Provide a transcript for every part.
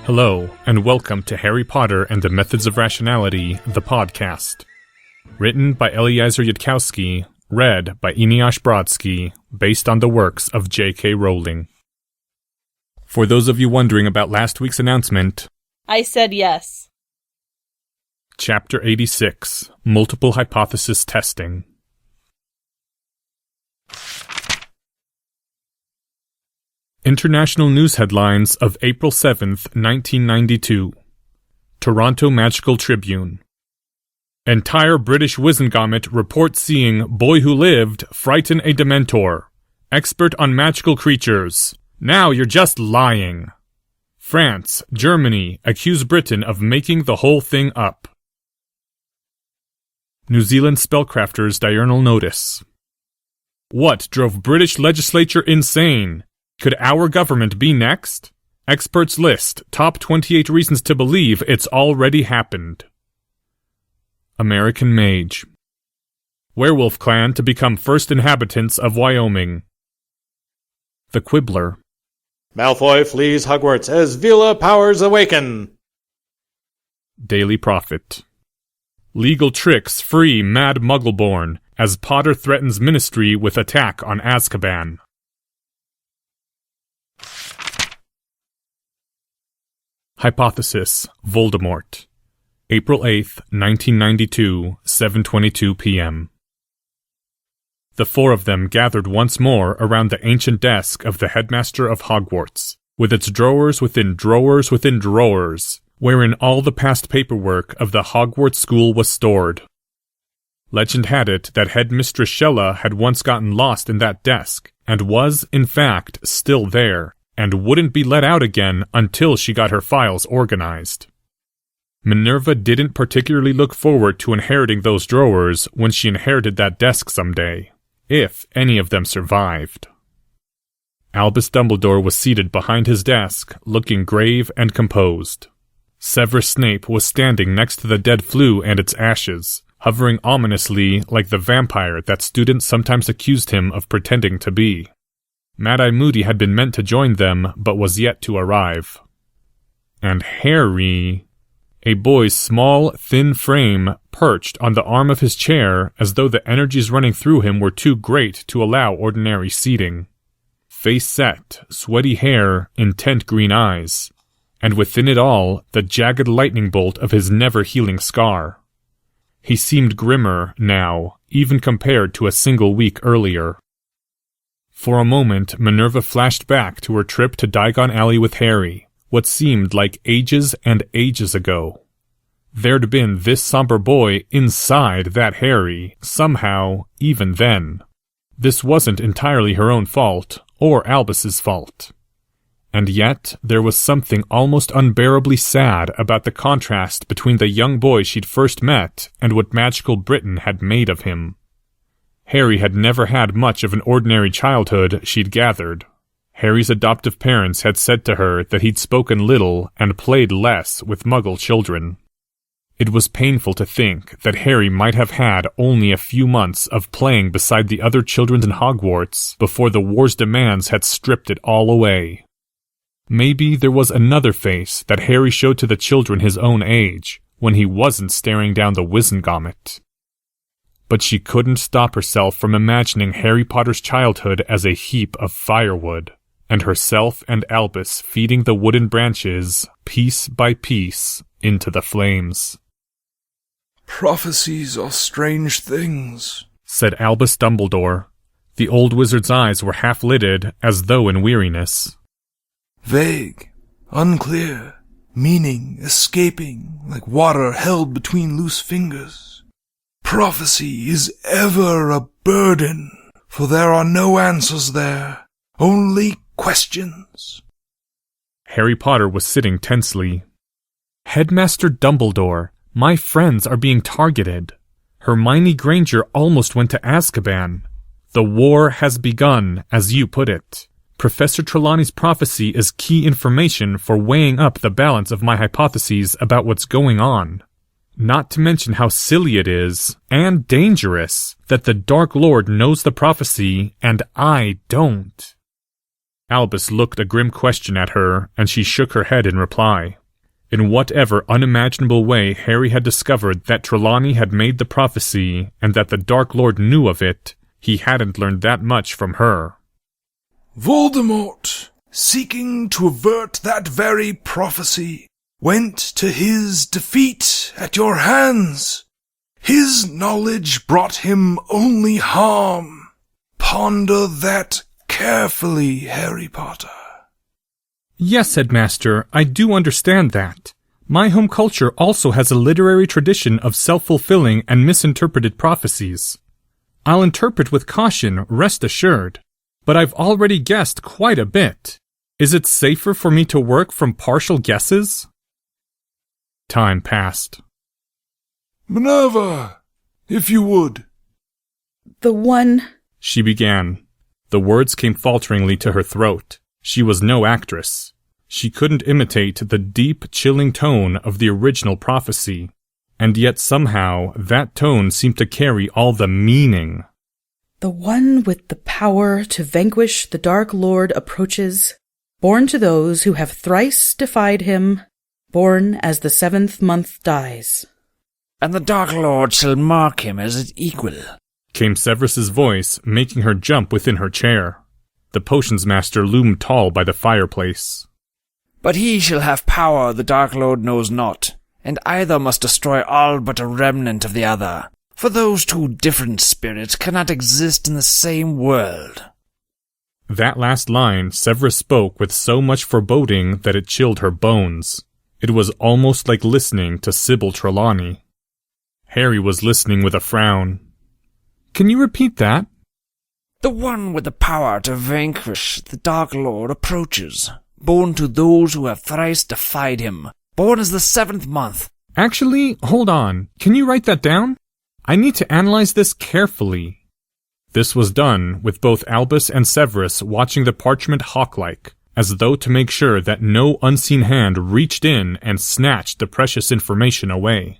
Hello, and welcome to Harry Potter and the Methods of Rationality, the podcast. Written by Eliezer Yudkowsky, read by Eneasz Brodsky, based on the works of J.K. Rowling. For those of you wondering about last week's announcement, I said yes. Chapter 86, Multiple Hypothesis Testing. International news headlines of April 7th, 1992. Toronto Magical Tribune. Entire British Wizengamot report seeing boy who lived frighten a Dementor. Expert on magical creatures. Now you're just lying. France, Germany accuse Britain of making the whole thing up. New Zealand spellcrafters diurnal notice. What drove British legislature insane? Could our government be next? Experts list top 28 reasons to believe it's already happened. American Mage. Werewolf Clan to become first inhabitants of Wyoming. The Quibbler. Malfoy flees Hogwarts as Vila powers awaken. Daily Prophet. Legal tricks free Mad Muggleborn as Potter threatens Ministry with attack on Azkaban. Hypothesis, Voldemort. April 8th, 1992, 7:22 p.m. The four of them gathered once more around the ancient desk of the headmaster of Hogwarts, with its drawers within drawers within drawers, wherein all the past paperwork of the Hogwarts school was stored. Legend had it that Headmistress Shella had once gotten lost in that desk, and was, in fact, still there, and wouldn't be let out again until she got her files organized. Minerva didn't particularly look forward to inheriting those drawers when she inherited that desk someday, if any of them survived. Albus Dumbledore was seated behind his desk, looking grave and composed. Severus Snape was standing next to the dead Floo and its ashes, hovering ominously like the vampire that students sometimes accused him of pretending to be. Mad-Eye Moody had been meant to join them, but was yet to arrive. And Harry, a boy's small, thin frame, perched on the arm of his chair as though the energies running through him were too great to allow ordinary seating. Face set, sweaty hair, intent green eyes, and within it all, the jagged lightning bolt of his never-healing scar. He seemed grimmer, now, even compared to a single week earlier. For a moment, Minerva flashed back to her trip to Diagon Alley with Harry, what seemed like ages and ages ago. There'd been this somber boy inside that Harry, somehow, even then. This wasn't entirely her own fault, or Albus's fault. And yet, there was something almost unbearably sad about the contrast between the young boy she'd first met and what magical Britain had made of him. Harry had never had much of an ordinary childhood, she'd gathered. Harry's adoptive parents had said to her that he'd spoken little and played less with Muggle children. It was painful to think that Harry might have had only a few months of playing beside the other children in Hogwarts before the war's demands had stripped it all away. Maybe there was another face that Harry showed to the children his own age, when he wasn't staring down the Wizengamot. But she couldn't stop herself from imagining Harry Potter's childhood as a heap of firewood, and herself and Albus feeding the wooden branches, piece by piece, into the flames. "Prophecies are strange things," said Albus Dumbledore. The old wizard's eyes were half-lidded, as though in weariness. "Vague, unclear, meaning escaping like water held between loose fingers. Prophecy is ever a burden, for there are no answers there, only questions." Harry Potter was sitting tensely. "Headmaster Dumbledore, my friends are being targeted. Hermione Granger almost went to Azkaban. The war has begun, as you put it. Professor Trelawney's prophecy is key information for weighing up the balance of my hypotheses about what's going on. Not to mention how silly it is, and dangerous, that the Dark Lord knows the prophecy, and I don't." Albus looked a grim question at her, and she shook her head in reply. In whatever unimaginable way Harry had discovered that Trelawney had made the prophecy and that the Dark Lord knew of it, he hadn't learned that much from her. Voldemort, seeking to avert that very prophecy, went to his defeat at your hands. His knowledge brought him only harm. Ponder that carefully, Harry Potter. Yes, Headmaster, I do understand that. My home culture also has a literary tradition of self-fulfilling and misinterpreted prophecies. I'll interpret with caution, rest assured. But I've already guessed quite a bit. Is it safer for me to work from partial guesses? Time passed. Minerva, if you would. The one... She began. The words came falteringly to her throat. She was no actress. She couldn't imitate the deep, chilling tone of the original prophecy, and yet somehow that tone seemed to carry all the meaning. The one with the power to vanquish the Dark Lord approaches, born to those who have thrice defied him, born as the 7th month dies. And the Dark Lord shall mark him as his equal, came Severus's voice, making her jump within her chair. The potions master loomed tall by the fireplace. But he shall have power the Dark Lord knows not, and either must destroy all but a remnant of the other, for those two different spirits cannot exist in the same world. That last line Severus spoke with so much foreboding that it chilled her bones. It was almost like listening to Sybil Trelawney. Harry was listening with a frown. Can you repeat that? The one with the power to vanquish the Dark Lord approaches, born to those who have thrice defied him, born as the 7th month. Actually, hold on. Can you write that down? I need to analyze this carefully. This was done with both Albus and Severus watching the parchment hawk-like, as though to make sure that no unseen hand reached in and snatched the precious information away.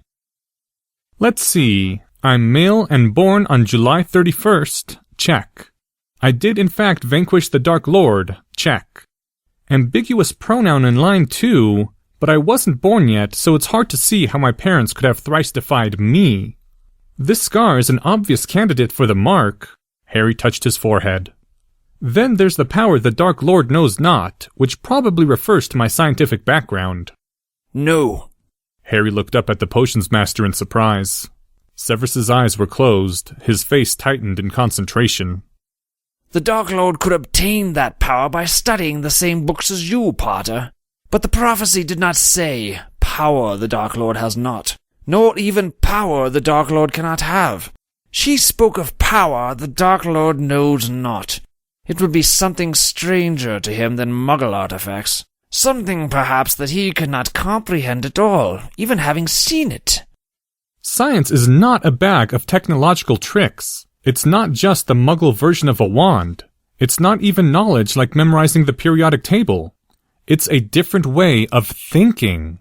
Let's see. I'm male and born on July 31st. Check. I did in fact vanquish the Dark Lord. Check. Ambiguous pronoun in line 2, but I wasn't born yet, so it's hard to see how my parents could have thrice defied me. This scar is an obvious candidate for the mark. Harry touched his forehead. Then there's the power the Dark Lord knows not, which probably refers to my scientific background. No. Harry looked up at the potions master in surprise. Severus's eyes were closed, his face tightened in concentration. The Dark Lord could obtain that power by studying the same books as you, Potter. But the prophecy did not say power the Dark Lord has not, nor even power the Dark Lord cannot have. She spoke of power the Dark Lord knows not. It would be something stranger to him than Muggle artifacts. Something, perhaps, that he could not comprehend at all, even having seen it. Science is not a bag of technological tricks. It's not just the Muggle version of a wand. It's not even knowledge like memorizing the periodic table. It's a different way of thinking.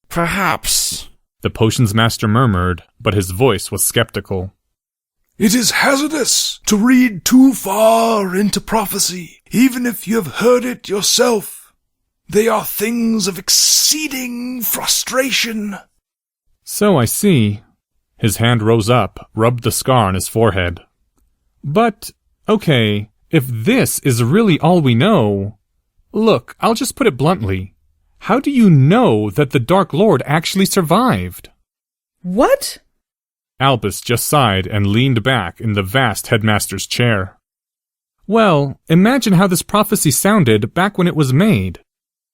Perhaps, the potions master murmured, but his voice was skeptical. It is hazardous to read too far into prophecy, even if you have heard it yourself. They are things of exceeding frustration. So I see. His hand rose up, rubbed the scar on his forehead. But, okay, if this is really all we know... Look, I'll just put it bluntly. How do you know that the Dark Lord actually survived? What? Albus just sighed and leaned back in the vast headmaster's chair. Well, imagine how this prophecy sounded back when it was made.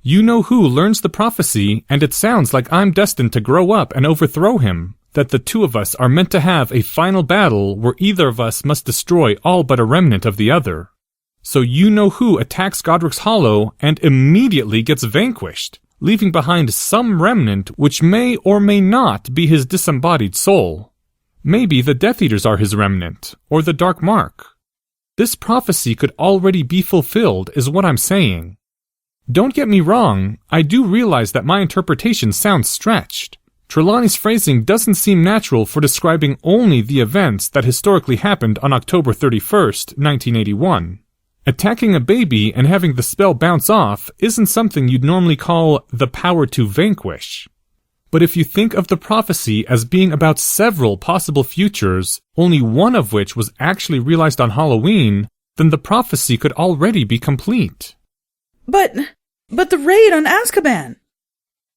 You know who learns the prophecy, and it sounds like I'm destined to grow up and overthrow him, that the two of us are meant to have a final battle where either of us must destroy all but a remnant of the other. So you know who attacks Godric's Hollow and immediately gets vanquished, leaving behind some remnant which may or may not be his disembodied soul. Maybe the Death Eaters are his remnant, or the Dark Mark. This prophecy could already be fulfilled, is what I'm saying. Don't get me wrong, I do realize that my interpretation sounds stretched. Trelawney's phrasing doesn't seem natural for describing only the events that historically happened on October 31st, 1981. Attacking a baby and having the spell bounce off isn't something you'd normally call the power to vanquish. But if you think of the prophecy as being about several possible futures, only one of which was actually realized on Halloween, then the prophecy could already be complete. But the raid on Azkaban!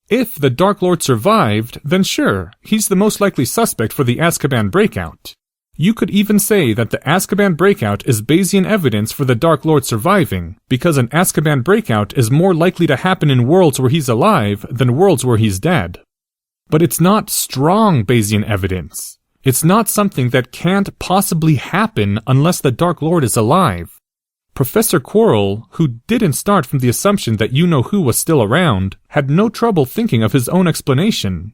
If the Dark Lord survived, then sure, he's the most likely suspect for the Azkaban breakout. You could even say that the Azkaban breakout is Bayesian evidence for the Dark Lord surviving, because an Azkaban breakout is more likely to happen in worlds where he's alive than worlds where he's dead. But it's not strong Bayesian evidence. It's not something that can't possibly happen unless the Dark Lord is alive. Professor Quirrell, who didn't start from the assumption that You-Know-Who was still around, had no trouble thinking of his own explanation.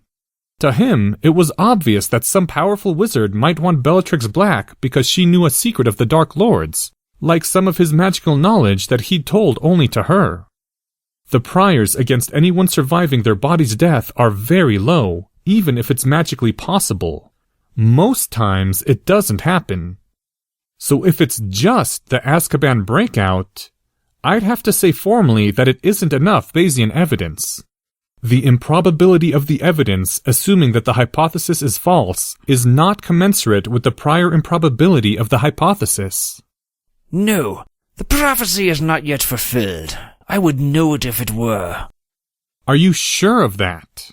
To him, it was obvious that some powerful wizard might want Bellatrix Black because she knew a secret of the Dark Lord's, like some of his magical knowledge that he'd told only to her. The priors against anyone surviving their body's death are very low, even if it's magically possible. Most times, it doesn't happen. So if it's just the Azkaban breakout, I'd have to say formally that it isn't enough Bayesian evidence. The improbability of the evidence, assuming that the hypothesis is false, is not commensurate with the prior improbability of the hypothesis. No, the prophecy is not yet fulfilled. I would know it if it were. Are you sure of that?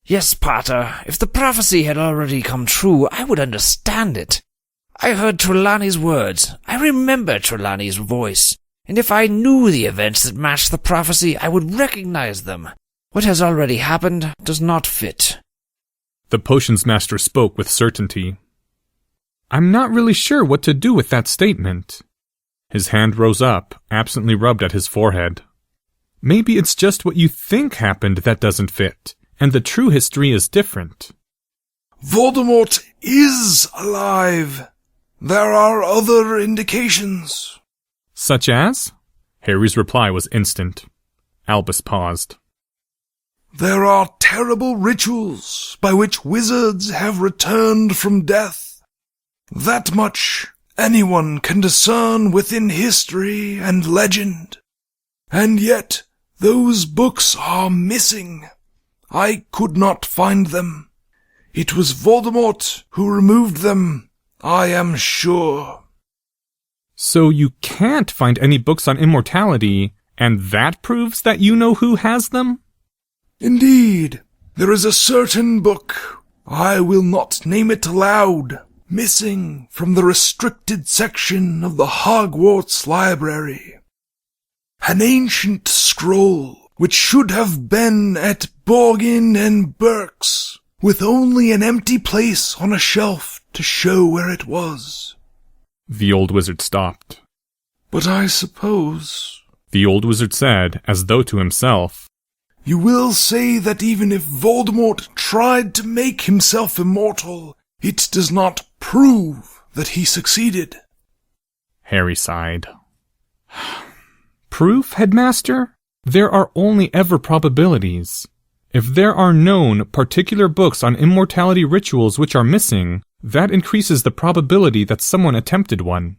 Yes, Potter. If the prophecy had already come true, I would understand it. I heard Trelawney's words. I remember Trelawney's voice. And if I knew the events that matched the prophecy, I would recognize them. What has already happened does not fit. The potions master spoke with certainty. I'm not really sure what to do with that statement. His hand rose up, absently rubbed at his forehead. Maybe it's just what you think happened that doesn't fit, and the true history is different. Voldemort is alive. There are other indications. Such as? Harry's reply was instant. Albus paused. There are terrible rituals by which wizards have returned from death. That much anyone can discern within history and legend. And yet, those books are missing. I could not find them. It was Voldemort who removed them, I am sure. So you can't find any books on immortality, and that proves that You-Know-Who has them? Indeed, there is a certain book, I will not name it aloud, missing from the restricted section of the Hogwarts library. An ancient scroll, which should have been at Borgin and Burke's, with only an empty place on a shelf to show where it was. The old wizard stopped. But I suppose, the old wizard said, as though to himself, you will say that even if Voldemort tried to make himself immortal, it does not prove that he succeeded. Harry sighed. Proof, Headmaster? There are only ever probabilities. If there are known particular books on immortality rituals which are missing, that increases the probability that someone attempted one,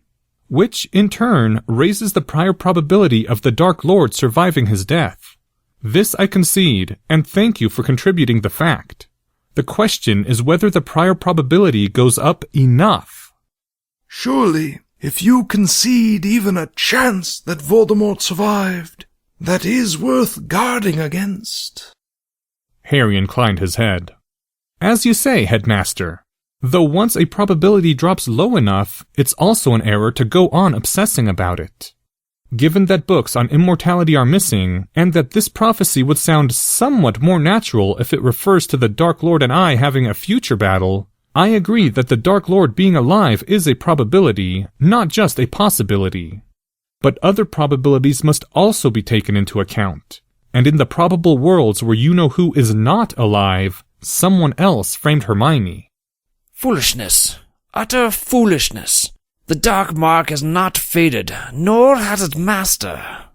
which, in turn, raises the prior probability of the Dark Lord surviving his death. This I concede, and thank you for contributing the fact. The question is whether the prior probability goes up enough. Surely, if you concede even a chance that Voldemort survived, that is worth guarding against. Harry inclined his head. As you say, Headmaster. Though once a probability drops low enough, it's also an error to go on obsessing about it. Given that books on immortality are missing, and that this prophecy would sound somewhat more natural if it refers to the Dark Lord and I having a future battle, I agree that the Dark Lord being alive is a probability, not just a possibility. But other probabilities must also be taken into account, and in the probable worlds where You-Know-Who is not alive, someone else framed Hermione. Foolishness. Utter foolishness. The dark mark is not faded, nor has its master.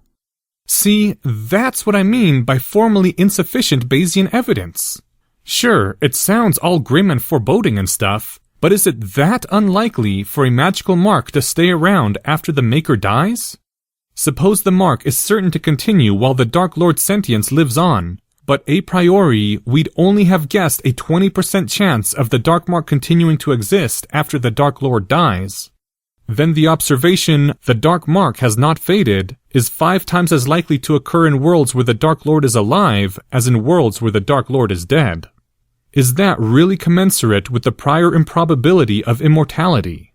See, that's what I mean by formally insufficient Bayesian evidence. Sure, it sounds all grim and foreboding and stuff, but is it that unlikely for a magical mark to stay around after the maker dies? Suppose the mark is certain to continue while the Dark Lord's sentience lives on, but a priori, we'd only have guessed a 20% chance of the Dark Mark continuing to exist after the Dark Lord dies. Then the observation, the Dark Mark has not faded, is 5 times as likely to occur in worlds where the Dark Lord is alive as in worlds where the Dark Lord is dead. Is that really commensurate with the prior improbability of immortality?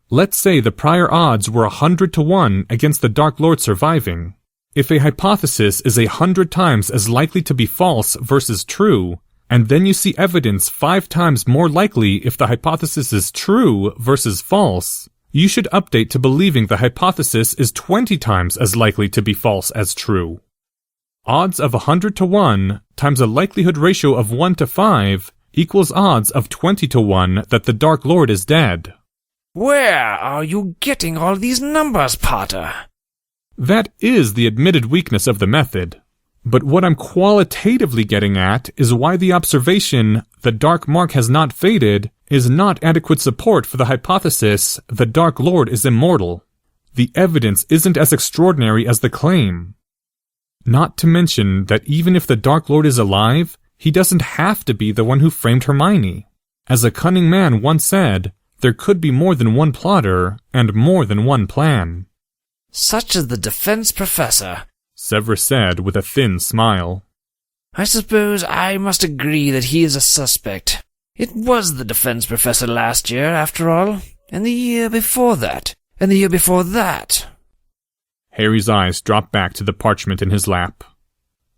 Let's say the prior odds were 100 to 1 against the Dark Lord surviving. If a hypothesis is 100 times as likely to be false versus true, and then you see evidence 5 times more likely if the hypothesis is true versus false, you should update to believing the hypothesis is 20 times as likely to be false as true. Odds of 100 to 1 times a likelihood ratio of 1 to 5 equals odds of 20 to 1 that the Dark Lord is dead. Where are you getting all these numbers, Potter? That is the admitted weakness of the method. But what I'm qualitatively getting at is why the observation, the Dark Mark has not faded, is not adequate support for the hypothesis, the Dark Lord is immortal. The evidence isn't as extraordinary as the claim. Not to mention that even if the Dark Lord is alive, he doesn't have to be the one who framed Hermione. As a cunning man once said, there could be more than one plotter and more than one plan. Such is the defense professor, Severus said with a thin smile. I suppose I must agree that he is a suspect. It was the defense professor last year, after all, and the year before that, and the year before that. Harry's eyes dropped back to the parchment in his lap.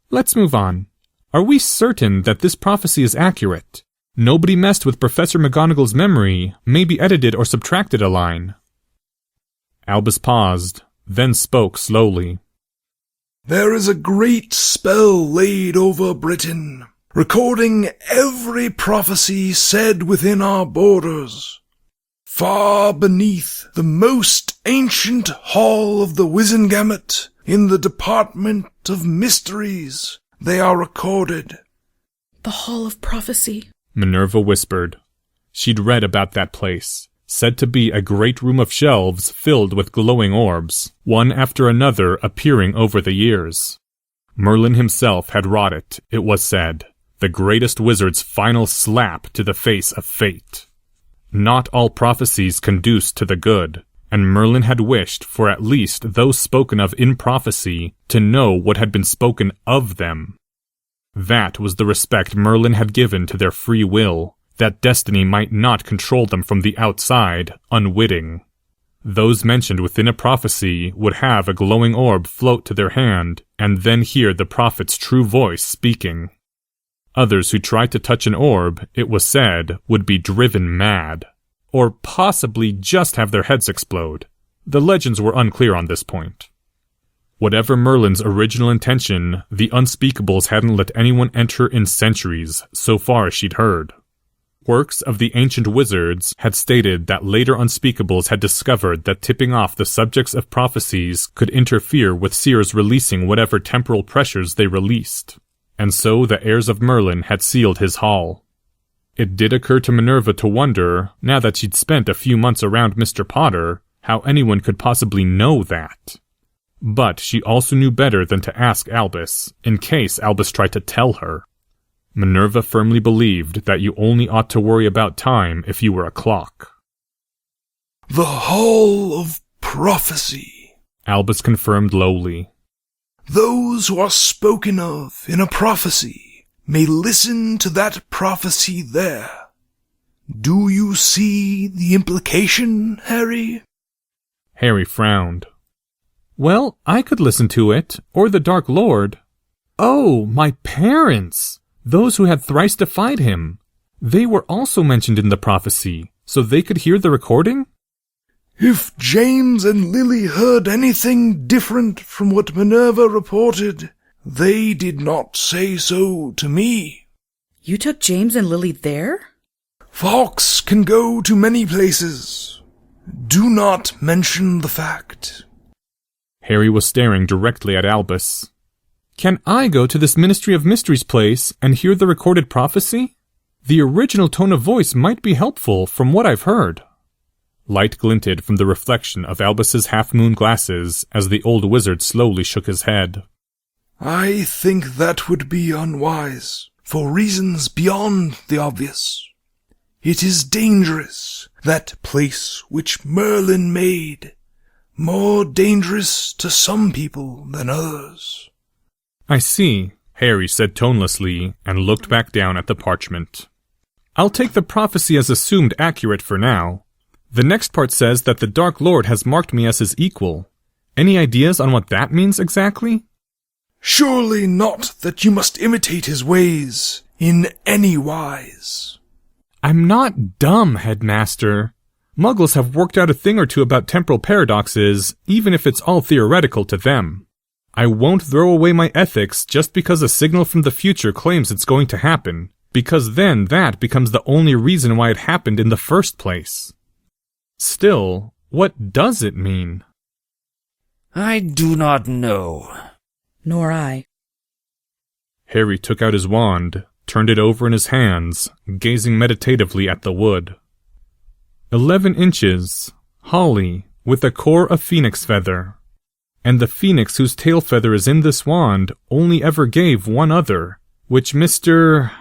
Let's move on. Are we certain that this prophecy is accurate? Nobody messed with Professor McGonagall's memory, maybe edited or subtracted a line. Albus paused, then spoke slowly. There is a great spell laid over Britain, recording every prophecy said within our borders. Far beneath the most ancient hall of the Wizengamot, in the Department of Mysteries, they are recorded. The Hall of Prophecy, Minerva whispered. She'd read about that place, said to be a great room of shelves filled with glowing orbs, one after another appearing over the years. Merlin himself had wrought it, it was said, the greatest wizard's final slap to the face of fate. Not all prophecies conduced to the good, and Merlin had wished for at least those spoken of in prophecy to know what had been spoken of them. That was the respect Merlin had given to their free will, that destiny might not control them from the outside, unwitting. Those mentioned within a prophecy would have a glowing orb float to their hand, and then hear the prophet's true voice speaking. Others who tried to touch an orb, it was said, would be driven mad, or possibly just have their heads explode. The legends were unclear on this point. Whatever Merlin's original intention, the unspeakables hadn't let anyone enter in centuries, so far as she'd heard. Works of the ancient wizards had stated that later unspeakables had discovered that tipping off the subjects of prophecies could interfere with seers releasing whatever temporal pressures they released, and so the heirs of Merlin had sealed his hall. It did occur to Minerva to wonder, now that she'd spent a few months around Mr. Potter, how anyone could possibly know that. But she also knew better than to ask Albus, in case Albus tried to tell her. Minerva firmly believed that you only ought to worry about time if you were a clock. The Hall of Prophecy, Albus confirmed lowly. Those who are spoken of in a prophecy may listen to that prophecy there. Do you see the implication, Harry? Harry frowned. Well, I could listen to it, or the Dark Lord. Oh, my parents! Those who had thrice defied him. They were also mentioned in the prophecy, so they could hear the recording? If James and Lily heard anything different from what Minerva reported, they did not say so to me. You took James and Lily there? Fawkes can go to many places. Do not mention the fact. Harry was staring directly at Albus. Can I go to this Ministry of Mysteries place and hear the recorded prophecy? The original tone of voice might be helpful from what I've heard. Light glinted from the reflection of Albus's half-moon glasses as the old wizard slowly shook his head. I think that would be unwise, for reasons beyond the obvious. It is dangerous, that place which Merlin made, more dangerous to some people than others. I see, Harry said tonelessly, and looked back down at the parchment. I'll take the prophecy as assumed accurate for now. The next part says that the Dark Lord has marked me as his equal. Any ideas on what that means exactly? Surely not that you must imitate his ways in any wise. I'm not dumb, Headmaster. Muggles have worked out a thing or two about temporal paradoxes, even if it's all theoretical to them. I won't throw away my ethics just because a signal from the future claims it's going to happen, because then that becomes the only reason why it happened in the first place. Still, what does it mean? I do not know. Nor I. Harry took out his wand, turned it over in his hands, gazing meditatively at the wood. 11 inches, holly, with a core of phoenix feather. And the phoenix whose tail feather is in this wand only ever gave one other, which Mr.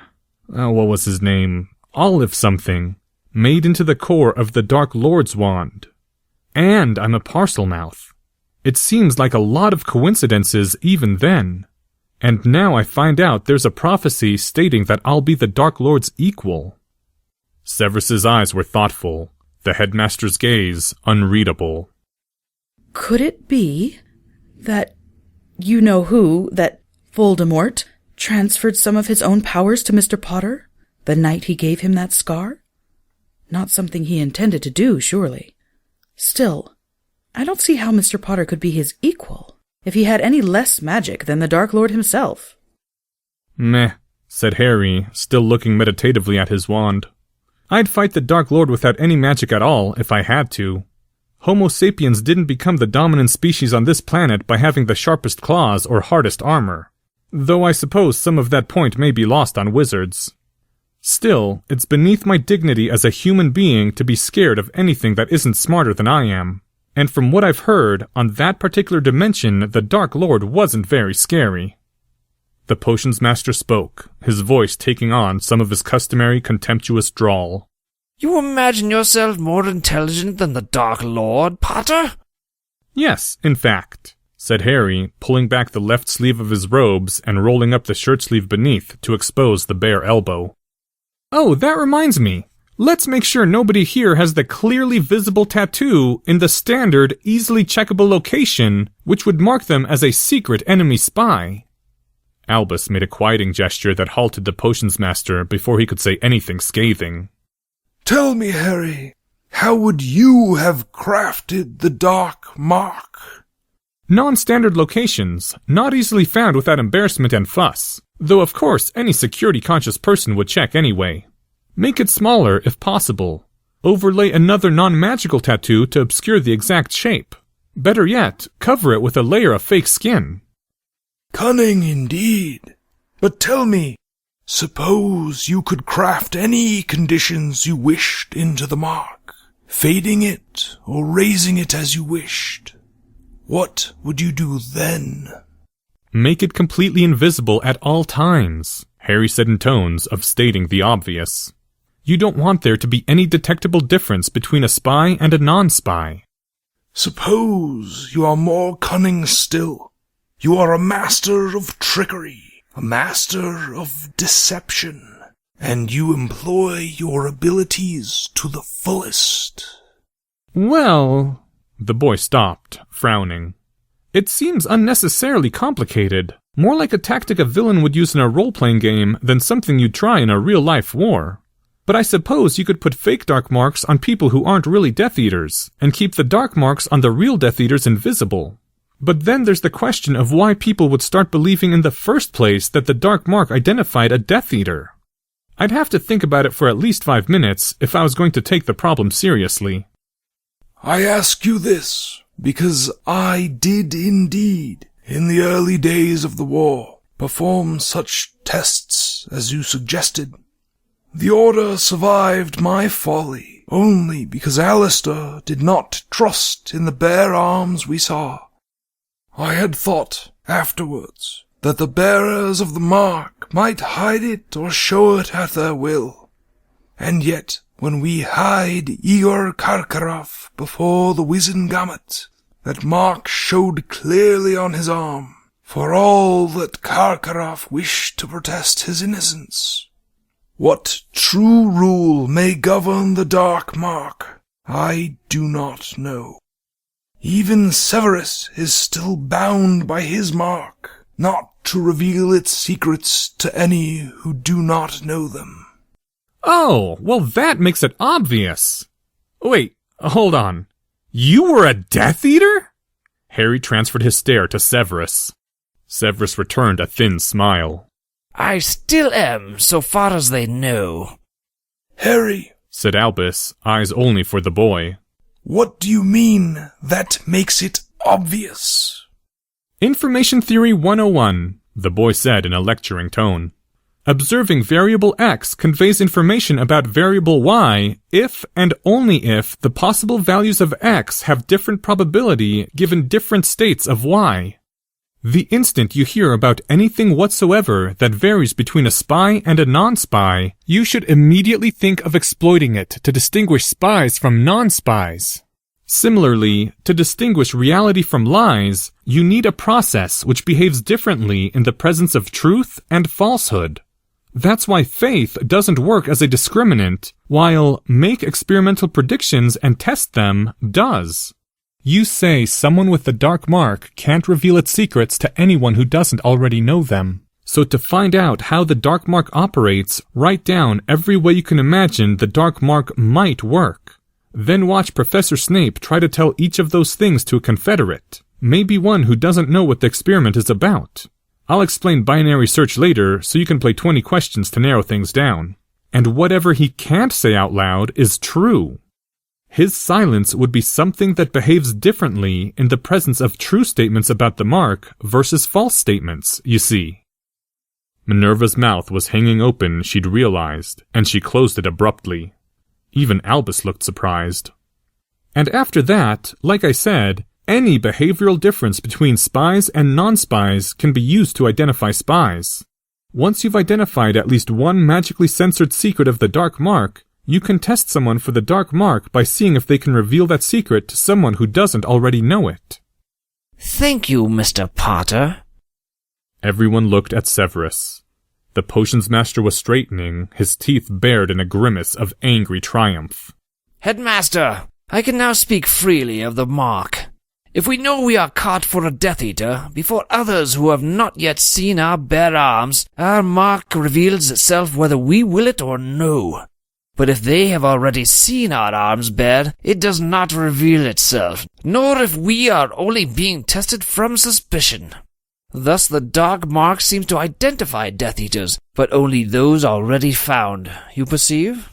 What was his name? Olive something, made into the core of the Dark Lord's wand. And I'm a Parselmouth. It seems like a lot of coincidences even then. And now I find out there's a prophecy stating that I'll be the Dark Lord's equal. Severus's eyes were thoughtful, the headmaster's gaze unreadable. Could it be that that Voldemort transferred some of his own powers to Mr. Potter the night he gave him that scar? Not something he intended to do, surely. Still, I don't see how Mr. Potter could be his equal if he had any less magic than the Dark Lord himself. Meh, said Harry, still looking meditatively at his wand. I'd fight the Dark Lord without any magic at all if I had to. Homo sapiens didn't become the dominant species on this planet by having the sharpest claws or hardest armor, though I suppose some of that point may be lost on wizards. Still, it's beneath my dignity as a human being to be scared of anything that isn't smarter than I am. And from what I've heard, on that particular dimension, the Dark Lord wasn't very scary. The potions master spoke, his voice taking on some of his customary contemptuous drawl. You imagine yourself more intelligent than the Dark Lord, Potter? Yes, in fact, said Harry, pulling back the left sleeve of his robes and rolling up the shirt sleeve beneath to expose the bare elbow. Oh, that reminds me. Let's make sure nobody here has the clearly visible tattoo in the standard, easily checkable location, which would mark them as a secret enemy spy. Albus made a quieting gesture that halted the potions master before he could say anything scathing. Tell me, Harry, how would you have crafted the dark mark? Non-standard locations, not easily found without embarrassment and fuss, though of course any security-conscious person would check anyway. Make it smaller if possible. Overlay another non-magical tattoo to obscure the exact shape. Better yet, cover it with a layer of fake skin. Cunning indeed. But tell me, suppose you could craft any conditions you wished into the mark, fading it or raising it as you wished. What would you do then? Make it completely invisible at all times, Harry said in tones of stating the obvious. You don't want there to be any detectable difference between a spy and a non-spy. Suppose you are more cunning still. You are a master of trickery, a master of deception, and you employ your abilities to the fullest. Well, the boy stopped, frowning. It seems unnecessarily complicated, more like a tactic a villain would use in a role-playing game than something you'd try in a real-life war. But I suppose you could put fake dark marks on people who aren't really Death Eaters, and keep the dark marks on the real Death Eaters invisible. But then there's the question of why people would start believing in the first place that the dark mark identified a Death Eater. I'd have to think about it for at least 5 minutes if I was going to take the problem seriously. I ask you this, because I did indeed, in the early days of the war, perform such tests as you suggested. The Order survived my folly, only because Alistair did not trust in the bare arms we saw. I had thought, afterwards, that the bearers of the mark might hide it or show it at their will. And yet, when we hide Igor Karkaroff before the Wizengamot, that mark showed clearly on his arm, for all that Karkaroff wished to protest his innocence. What true rule may govern the dark mark, I do not know. Even Severus is still bound by his mark, not to reveal its secrets to any who do not know them. Oh, well that makes it obvious. Wait, hold on. You were a Death Eater? Harry transferred his stare to Severus. Severus returned a thin smile. I still am, so far as they know. Harry, said Albus, eyes only for the boy. What do you mean that makes it obvious? Information Theory 101, the boy said in a lecturing tone. Observing variable x conveys information about variable y if and only if the possible values of x have different probability given different states of y. The instant you hear about anything whatsoever that varies between a spy and a non-spy, you should immediately think of exploiting it to distinguish spies from non-spies. Similarly, to distinguish reality from lies, you need a process which behaves differently in the presence of truth and falsehood. That's why faith doesn't work as a discriminant, while make experimental predictions and test them does. You say someone with the dark mark can't reveal its secrets to anyone who doesn't already know them. So to find out how the dark mark operates, write down every way you can imagine the dark mark might work. Then watch Professor Snape try to tell each of those things to a Confederate, maybe one who doesn't know what the experiment is about. I'll explain binary search later so you can play 20 questions to narrow things down. And whatever he can't say out loud is true. His silence would be something that behaves differently in the presence of true statements about the mark versus false statements, you see. Minerva's mouth was hanging open, she'd realized, and she closed it abruptly. Even Albus looked surprised. And after that, like I said, any behavioral difference between spies and non-spies can be used to identify spies. Once you've identified at least one magically censored secret of the dark mark, you can test someone for the dark mark by seeing if they can reveal that secret to someone who doesn't already know it. Thank you, Mr. Potter. Everyone looked at Severus. The potions master was straightening, his teeth bared in a grimace of angry triumph. Headmaster, I can now speak freely of the mark. If we know we are caught for a Death Eater, before others who have not yet seen our bare arms, our mark reveals itself whether we will it or no. But if they have already seen our arms bared, it does not reveal itself, nor if we are only being tested from suspicion. Thus the dark mark seems to identify Death Eaters, but only those already found, you perceive?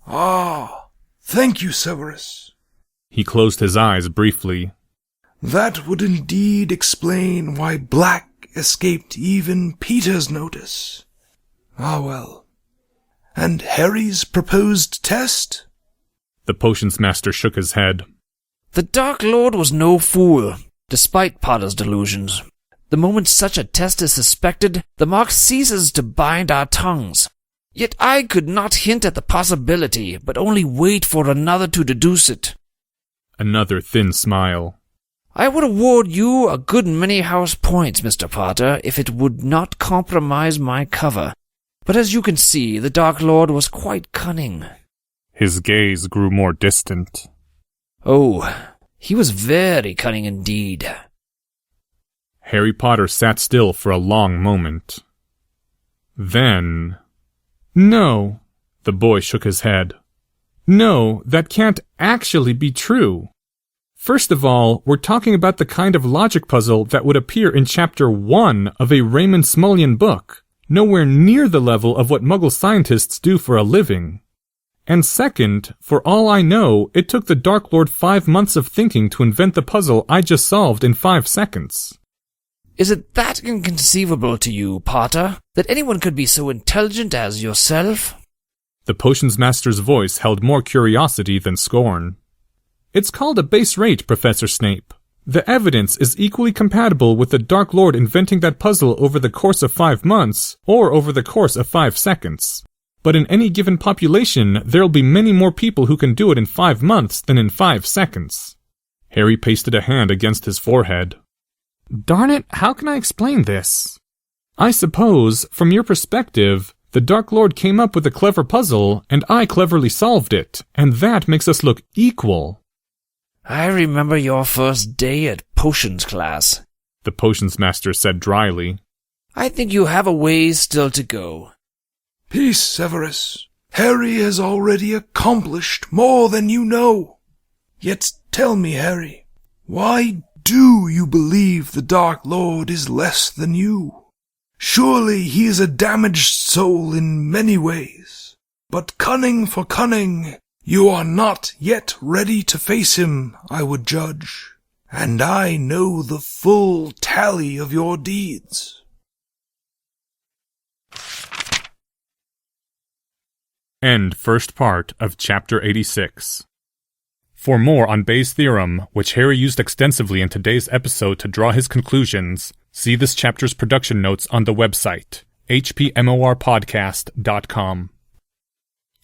Ah, thank you, Severus. He closed his eyes briefly. That would indeed explain why Black escaped even Peter's notice. Ah well. And Harry's proposed test? The potions master shook his head. The Dark Lord was no fool, despite Potter's delusions. The moment such a test is suspected, the mark ceases to bind our tongues. Yet I could not hint at the possibility, but only wait for another to deduce it. Another thin smile. I would award you a good many house points, Mr. Potter, if it would not compromise my cover. But as you can see, the Dark Lord was quite cunning. His gaze grew more distant. Oh, he was very cunning indeed. Harry Potter sat still for a long moment. Then... No, the boy shook his head. No, that can't actually be true. First of all, we're talking about the kind of logic puzzle that would appear in Chapter 1 of a Raymond Smullyan book, nowhere near the level of what Muggle scientists do for a living. And second, for all I know, it took the Dark Lord 5 months of thinking to invent the puzzle I just solved in 5 seconds. Is it that inconceivable to you, Potter, that anyone could be so intelligent as yourself? The potions master's voice held more curiosity than scorn. It's called a base rate, Professor Snape. The evidence is equally compatible with the Dark Lord inventing that puzzle over the course of 5 months, or over the course of 5 seconds. But in any given population, there'll be many more people who can do it in 5 months than in 5 seconds. Harry pasted a hand against his forehead. Darn it, how can I explain this? I suppose, from your perspective, the Dark Lord came up with a clever puzzle, and I cleverly solved it, and that makes us look equal. I remember your first day at potions class, the potions master said dryly. I think you have a ways still to go. Peace, Severus. Harry has already accomplished more than you know. Yet tell me, Harry, why do you believe the Dark Lord is less than you? Surely he is a damaged soul in many ways. But cunning for cunning, you are not yet ready to face him, I would judge. And I know the full tally of your deeds. End first part of Chapter 86. For more on Bayes' theorem, which Harry used extensively in today's episode to draw his conclusions, see this chapter's production notes on the website, hpmorpodcast.com.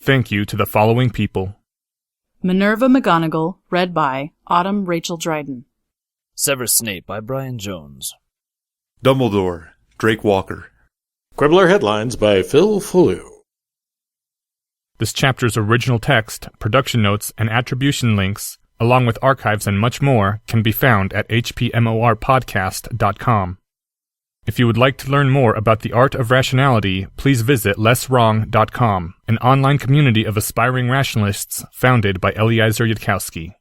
Thank you to the following people. Minerva McGonagall, read by Autumn Rachel Dryden. Severus Snape by Brian Jones. Dumbledore, Drake Walker. Quibbler Headlines by Phil Fullew. This chapter's original text, production notes, and attribution links, along with archives and much more, can be found at hpmorpodcast.com. If you would like to learn more about the art of rationality, please visit lesswrong.com, an online community of aspiring rationalists founded by Eliezer Yudkowsky.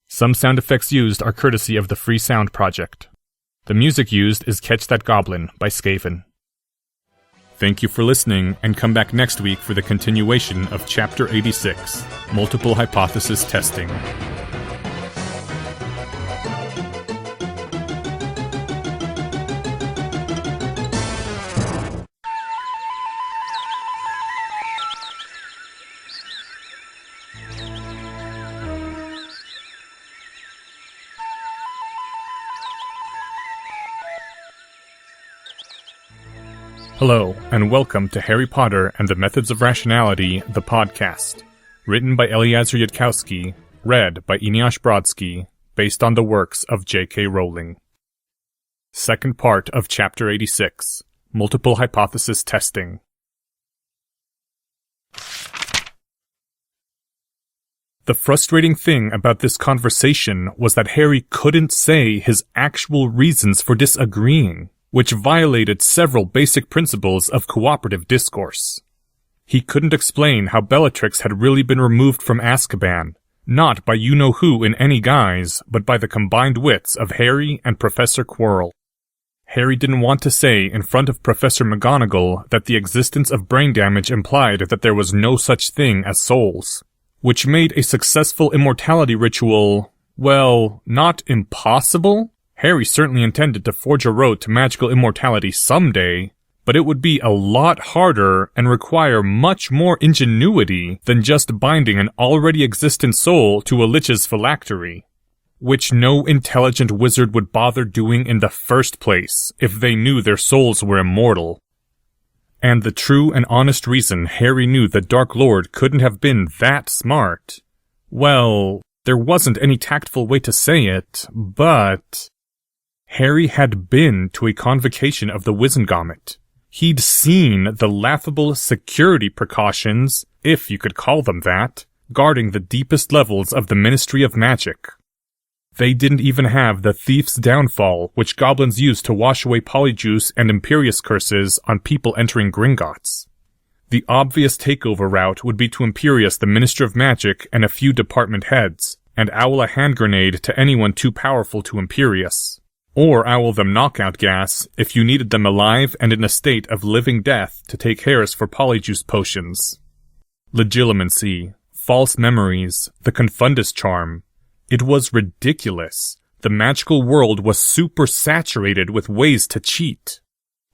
Some sound effects used are courtesy of the Free Sound Project. The music used is Catch That Goblin by Skaven. Thank you for listening, and come back next week for the continuation of Chapter 86, Multiple Hypothesis Testing. Hello, and welcome to Harry Potter and the Methods of Rationality, the podcast. Written by Eliezer Yudkowsky, read by Eneasz Brodsky, based on the works of J.K. Rowling. Second part of Chapter 86, Multiple Hypothesis Testing. The frustrating thing about this conversation was that Harry couldn't say his actual reasons for disagreeing, which violated several basic principles of cooperative discourse. He couldn't explain how Bellatrix had really been removed from Azkaban, not by you-know-who in any guise, but by the combined wits of Harry and Professor Quirrell. Harry didn't want to say in front of Professor McGonagall that the existence of brain damage implied that there was no such thing as souls, which made a successful immortality ritual, well, not impossible. Harry certainly intended to forge a road to magical immortality someday, but it would be a lot harder and require much more ingenuity than just binding an already existent soul to a lich's phylactery, which no intelligent wizard would bother doing in the first place if they knew their souls were immortal. And the true and honest reason Harry knew the Dark Lord couldn't have been that smart, well, there wasn't any tactful way to say it, but Harry had been to a convocation of the Wizengamot. He'd seen the laughable security precautions, if you could call them that, guarding the deepest levels of the Ministry of Magic. They didn't even have the Thief's Downfall, which goblins used to wash away Polyjuice and Imperius curses on people entering Gringotts. The obvious takeover route would be to Imperius the Minister of Magic and a few department heads, and owl a hand grenade to anyone too powerful to Imperius. Or owl them knockout gas if you needed them alive and in a state of living death to take Harris for Polyjuice potions. Legilimency, false memories, the Confundus charm. It was ridiculous. The magical world was super saturated with ways to cheat.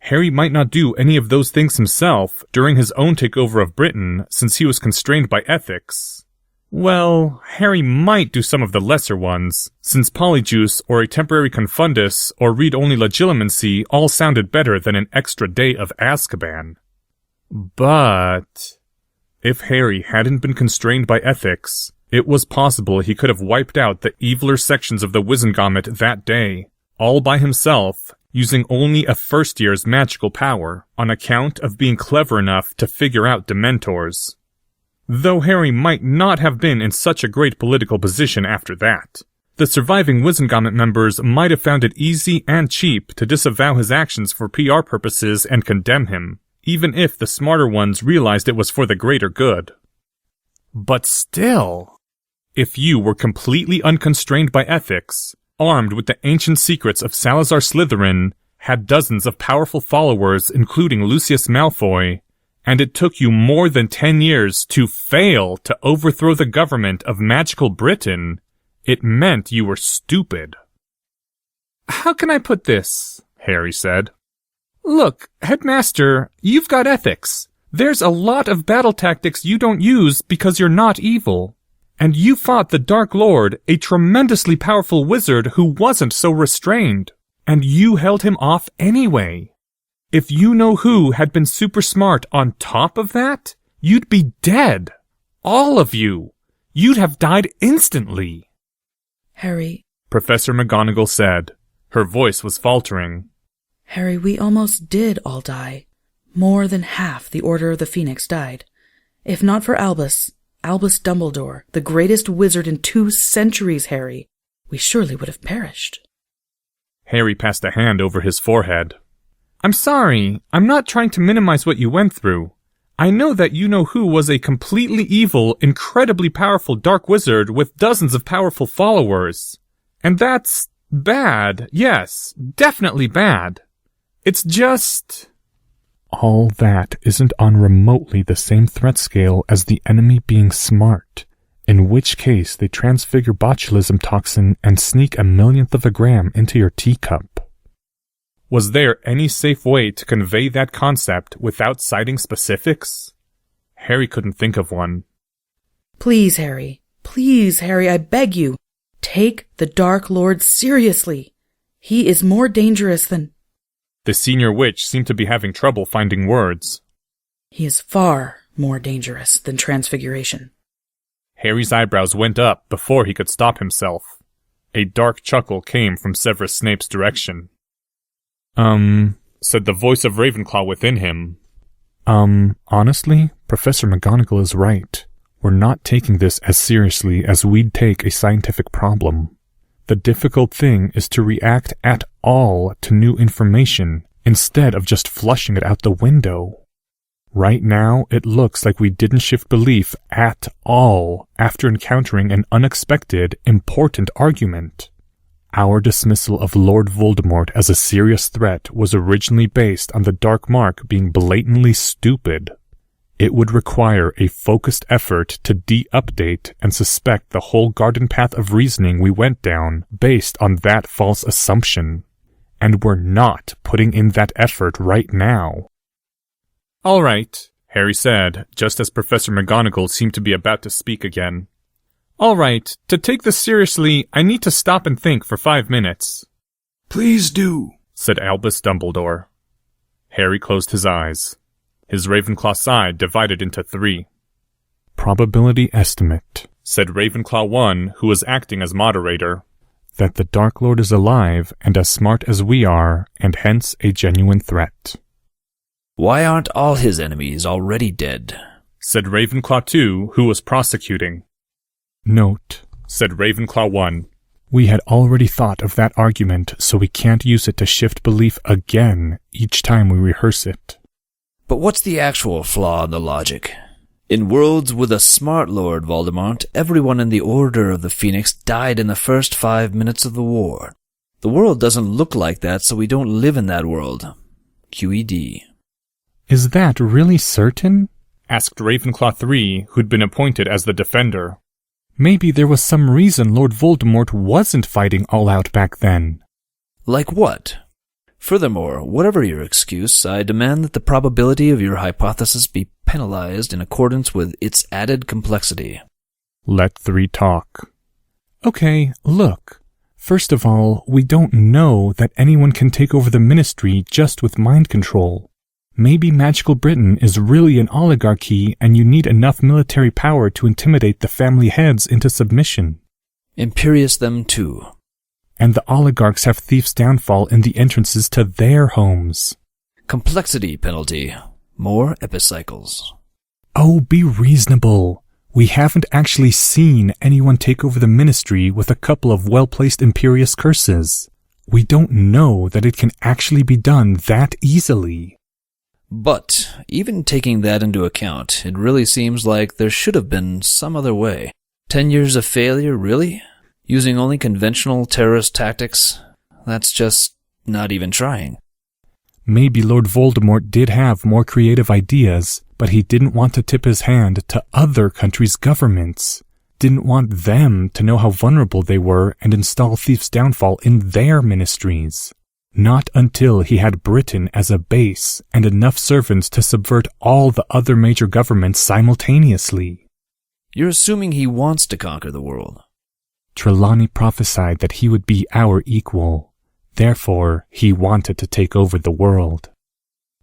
Harry might not do any of those things himself during his own takeover of Britain, since he was constrained by ethics. Well, Harry might do some of the lesser ones, since Polyjuice or a temporary confundus or read-only legilimency all sounded better than an extra day of Azkaban. But if Harry hadn't been constrained by ethics, it was possible he could have wiped out the eviler sections of the Wizengamot that day, all by himself, using only a first year's magical power, on account of being clever enough to figure out Dementors. Though Harry might not have been in such a great political position after that, the surviving Wizengamot members might have found it easy and cheap to disavow his actions for PR purposes and condemn him, even if the smarter ones realized it was for the greater good. But still, if you were completely unconstrained by ethics, armed with the ancient secrets of Salazar Slytherin, had dozens of powerful followers including Lucius Malfoy, and it took you more than 10 years to fail to overthrow the government of magical Britain, it meant you were stupid. "How can I put this?" Harry said. "Look, Headmaster, you've got ethics. There's a lot of battle tactics you don't use because you're not evil. And you fought the Dark Lord, a tremendously powerful wizard who wasn't so restrained, and you held him off anyway. If you know who had been super smart on top of that, you'd be dead. All of you. You'd have died instantly." Harry, Professor McGonagall said. Her voice was faltering. Harry, we almost did all die. More than half the Order of the Phoenix died. If not for Albus Dumbledore, the greatest wizard in 2 centuries, Harry, we surely would have perished. Harry passed a hand over his forehead. "I'm sorry. I'm not trying to minimize what you went through. I know that you-know-who was a completely evil, incredibly powerful dark wizard with dozens of powerful followers. And that's bad. Yes, definitely bad. It's just..." "All that isn't on remotely the same threat scale as the enemy being smart, in which case they transfigure botulism toxin and sneak 1/1,000,000th of a gram into your teacup." Was there any safe way to convey that concept without citing specifics? Harry couldn't think of one. Please, Harry, I beg you, take the Dark Lord seriously. He is more dangerous than... The senior witch seemed to be having trouble finding words. He is far more dangerous than Transfiguration. Harry's eyebrows went up before he could stop himself. A dark chuckle came from Severus Snape's direction. Said the voice of Ravenclaw within him. Honestly, Professor McGonagall is right. We're not taking this as seriously as we'd take a scientific problem. The difficult thing is to react at all to new information, instead of just flushing it out the window. Right now, it looks like we didn't shift belief at all after encountering an unexpected, important argument. Our dismissal of Lord Voldemort as a serious threat was originally based on the Dark Mark being blatantly stupid. It would require a focused effort to de-update and suspect the whole garden path of reasoning we went down based on that false assumption. And we're not putting in that effort right now. "All right," Harry said, just as Professor McGonagall seemed to be about to speak again. "All right, to take this seriously, I need to stop and think for 5 minutes." "Please do," said Albus Dumbledore. Harry closed his eyes. His Ravenclaw side divided into 3. "Probability estimate," said Ravenclaw 1, who was acting as moderator, "that the Dark Lord is alive and as smart as we are, and hence a genuine threat." "Why aren't all his enemies already dead?" said Ravenclaw 2, who was prosecuting. "Note," said Ravenclaw 1, "we had already thought of that argument, so we can't use it to shift belief again each time we rehearse it." But what's the actual flaw in the logic? In worlds with a smart Lord Voldemort, everyone in the Order of the Phoenix died in the first 5 minutes of the war. The world doesn't look like that, so we don't live in that world. QED. "Is that really certain?" asked Ravenclaw 3, who'd been appointed as the defender. "Maybe there was some reason Lord Voldemort wasn't fighting all out back then." Like what? Furthermore, whatever your excuse, I demand that the probability of your hypothesis be penalized in accordance with its added complexity. Let 3 talk. Okay, look. First of all, we don't know that anyone can take over the ministry just with mind control. Maybe Magical Britain is really an oligarchy and you need enough military power to intimidate the family heads into submission. Imperious them too. And the oligarchs have Thief's Downfall in the entrances to their homes. Complexity penalty. More epicycles. Oh, be reasonable. We haven't actually seen anyone take over the ministry with a couple of well-placed Imperious curses. We don't know that it can actually be done that easily. But, even taking that into account, it really seems like there should have been some other way. 10 years of failure, really? Using only conventional terrorist tactics? That's just not even trying. Maybe Lord Voldemort did have more creative ideas, but he didn't want to tip his hand to other countries' governments. Didn't want them to know how vulnerable they were and install Thief's Downfall in their ministries. Not until he had Britain as a base and enough servants to subvert all the other major governments simultaneously. You're assuming he wants to conquer the world. Trelawney prophesied that he would be our equal. Therefore, he wanted to take over the world.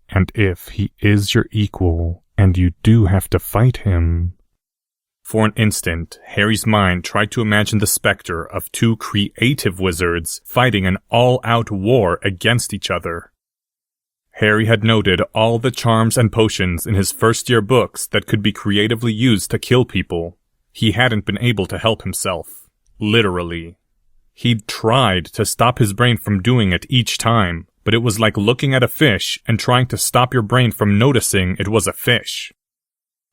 And if he is your equal, and you do have to fight him... For an instant, Harry's mind tried to imagine the specter of 2 creative wizards fighting an all-out war against each other. Harry had noted all the charms and potions in his first-year books that could be creatively used to kill people. He hadn't been able to help himself. Literally. He'd tried to stop his brain from doing it each time, but it was like looking at a fish and trying to stop your brain from noticing it was a fish.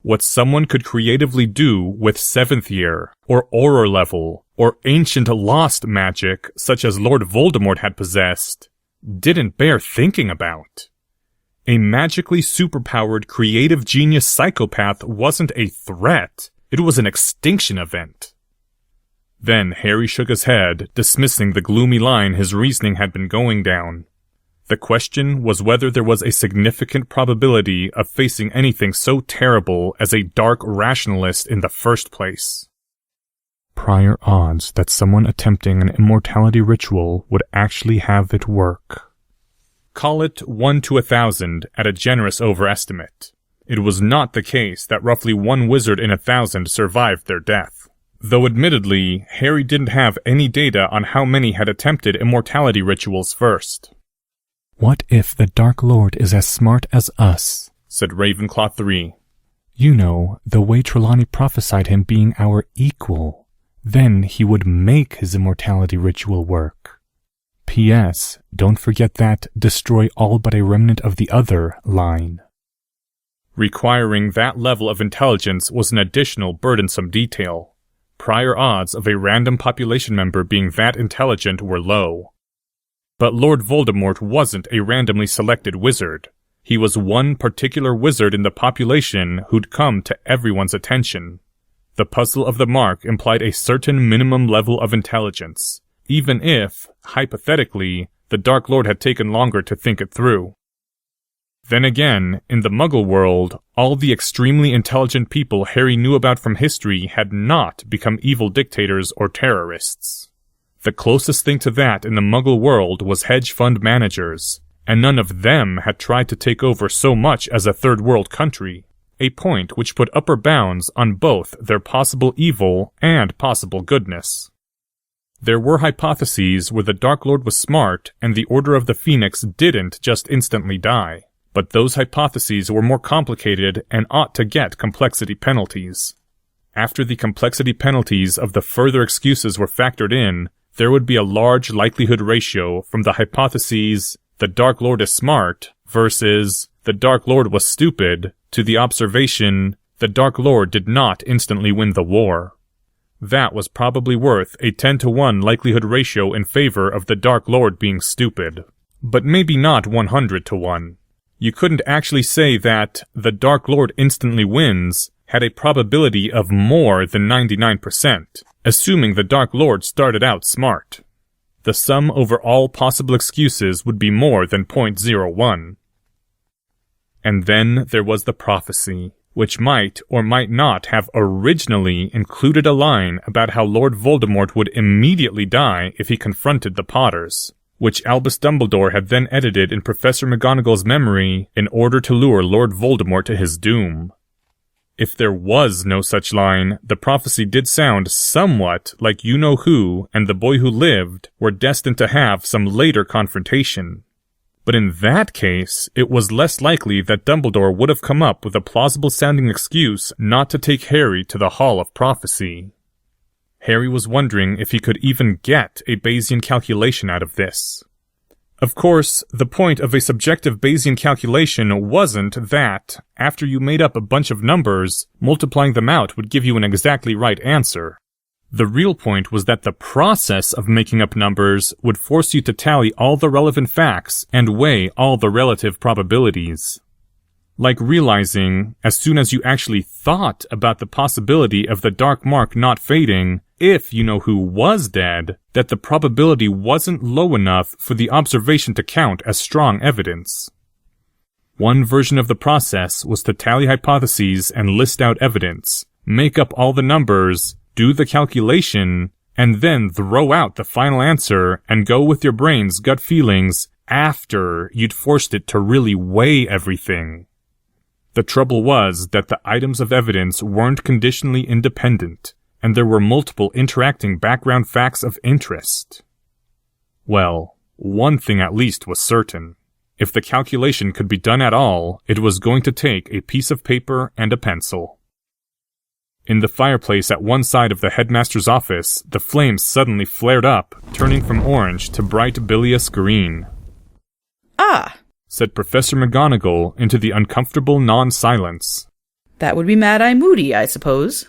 What someone could creatively do with 7th year, or Auror level, or ancient lost magic such as Lord Voldemort had possessed, didn't bear thinking about. A magically superpowered creative genius psychopath wasn't a threat, it was an extinction event. Then Harry shook his head, dismissing the gloomy line his reasoning had been going down. The question was whether there was a significant probability of facing anything so terrible as a dark rationalist in the first place. Prior odds that someone attempting an immortality ritual would actually have it work. Call it 1 to 1,000 at a generous overestimate. It was not the case that roughly 1 wizard in 1,000 survived their death. Though admittedly, Harry didn't have any data on how many had attempted immortality rituals first. What if the Dark Lord is as smart as us? Said Ravenclaw 3. You know, the way Trelawney prophesied him being our equal. Then he would make his immortality ritual work. P.S. Don't forget that destroy all but a remnant of the other line. Requiring that level of intelligence was an additional burdensome detail. Prior odds of a random population member being that intelligent were low. But Lord Voldemort wasn't a randomly selected wizard. He was one particular wizard in the population who'd come to everyone's attention. The puzzle of the mark implied a certain minimum level of intelligence, even if, hypothetically, the Dark Lord had taken longer to think it through. Then again, in the Muggle world, all the extremely intelligent people Harry knew about from history had not become evil dictators or terrorists. The closest thing to that in the Muggle world was hedge fund managers, and none of them had tried to take over so much as a third world country, a point which put upper bounds on both their possible evil and possible goodness. There were hypotheses where the Dark Lord was smart and the Order of the Phoenix didn't just instantly die, but those hypotheses were more complicated and ought to get complexity penalties. After the complexity penalties of the further excuses were factored in, there would be a large likelihood ratio from the hypotheses the Dark Lord is smart versus the Dark Lord was stupid to the observation the Dark Lord did not instantly win the war. That was probably worth a 10-to-1 likelihood ratio in favor of the Dark Lord being stupid, but maybe not 100-to-1. You couldn't actually say that the Dark Lord instantly wins had a probability of more than 99%. Assuming the Dark Lord started out smart. The sum over all possible excuses would be more than .01. And then there was the prophecy, which might or might not have originally included a line about how Lord Voldemort would immediately die if he confronted the Potters, which Albus Dumbledore had then edited in Professor McGonagall's memory in order to lure Lord Voldemort to his doom. If there was no such line, the prophecy did sound somewhat like You-Know-Who and the Boy Who Lived were destined to have some later confrontation. But in that case, it was less likely that Dumbledore would have come up with a plausible-sounding excuse not to take Harry to the Hall of Prophecy. Harry was wondering if he could even get a Bayesian calculation out of this. Of course, the point of a subjective Bayesian calculation wasn't that, after you made up a bunch of numbers, multiplying them out would give you an exactly right answer. The real point was that the process of making up numbers would force you to tally all the relevant facts and weigh all the relative probabilities. Like realizing, as soon as you actually thought about the possibility of the dark mark not fading, if You-Know-Who was dead, that the probability wasn't low enough for the observation to count as strong evidence. One version of the process was to tally hypotheses and list out evidence, make up all the numbers, do the calculation, and then throw out the final answer and go with your brain's gut feelings after you'd forced it to really weigh everything. The trouble was that the items of evidence weren't conditionally independent, and there were multiple interacting background facts of interest. Well, one thing at least was certain. If the calculation could be done at all, it was going to take a piece of paper and a pencil. In the fireplace at one side of the headmaster's office, the flames suddenly flared up, turning from orange to bright bilious green. Ah! Said Professor McGonagall into the uncomfortable non-silence. That would be Mad-Eye Moody, I suppose.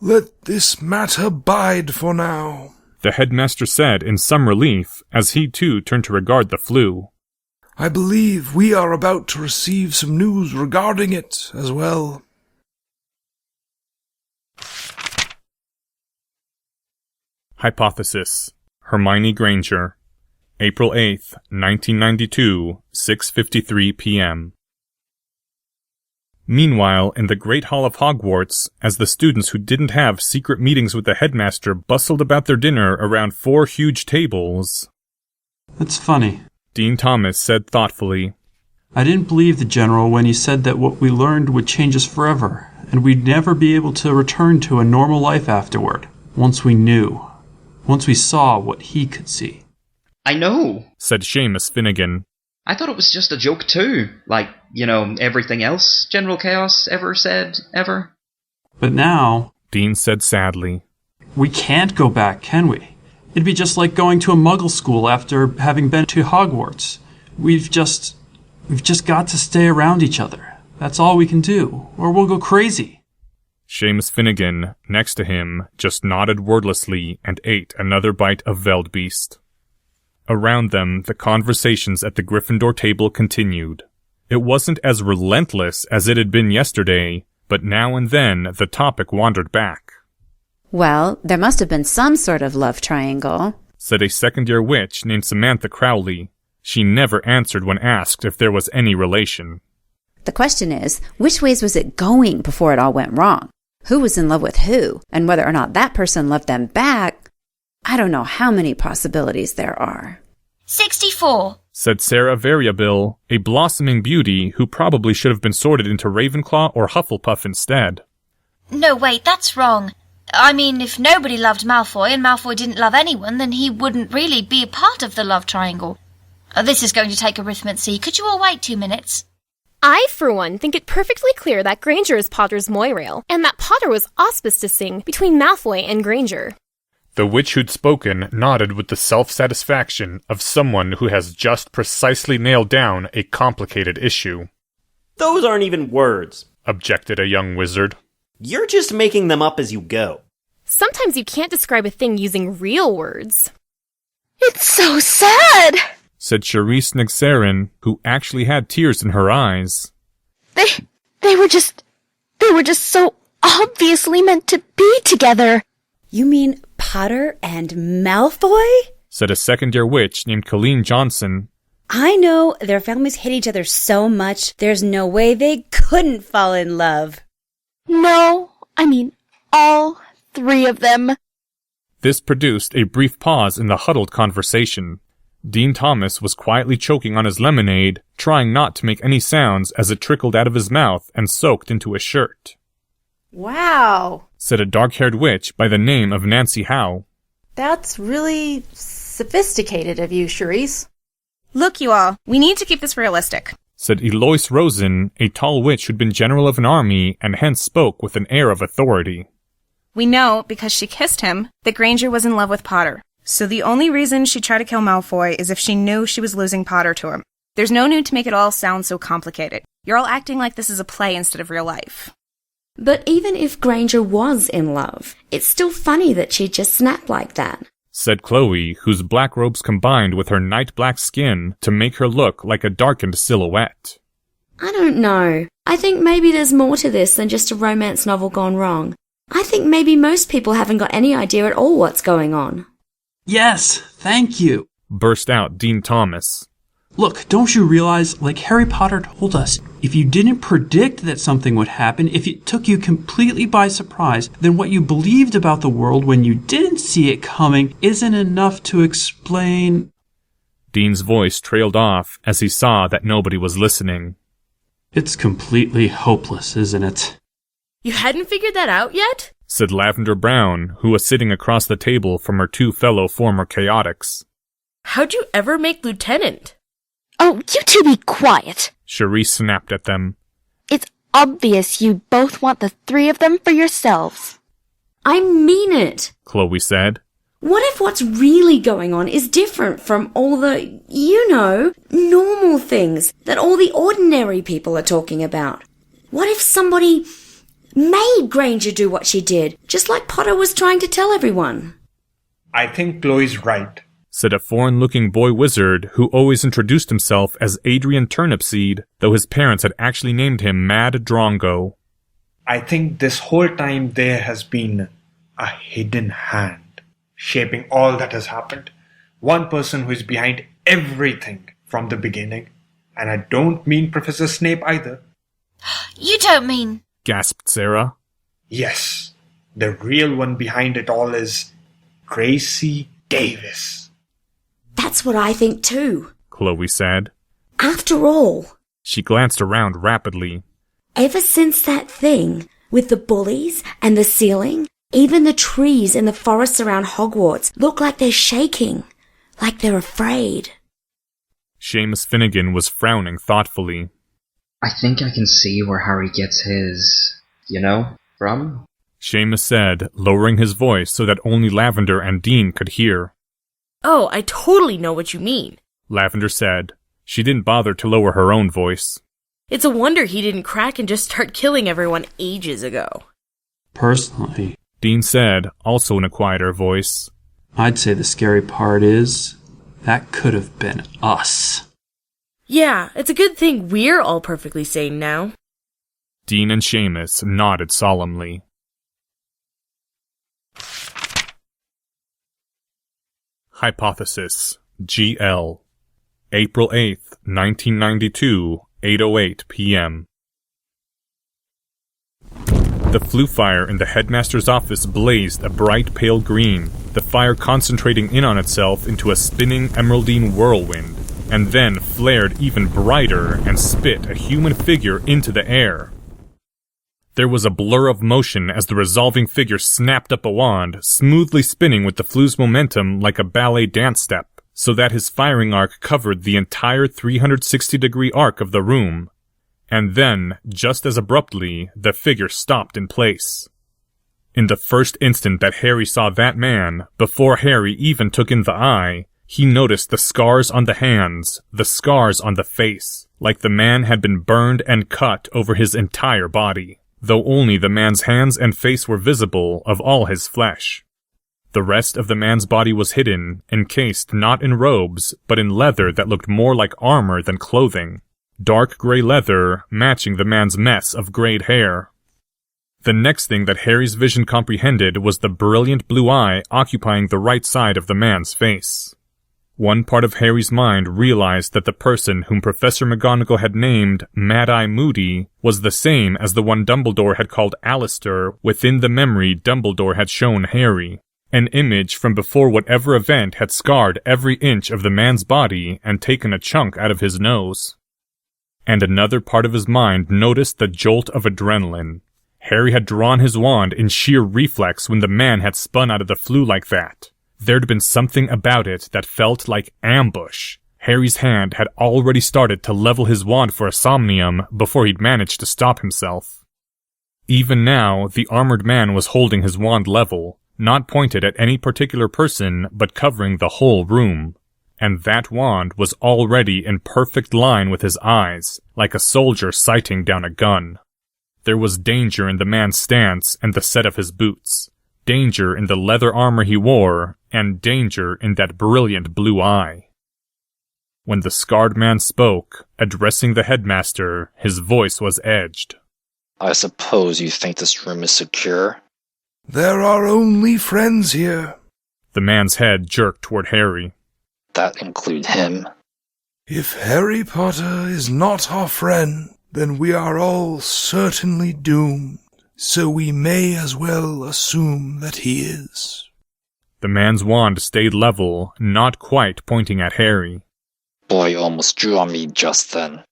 Let this matter bide for now, the headmaster said in some relief as he too turned to regard the flue. I believe we are about to receive some news regarding it as well. Hypothesis. Hermione Granger. April 8th, 1992, 6:53 p.m. Meanwhile, in the Great Hall of Hogwarts, as the students who didn't have secret meetings with the headmaster bustled about their dinner around 4 huge tables... That's funny, Dean Thomas said thoughtfully. I didn't believe the General when he said that what we learned would change us forever, and we'd never be able to return to a normal life afterward, once we knew. Once we saw what he could see. I know, said Seamus Finnegan. I thought it was just a joke too. Like, everything else General Chaos ever said, ever. But now, Dean said sadly, we can't go back, can we? It'd be just like going to a Muggle school after having been to Hogwarts. We've just got to stay around each other. That's all we can do, or we'll go crazy. Seamus Finnegan, next to him, just nodded wordlessly and ate another bite of Veldbeest. Around them, the conversations at the Gryffindor table continued. It wasn't as relentless as it had been yesterday, but now and then the topic wandered back. Well, there must have been some sort of love triangle, said a second-year witch named Samantha Crowley. She never answered when asked if there was any relation. The question is, which ways was it going before it all went wrong? Who was in love with who, and whether or not that person loved them back? I don't know how many possibilities there are. 64, said Sarah Variabil, a blossoming beauty who probably should have been sorted into Ravenclaw or Hufflepuff instead. No, wait, that's wrong. I mean, if nobody loved Malfoy and Malfoy didn't love anyone, then he wouldn't really be a part of the love triangle. This is going to take arithmancy. Could you all wait 2 minutes? I, for one, think it perfectly clear that Granger is Potter's Moirail, and that Potter was auspicing between Malfoy and Granger. The witch who'd spoken nodded with the self-satisfaction of someone who has just precisely nailed down a complicated issue. Those aren't even words, objected a young wizard. You're just making them up as you go. Sometimes you can't describe a thing using real words. It's so sad, said Charisse Nigserin, who actually had tears in her eyes. They were just so obviously meant to be together. You mean Potter and Malfoy? said a second-year witch named Colleen Johnson. I know their families hate each other so much, there's no way they couldn't fall in love. No, I mean, all 3 of them. This produced a brief pause in the huddled conversation. Dean Thomas was quietly choking on his lemonade, trying not to make any sounds as it trickled out of his mouth and soaked into his shirt. Wow, said a dark-haired witch by the name of Nancy Howe. That's really sophisticated of you, Charisse. Look, you all, we need to keep this realistic, said Eloise Rosen, a tall witch who'd been general of an army and hence spoke with an air of authority. We know, because she kissed him, that Granger was in love with Potter. So the only reason she'd try to kill Malfoy is if she knew she was losing Potter to him. There's no need to make it all sound so complicated. You're all acting like this is a play instead of real life. But even if Granger was in love, it's still funny that she just snapped like that, said Chloe, whose black robes combined with her night black skin to make her look like a darkened silhouette. I don't know. I think maybe there's more to this than just a romance novel gone wrong. I think maybe most people haven't got any idea at all what's going on. Yes, thank you, burst out Dean Thomas. Look, don't you realize, like Harry Potter told us, if you didn't predict that something would happen, if it took you completely by surprise, then what you believed about the world when you didn't see it coming isn't enough to explain... Dean's voice trailed off as he saw that nobody was listening. It's completely hopeless, isn't it? You hadn't figured that out yet? Said Lavender Brown, who was sitting across the table from her 2 fellow former chaotics. How'd you ever make lieutenant? Oh, you two be quiet. Charisse snapped at them. It's obvious you both want the 3 of them for yourselves. I mean it, Chloe said. What if what's really going on is different from all the, normal things that all the ordinary people are talking about? What if somebody made Granger do what she did, just like Potter was trying to tell everyone? I think Chloe's right, said a foreign-looking boy wizard who always introduced himself as Adrian Turnipseed, though his parents had actually named him Mad Drongo. I think this whole time there has been a hidden hand, shaping all that has happened. One person who is behind everything from the beginning. And I don't mean Professor Snape either. You don't mean... gasped Sarah. Yes, the real one behind it all is Gracie Davis. That's what I think too, Chloe said. After all... She glanced around rapidly. Ever since that thing with the bullies and the ceiling, even the trees in the forests around Hogwarts look like they're shaking, like they're afraid. Seamus Finnegan was frowning thoughtfully. I think I can see where Harry gets his, from. Seamus said, lowering his voice so that only Lavender and Dean could hear. Oh, I totally know what you mean, Lavender said. She didn't bother to lower her own voice. It's a wonder he didn't crack and just start killing everyone ages ago. Personally, Dean said, also in a quieter voice, I'd say the scary part is that could have been us. Yeah, it's a good thing we're all perfectly sane now. Dean and Seamus nodded solemnly. Hypothesis, GL. April 8th, 1992, 8:08 p.m. The flue fire in the headmaster's office blazed a bright pale green, the fire concentrating in on itself into a spinning emeraldine whirlwind, and then flared even brighter and spit a human figure into the air. There was a blur of motion as the resolving figure snapped up a wand, smoothly spinning with the flue's momentum like a ballet dance step, so that his firing arc covered the entire 360-degree arc of the room. And then, just as abruptly, the figure stopped in place. In the first instant that Harry saw that man, before Harry even took in the eye, he noticed the scars on the hands, the scars on the face, like the man had been burned and cut over his entire body, though only the man's hands and face were visible of all his flesh. The rest of the man's body was hidden, encased not in robes, but in leather that looked more like armor than clothing. Dark gray leather matching the man's mess of grayed hair. The next thing that Harry's vision comprehended was the brilliant blue eye occupying the right side of the man's face. One part of Harry's mind realized that the person whom Professor McGonagall had named Mad-Eye Moody was the same as the one Dumbledore had called Alistair within the memory Dumbledore had shown Harry. An image from before whatever event had scarred every inch of the man's body and taken a chunk out of his nose. And another part of his mind noticed the jolt of adrenaline. Harry had drawn his wand in sheer reflex when the man had spun out of the flue like that. There'd been something about it that felt like ambush. Harry's hand had already started to level his wand for a somnium before he'd managed to stop himself. Even now, the armored man was holding his wand level, not pointed at any particular person, but covering the whole room. And that wand was already in perfect line with his eyes, like a soldier sighting down a gun. There was danger in the man's stance and the set of his boots, danger in the leather armor he wore, and danger in that brilliant blue eye. When the scarred man spoke, addressing the headmaster, his voice was edged. I suppose you think this room is secure? There are only friends here. The man's head jerked toward Harry. That include him? If Harry Potter is not our friend, then we are all certainly doomed, so we may as well assume that he is. The man's wand stayed level, not quite pointing at Harry. Boy almost drew on me just then.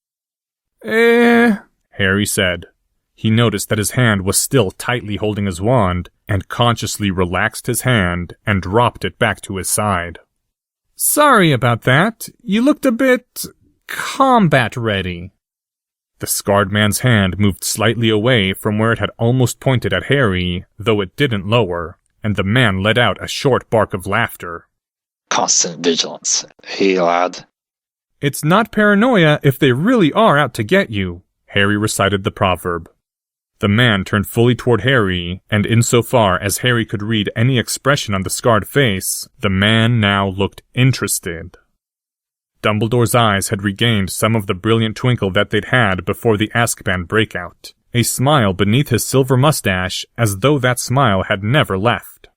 Harry said. He noticed that his hand was still tightly holding his wand, and consciously relaxed his hand and dropped it back to his side. Sorry about that. You looked a bit combat-ready. The scarred man's hand moved slightly away from where it had almost pointed at Harry, though it didn't lower, and the man let out a short bark of laughter. Constant vigilance. Hey, lad. It's not paranoia if they really are out to get you, Harry recited the proverb. The man turned fully toward Harry, and insofar as Harry could read any expression on the scarred face, the man now looked interested. Dumbledore's eyes had regained some of the brilliant twinkle that they'd had before the Azkaban breakout, a smile beneath his silver mustache as though that smile had never left.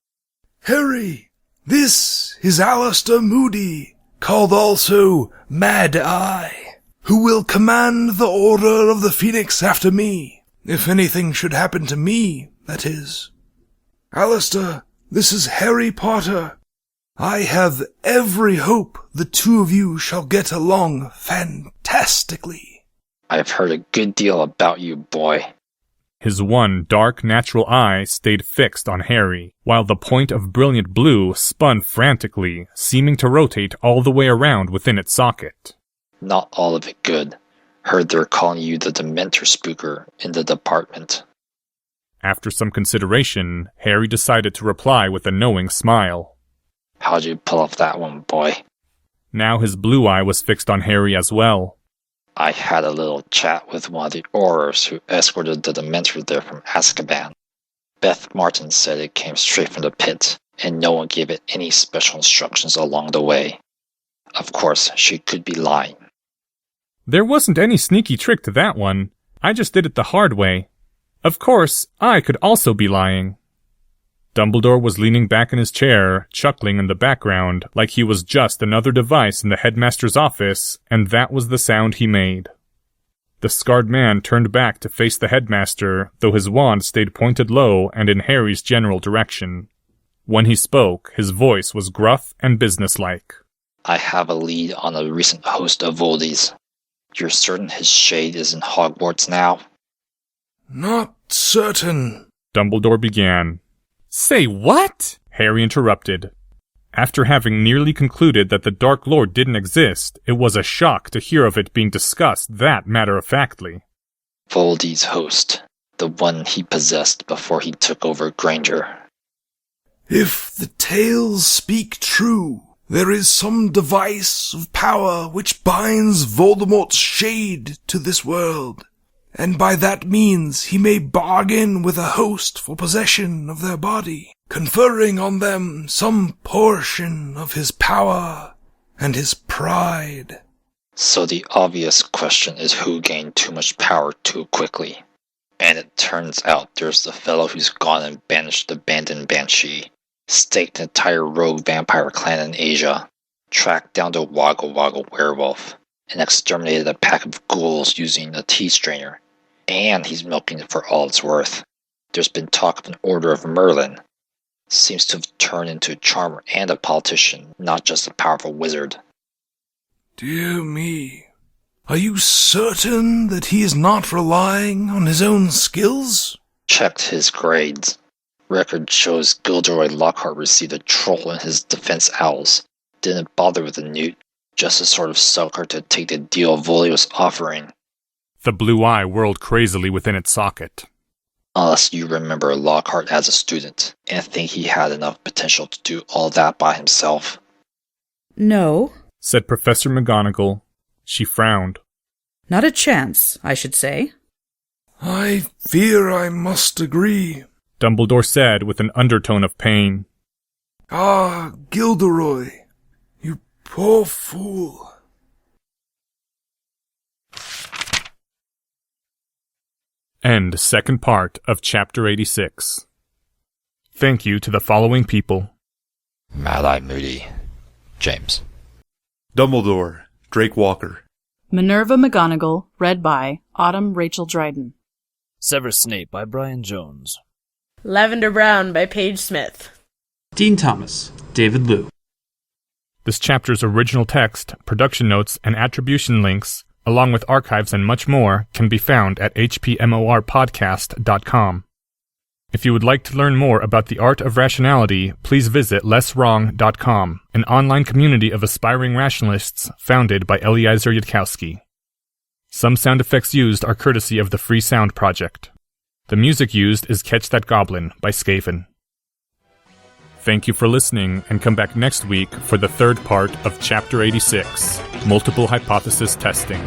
Harry, this is Alistair Moody, called also Mad-Eye, who will command the Order of the Phoenix after me. If anything should happen to me, that is. Alistair, this is Harry Potter. I have every hope the two of you shall get along fantastically. I've heard a good deal about you, boy. His one dark, natural eye stayed fixed on Harry, while the point of brilliant blue spun frantically, seeming to rotate all the way around within its socket. Not all of it good. Heard they're calling you the Dementor Spooker in the department. After some consideration, Harry decided to reply with a knowing smile. How'd you pull off that one, boy? Now his blue eye was fixed on Harry as well. I had a little chat with one of the Aurors who escorted the Dementor there from Azkaban. Beth Martin said it came straight from the pit, and no one gave it any special instructions along the way. Of course, she could be lying. There wasn't any sneaky trick to that one. I just did it the hard way. Of course, I could also be lying. Dumbledore was leaning back in his chair, chuckling in the background, like he was just another device in the headmaster's office, and that was the sound he made. The scarred man turned back to face the headmaster, though his wand stayed pointed low and in Harry's general direction. When he spoke, his voice was gruff and businesslike. I have a lead on a recent host of Voldies. You're certain his shade is in Hogwarts now? Not certain, Dumbledore began. Say what? Harry interrupted. After having nearly concluded that the Dark Lord didn't exist, it was a shock to hear of it being discussed that matter-of-factly. Voldy's host, the one he possessed before he took over Granger. If the tales speak true, there is some device of power which binds Voldemort's shade to this world, and by that means he may bargain with a host for possession of their body, conferring on them some portion of his power and his pride. So the obvious question is who gained too much power too quickly. And it turns out there's the fellow who's gone and banished the Abandoned Banshee, staked an entire rogue vampire clan in Asia, tracked down the Woggle Woggle werewolf, and exterminated a pack of ghouls using a tea strainer. And he's milking it for all it's worth. There's been talk of an Order of Merlin. Seems to have turned into a charmer and a politician, not just a powerful wizard. Dear me. Are you certain that he is not relying on his own skills? Checked his grades. Record shows Gilderoy Lockhart received a troll in his defense owls. Didn't bother with the newt, just a sort of sucker to take the deal Volio was offering. The blue eye whirled crazily within its socket. Unless you remember Lockhart as a student, and think he had enough potential to do all that by himself. No, said Professor McGonagall. She frowned. Not a chance, I should say. I fear I must agree, Dumbledore said with an undertone of pain. Ah, Gilderoy, you poor fool. End second part of Chapter 86. Thank you to the following people. Mad-Eye Moody. James. Dumbledore. Drake Walker. Minerva McGonagall, read by Autumn Rachel Dryden. Severus Snape by Brian Jones. Lavender Brown by Paige Smith. Dean Thomas, David Liu. This chapter's original text, production notes, and attribution links, along with archives and much more, can be found at hpmorpodcast.com. If you would like to learn more about the art of rationality, please visit lesswrong.com, an online community of aspiring rationalists founded by Eliezer Yudkowsky. Some sound effects used are courtesy of the Free Sound Project. The music used is Catch That Goblin by Skaven. Thank you for listening, and come back next week for the third part of Chapter 86, Multiple Hypothesis Testing.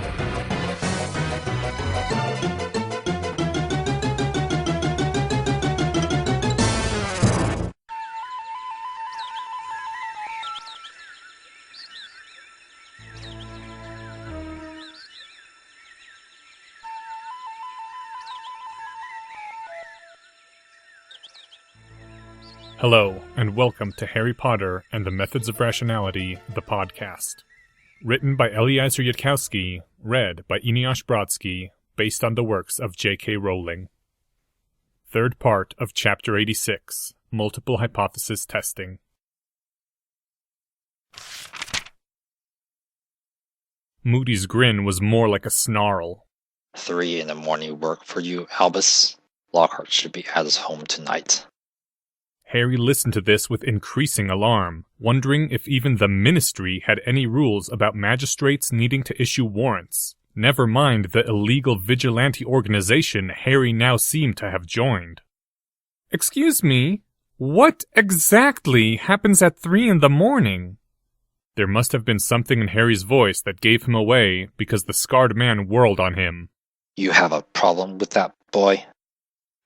Hello, and welcome to Harry Potter and the Methods of Rationality, the podcast. Written by Eliezer Yudkowsky, read by Eneasz Brodsky, based on the works of J.K. Rowling. Third part of Chapter 86, Multiple Hypothesis Testing. Moody's grin was more like a snarl. 3 a.m. work for you, Albus. Lockhart should be at his home tonight. Harry listened to this with increasing alarm, wondering if even the Ministry had any rules about magistrates needing to issue warrants, never mind the illegal vigilante organization Harry now seemed to have joined. Excuse me, what exactly happens at 3 a.m? There must have been something in Harry's voice that gave him away because the scarred man whirled on him. You have a problem with that, boy?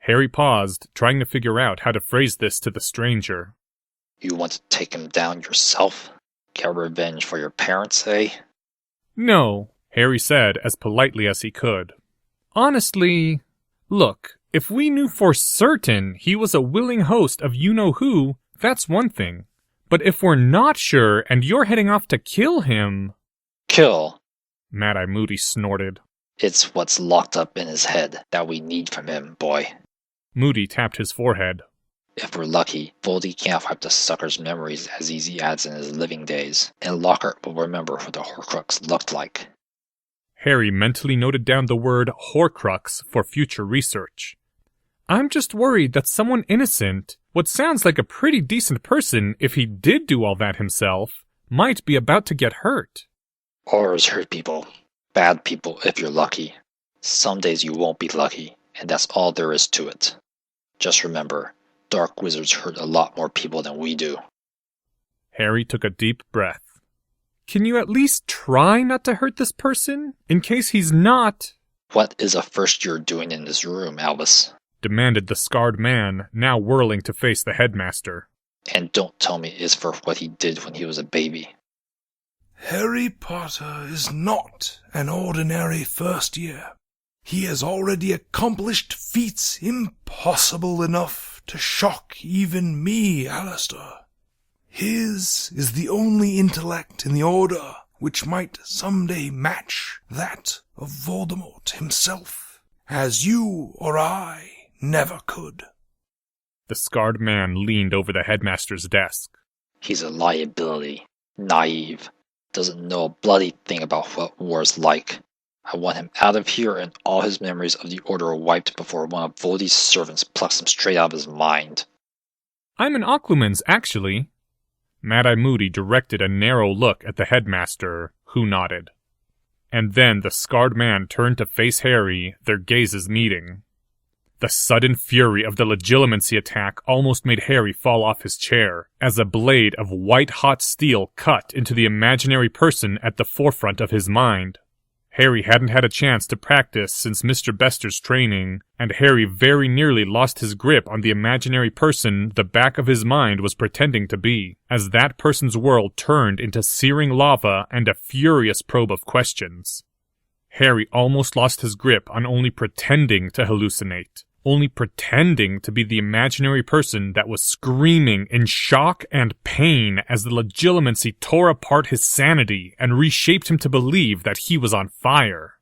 Harry paused, trying to figure out how to phrase this to the stranger. You want to take him down yourself? Get revenge for your parents, eh? No, Harry said as politely as he could. Honestly, look, if we knew for certain he was a willing host of you-know-who, that's one thing. But if we're not sure and you're heading off to kill him... Kill? Mad-Eye Moody snorted. It's what's locked up in his head that we need from him, boy. Moody tapped his forehead. If we're lucky, Voldy can't wipe the sucker's memories as easy as in his living days, and Lockhart will remember what the Horcrux looked like. Harry mentally noted down the word Horcrux for future research. I'm just worried that someone innocent, what sounds like a pretty decent person if he did do all that himself, might be about to get hurt. Horrors hurt people. Bad people if you're lucky. Some days you won't be lucky, and that's all there is to it. Just remember, dark wizards hurt a lot more people than we do. Harry took a deep breath. Can you at least try not to hurt this person, in case he's not... What is a first year doing in this room, Albus? Demanded the scarred man, now whirling to face the headmaster. And don't tell me it's for what he did when he was a baby. Harry Potter is not an ordinary first year. He has already accomplished feats impossible enough to shock even me, Alistair. His is the only intellect in the Order which might someday match that of Voldemort himself, as you or I never could. The scarred man leaned over the headmaster's desk. He's a liability. Naive. Doesn't know a bloody thing about what war's like. I want him out of here and all his memories of the Order are wiped before one of Voldy's servants plucks him straight out of his mind. I'm an Occlumens, actually. Mad-Eye Moody directed a narrow look at the headmaster, who nodded. And then the scarred man turned to face Harry, their gazes meeting. The sudden fury of the Legilimency attack almost made Harry fall off his chair, as a blade of white-hot steel cut into the imaginary person at the forefront of his mind. Harry hadn't had a chance to practice since Mr. Bester's training, and Harry very nearly lost his grip on the imaginary person the back of his mind was pretending to be, as that person's world turned into searing lava and a furious probe of questions. Harry almost lost his grip on only pretending to hallucinate, only pretending to be the imaginary person that was screaming in shock and pain as the Legilimency tore apart his sanity and reshaped him to believe that he was on fire.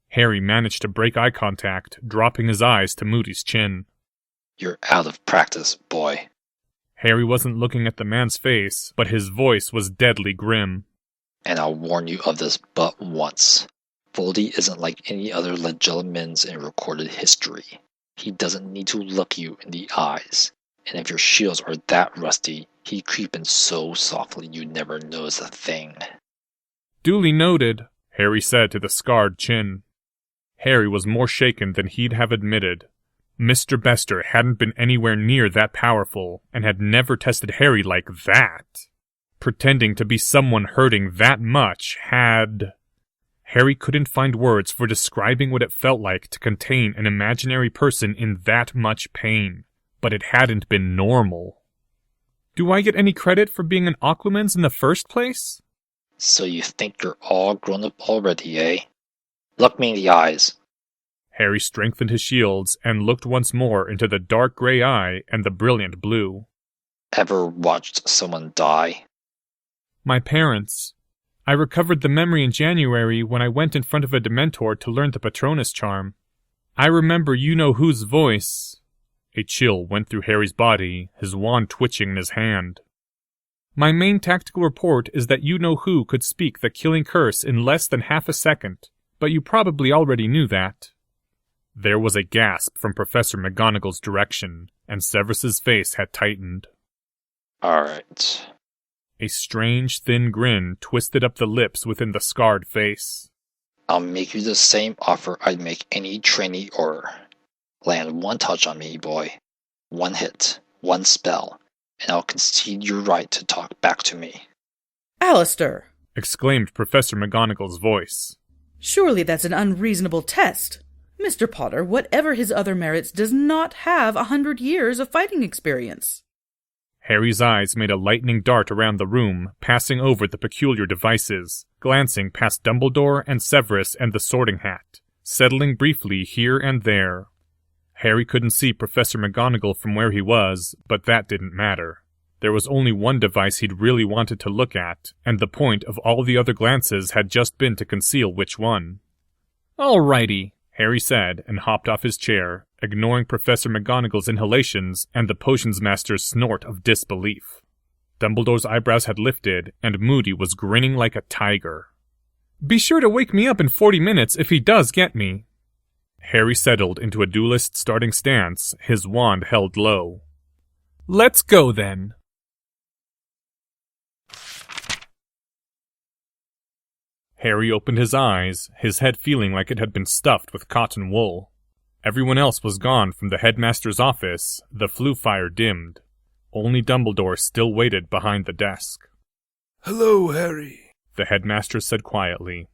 Harry managed to break eye contact, dropping his eyes to Moody's chin. You're out of practice, boy. Harry wasn't looking at the man's face, but his voice was deadly grim. And I'll warn you of this but once. Voldy isn't like any other Legilimens in recorded history. He doesn't need to look you in the eyes. And if your shields are that rusty, he'd creep in so softly you'd never notice a thing. Duly noted, Harry said to the scarred chin. Harry was more shaken than he'd have admitted. Mr. Bester hadn't been anywhere near that powerful, and had never tested Harry like that. Pretending to be someone hurting that much had... Harry couldn't find words for describing what it felt like to contain an imaginary person in that much pain, but it hadn't been normal. Do I get any credit for being an Occlumens in the first place? So you think you're all grown up already, eh? Look me in the eyes. Harry strengthened his shields and looked once more into the dark gray eye and the brilliant blue. Ever watched someone die? My parents. I recovered the memory in January when I went in front of a Dementor to learn the Patronus charm. I remember you-know-whose voice. A chill went through Harry's body, his wand twitching in his hand. My main tactical report is that you-know-who could speak the killing curse in less than half a second, but you probably already knew that. There was a gasp from Professor McGonagall's direction, and Severus's face had tightened. All right. A strange, thin grin twisted up the lips within the scarred face. I'll make you the same offer I'd make any trainee or land one touch on me, boy. One hit, one spell, and I'll concede your right to talk back to me. Alistair! Exclaimed Professor McGonagall's voice. Surely that's an unreasonable test. Mr. Potter, whatever his other merits, does not have 100 years of fighting experience. Harry's eyes made a lightning dart around the room, passing over the peculiar devices, glancing past Dumbledore and Severus and the Sorting Hat, settling briefly here and there. Harry couldn't see Professor McGonagall from where he was, but that didn't matter. There was only one device he'd really wanted to look at, and the point of all the other glances had just been to conceal which one. "Alrighty," Harry said, and hopped off his chair, ignoring Professor McGonagall's inhalations and the potions master's snort of disbelief. Dumbledore's eyebrows had lifted, and Moody was grinning like a tiger. "Be sure to wake me up in 40 minutes if he does get me." Harry settled into a duelist starting stance, his wand held low. "Let's go, then." Harry opened his eyes, his head feeling like it had been stuffed with cotton wool. Everyone else was gone from the headmaster's office, the flue fire dimmed. Only Dumbledore still waited behind the desk. "Hello, Harry," the headmaster said quietly.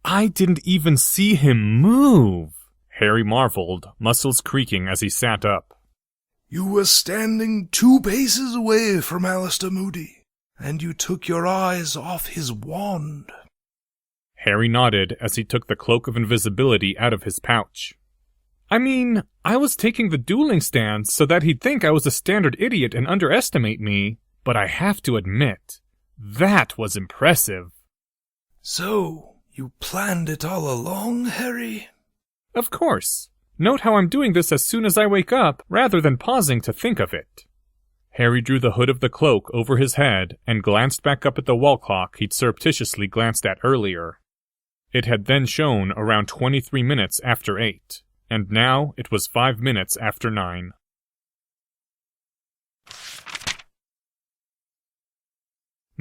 "I didn't even see him move," Harry marveled, muscles creaking as he sat up. "You were standing 2 paces away from Alistair Moody, and you took your eyes off his wand." Harry nodded as he took the cloak of invisibility out of his pouch. "I mean, I was taking the dueling stance so that he'd think I was a standard idiot and underestimate me, but I have to admit, that was impressive. So, you planned it all along, Harry? Of course. Note how I'm doing this as soon as I wake up, rather than pausing to think of it. Harry drew the hood of the cloak over his head and glanced back up at the wall clock he'd surreptitiously glanced at earlier. It had then shown around 23 minutes after 8, and now it was 5 minutes after 9.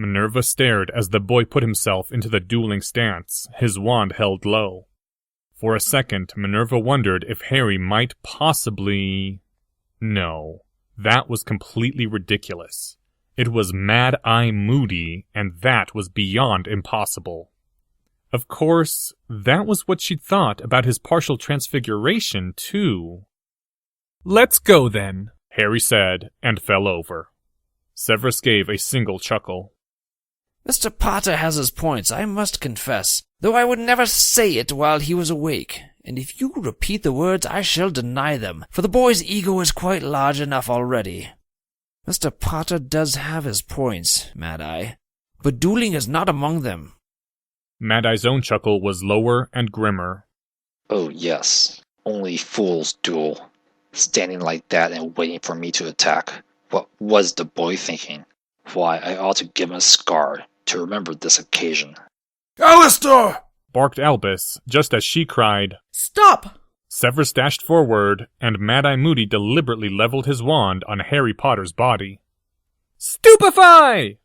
Minerva stared as the boy put himself into the dueling stance, his wand held low. For a second, Minerva wondered if Harry might possibly... No, that was completely ridiculous. It was Mad-Eye Moody, and that was beyond impossible. Of course, that was what she'd thought about his partial transfiguration, too. "Let's go, then," Harry said, and fell over. Severus gave a single chuckle. Mr. Potter has his points, I must confess, though I would never say it while he was awake, and if you repeat the words I shall deny them, for the boy's ego is quite large enough already. Mr. Potter does have his points, Mad-Eye, but dueling is not among them. Mad-Eye's own chuckle was lower and grimmer. Oh yes, only fools duel. Standing like that and waiting for me to attack. What was the boy thinking? Why, I ought to give him a scar to remember this occasion. Alistair! Barked Albus, just as she cried, "Stop!" Severus dashed forward, and Mad-Eye Moody deliberately leveled his wand on Harry Potter's body. "Stupefy!"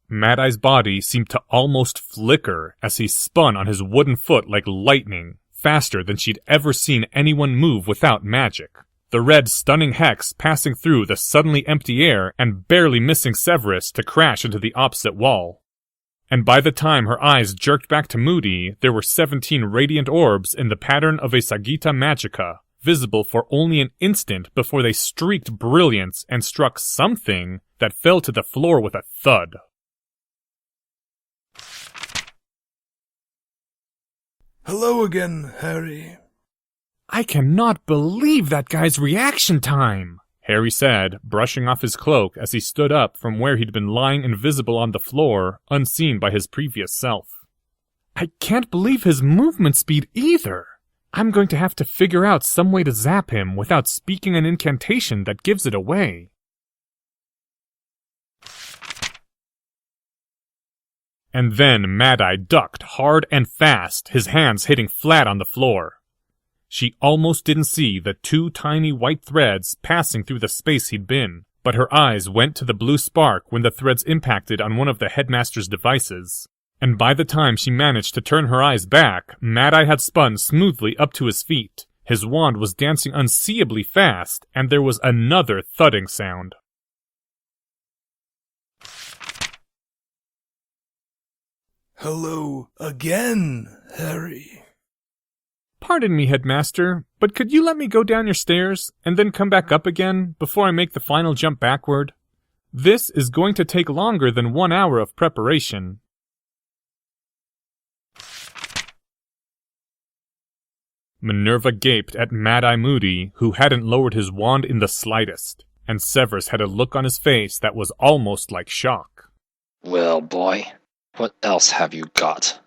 Mad-Eye's body seemed to almost flicker as he spun on his wooden foot like lightning, faster than she'd ever seen anyone move without magic. The red stunning hex passing through the suddenly empty air and barely missing Severus to crash into the opposite wall. And by the time her eyes jerked back to Moody, there were 17 radiant orbs in the pattern of a Sagitta Magica, visible for only an instant before they streaked brilliance and struck something that fell to the floor with a thud. Hello again, Harry. "I cannot believe that guy's reaction time," Harry said, brushing off his cloak as he stood up from where he'd been lying invisible on the floor, unseen by his previous self. "I can't believe his movement speed either. I'm going to have to figure out some way to zap him without speaking an incantation that gives it away." And then Mad-Eye ducked hard and fast, his hands hitting flat on the floor. She almost didn't see the 2 tiny white threads passing through the space he'd been, but her eyes went to the blue spark when the threads impacted on one of the headmaster's devices. And by the time she managed to turn her eyes back, Mad-Eye had spun smoothly up to his feet. His wand was dancing unseeably fast, and there was another thudding sound. Hello again, Harry. "Pardon me, Headmaster, but could you let me go down your stairs, and then come back up again before I make the final jump backward? This is going to take longer than 1 hour of preparation." Minerva gaped at Mad-Eye Moody, who hadn't lowered his wand in the slightest, and Severus had a look on his face that was almost like shock. Well, boy, what else have you got?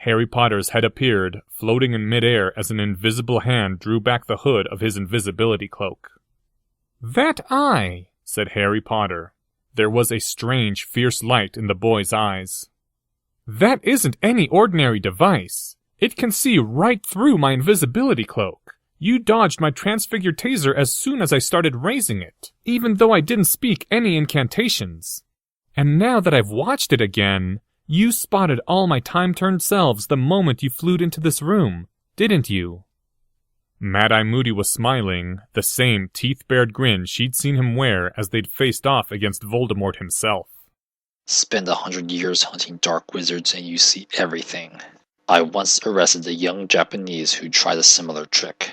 Harry Potter's head appeared, floating in midair as an invisible hand drew back the hood of his invisibility cloak. "That eye," said Harry Potter. There was a strange, fierce light in the boy's eyes. "That isn't any ordinary device. It can see right through my invisibility cloak. You dodged my transfigured taser as soon as I started raising it, even though I didn't speak any incantations. And now that I've watched it again, you spotted all my time-turned selves the moment you flew into this room, didn't you?" Mad-Eye Moody was smiling, the same teeth-bared grin she'd seen him wear as they'd faced off against Voldemort himself. Spend 100 years hunting dark wizards and you see everything. I once arrested a young Japanese who tried a similar trick.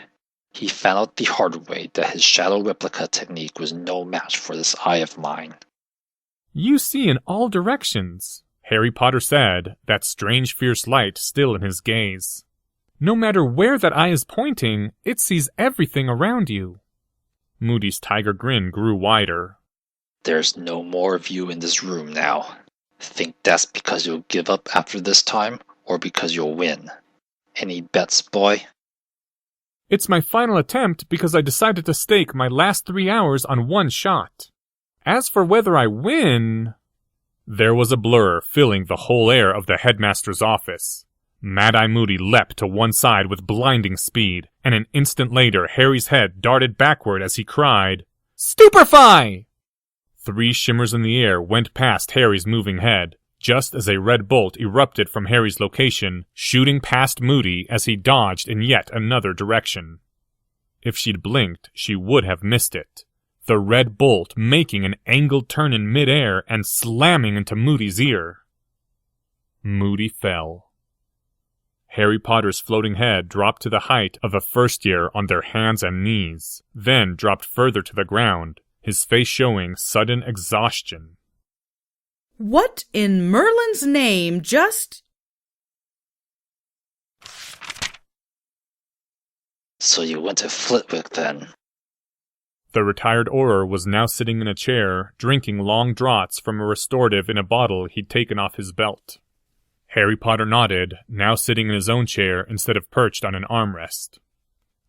He found out the hard way that his shadow replica technique was no match for this eye of mine. "You see in all directions," Harry Potter said, that strange fierce light still in his gaze. "No matter where that eye is pointing, it sees everything around you." Moody's tiger grin grew wider. There's no more of you in this room now. Think that's because you'll give up after this time, or because you'll win? Any bets, boy? It's my final attempt because I decided to stake my last 3 hours on one shot. As for whether I win... There was a blur filling the whole air of the headmaster's office. Mad-Eye Moody leapt to one side with blinding speed, and an instant later Harry's head darted backward as he cried, "Stupefy!" 3 shimmers in the air went past Harry's moving head, just as a red bolt erupted from Harry's location, shooting past Moody as he dodged in yet another direction. If she'd blinked, she would have missed it. The red bolt making an angled turn in midair and slamming into Moody's ear. Moody fell. Harry Potter's floating head dropped to the height of a first year on their hands and knees, then dropped further to the ground, his face showing sudden exhaustion. What in Merlin's name just... So you went to Flitwick then? The retired Auror was now sitting in a chair, drinking long draughts from a restorative in a bottle he'd taken off his belt. Harry Potter nodded, now sitting in his own chair instead of perched on an armrest.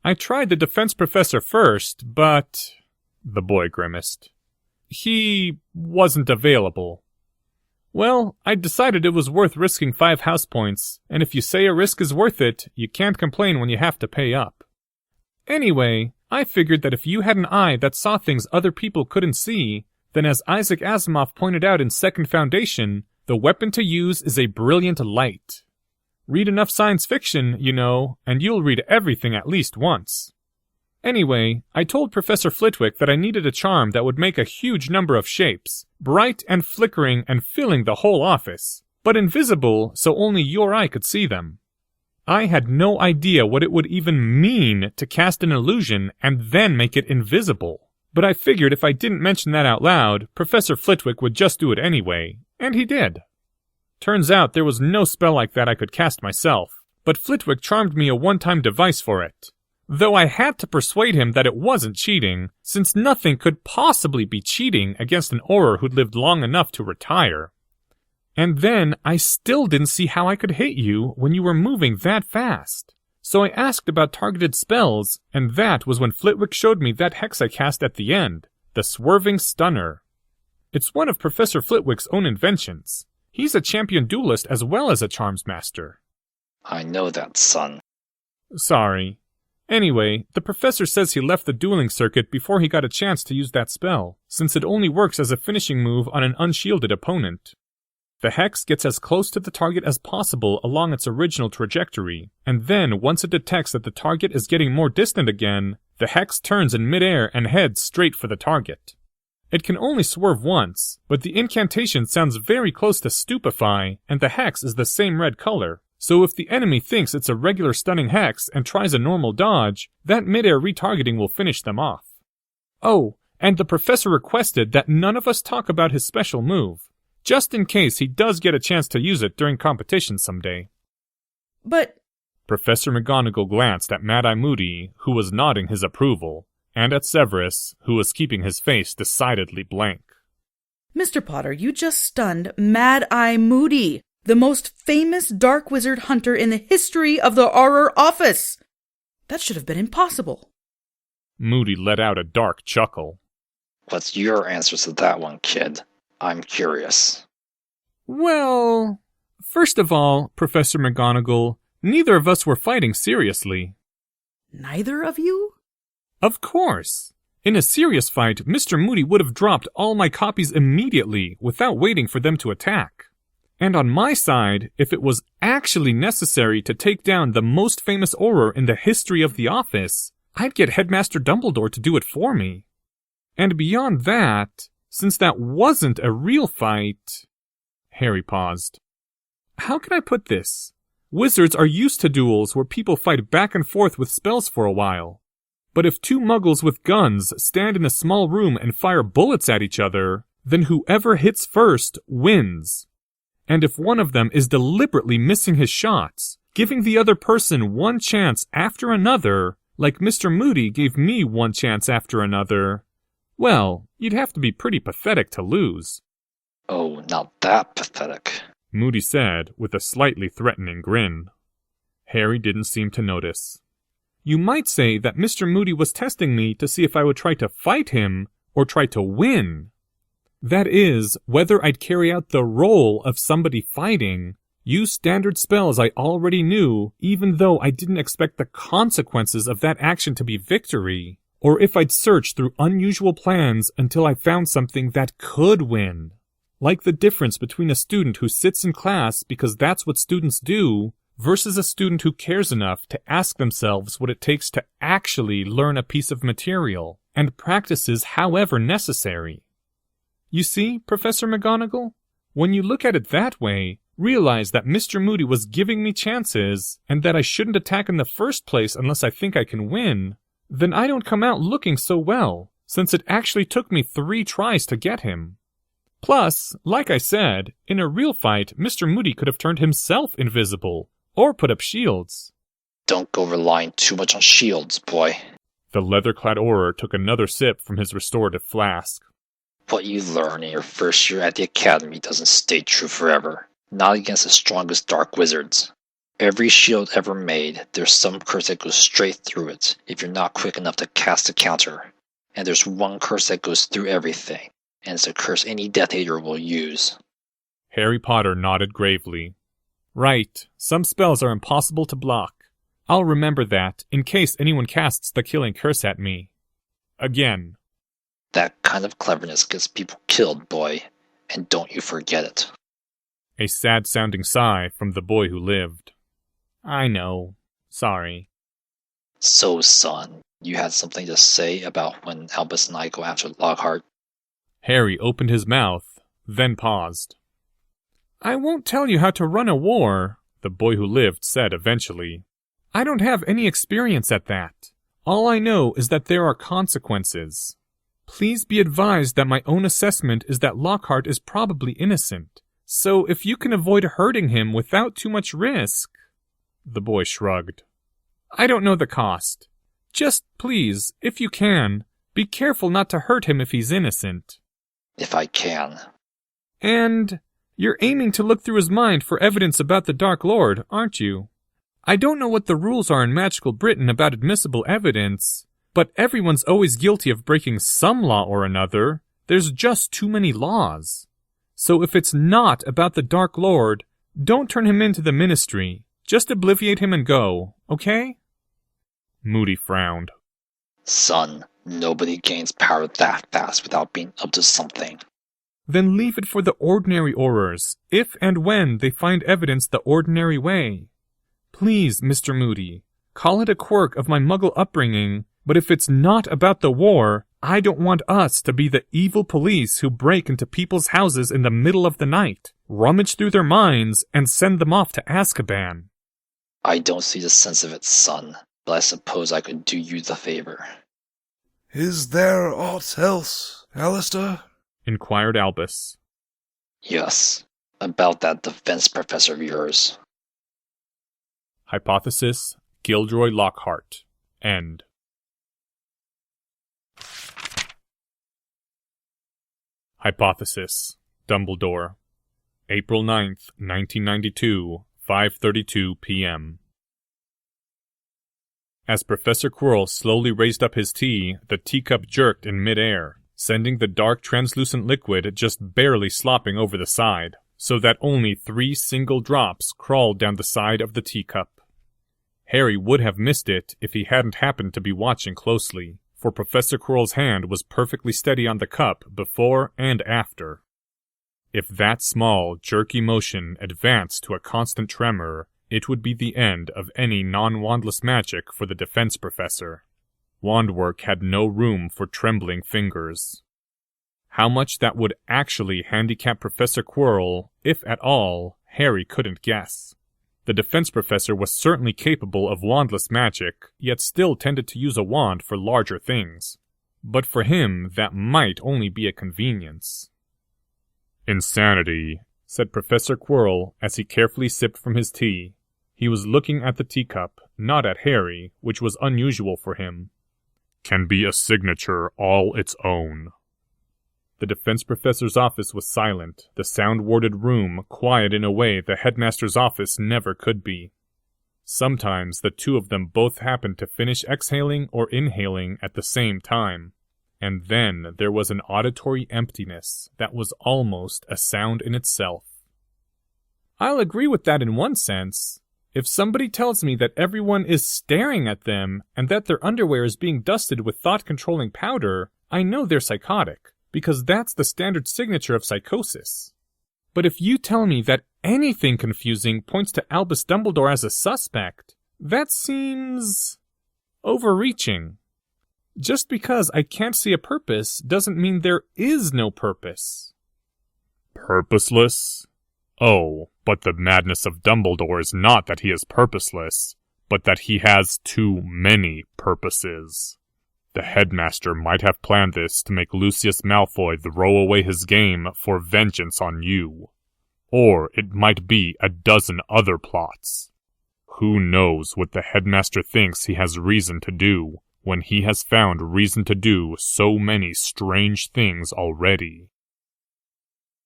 I tried the defense professor first, but... The boy grimaced. He wasn't available. Well, I decided it was worth risking 5 house points, and if you say a risk is worth it, you can't complain when you have to pay up. Anyway, I figured that if you had an eye that saw things other people couldn't see, then as Isaac Asimov pointed out in Second Foundation, the weapon to use is a brilliant light. Read enough science fiction, you know, and you'll read everything at least once. Anyway, I told Professor Flitwick that I needed a charm that would make a huge number of shapes, bright and flickering and filling the whole office, but invisible so only your eye could see them. I had no idea what it would even mean to cast an illusion and then make it invisible, but I figured if I didn't mention that out loud, Professor Flitwick would just do it anyway, and he did. Turns out there was no spell like that I could cast myself, but Flitwick charmed me a one-time device for it. Though I had to persuade him that it wasn't cheating, since nothing could possibly be cheating against an Auror who'd lived long enough to retire. And then I still didn't see how I could hit you when you were moving that fast. So I asked about targeted spells, and that was when Flitwick showed me that hex I cast at the end, the Swerving Stunner. It's one of Professor Flitwick's own inventions. He's a champion duelist as well as a charms master. I know that, son. Sorry. Anyway, the professor says he left the dueling circuit before he got a chance to use that spell, since it only works as a finishing move on an unshielded opponent. The hex gets as close to the target as possible along its original trajectory, and then once it detects that the target is getting more distant again, the hex turns in midair and heads straight for the target. It can only swerve once, but the incantation sounds very close to Stupefy, and the hex is the same red color. So if the enemy thinks it's a regular stunning hex and tries a normal dodge, that midair retargeting will finish them off. Oh, and the professor requested that none of us talk about his special move, just in case he does get a chance to use it during competition someday. But... Professor McGonagall glanced at Mad-Eye Moody, who was nodding his approval, and at Severus, who was keeping his face decidedly blank. Mr. Potter, you just stunned Mad-Eye Moody, the most famous dark wizard hunter in the history of the Auror office. That should have been impossible. Moody let out a dark chuckle. What's your answer to that one, kid? I'm curious. Well, first of all, Professor McGonagall, neither of us were fighting seriously. Neither of you? Of course. In a serious fight, Mr. Moody would have dropped all my copies immediately without waiting for them to attack. And on my side, if it was actually necessary to take down the most famous Auror in the history of the office, I'd get Headmaster Dumbledore to do it for me. And beyond that, since that wasn't a real fight... Harry paused. How can I put this? Wizards are used to duels where people fight back and forth with spells for a while. But if two muggles with guns stand in a small room and fire bullets at each other, then whoever hits first wins. And if one of them is deliberately missing his shots, giving the other person one chance after another, like Mr. Moody gave me one chance after another, Well, you'd have to be pretty pathetic to lose. Oh, not that pathetic, Moody said with a slightly threatening grin. Harry didn't seem to notice. You might say that Mr. Moody was testing me to see if I would try to fight him or try to win. That is, whether I'd carry out the role of somebody fighting, use standard spells I already knew, even though I didn't expect the consequences of that action to be victory, or if I'd search through unusual plans until I found something that could win. Like the difference between a student who sits in class because that's what students do, versus a student who cares enough to ask themselves what it takes to actually learn a piece of material, and practices however necessary. You see, Professor McGonagall, when you look at it that way, realize that Mr. Moody was giving me chances, and that I shouldn't attack in the first place unless I think I can win, then I don't come out looking so well, since it actually took me 3 tries to get him. Plus, like I said, in a real fight, Mr. Moody could have turned himself invisible, or put up shields. Don't go relying too much on shields, boy. The leather-clad Auror took another sip from his restorative flask. What you learn in your first year at the academy doesn't stay true forever. Not against the strongest dark wizards. Every shield ever made, there's some curse that goes straight through it if you're not quick enough to cast a counter. And there's one curse that goes through everything, and it's a curse any Death Eater will use. Harry Potter nodded gravely. Right, some spells are impossible to block. I'll remember that, in case anyone casts the killing curse at me. Again. That kind of cleverness gets people killed, boy, and don't you forget it. A sad-sounding sigh from the boy who lived. I know. Sorry. So, son, you had something to say about when Albus and I go after Lockhart? Harry opened his mouth, then paused. I won't tell you how to run a war, the boy who lived said eventually. I don't have any experience at that. All I know is that there are consequences. Please be advised that my own assessment is that Lockhart is probably innocent, so if you can avoid hurting him without too much risk... The boy shrugged. I don't know the cost. Just, please, if you can, be careful not to hurt him if he's innocent. If I can. And you're aiming to look through his mind for evidence about the Dark Lord, aren't you? I don't know what the rules are in Magical Britain about admissible evidence, but everyone's always guilty of breaking some law or another. There's just too many laws. So if it's not about the Dark Lord, don't turn him into the Ministry. Just obliviate him and go, okay? Moody frowned. Son, nobody gains power that fast without being up to something. Then leave it for the ordinary Aurors, if and when they find evidence the ordinary way. Please, Mr. Moody, call it a quirk of my Muggle upbringing, but if it's not about the war, I don't want us to be the evil police who break into people's houses in the middle of the night, rummage through their minds, and send them off to Azkaban. I don't see the sense of it, son, but I suppose I could do you the favor. Is there aught else, Alistair? Inquired Albus. Yes, about that defense professor of yours. Hypothesis, Gilderoy Lockhart. End. Hypothesis, Dumbledore. April 9th, 1992, 5:32 p.m. As Professor Quirrell slowly raised up his tea, the teacup jerked in midair, sending the dark translucent liquid just barely slopping over the side, so that only 3 single drops crawled down the side of the teacup. Harry would have missed it if he hadn't happened to be watching closely, for Professor Quirrell's hand was perfectly steady on the cup before and after. If that small, jerky motion advanced to a constant tremor, it would be the end of any non-wandless magic for the defense professor. Wand work had no room for trembling fingers. How much that would actually handicap Professor Quirrell, if at all, Harry couldn't guess. The defense professor was certainly capable of wandless magic, yet still tended to use a wand for larger things. But for him, that might only be a convenience. Insanity, said Professor Quirrell as he carefully sipped from his tea. He was looking at the teacup, not at Harry, which was unusual for him. can be a signature all its own. The defense professor's office was silent, the sound-warded room quiet in a way the headmaster's office never could be. Sometimes the two of them both happened to finish exhaling or inhaling at the same time, and then there was an auditory emptiness that was almost a sound in itself. I'll agree with that in one sense. If somebody tells me that everyone is staring at them and that their underwear is being dusted with thought-controlling powder, I know they're psychotic, because that's the standard signature of psychosis. But if you tell me that anything confusing points to Albus Dumbledore as a suspect, that seems overreaching. Just because I can't see a purpose doesn't mean there is no purpose. Purposeless? Oh, but the madness of Dumbledore is not that he is purposeless, but that he has too many purposes. The headmaster might have planned this to make Lucius Malfoy throw away his game for vengeance on you. Or it might be a dozen other plots. Who knows what the headmaster thinks he has reason to do, when he has found reason to do so many strange things already.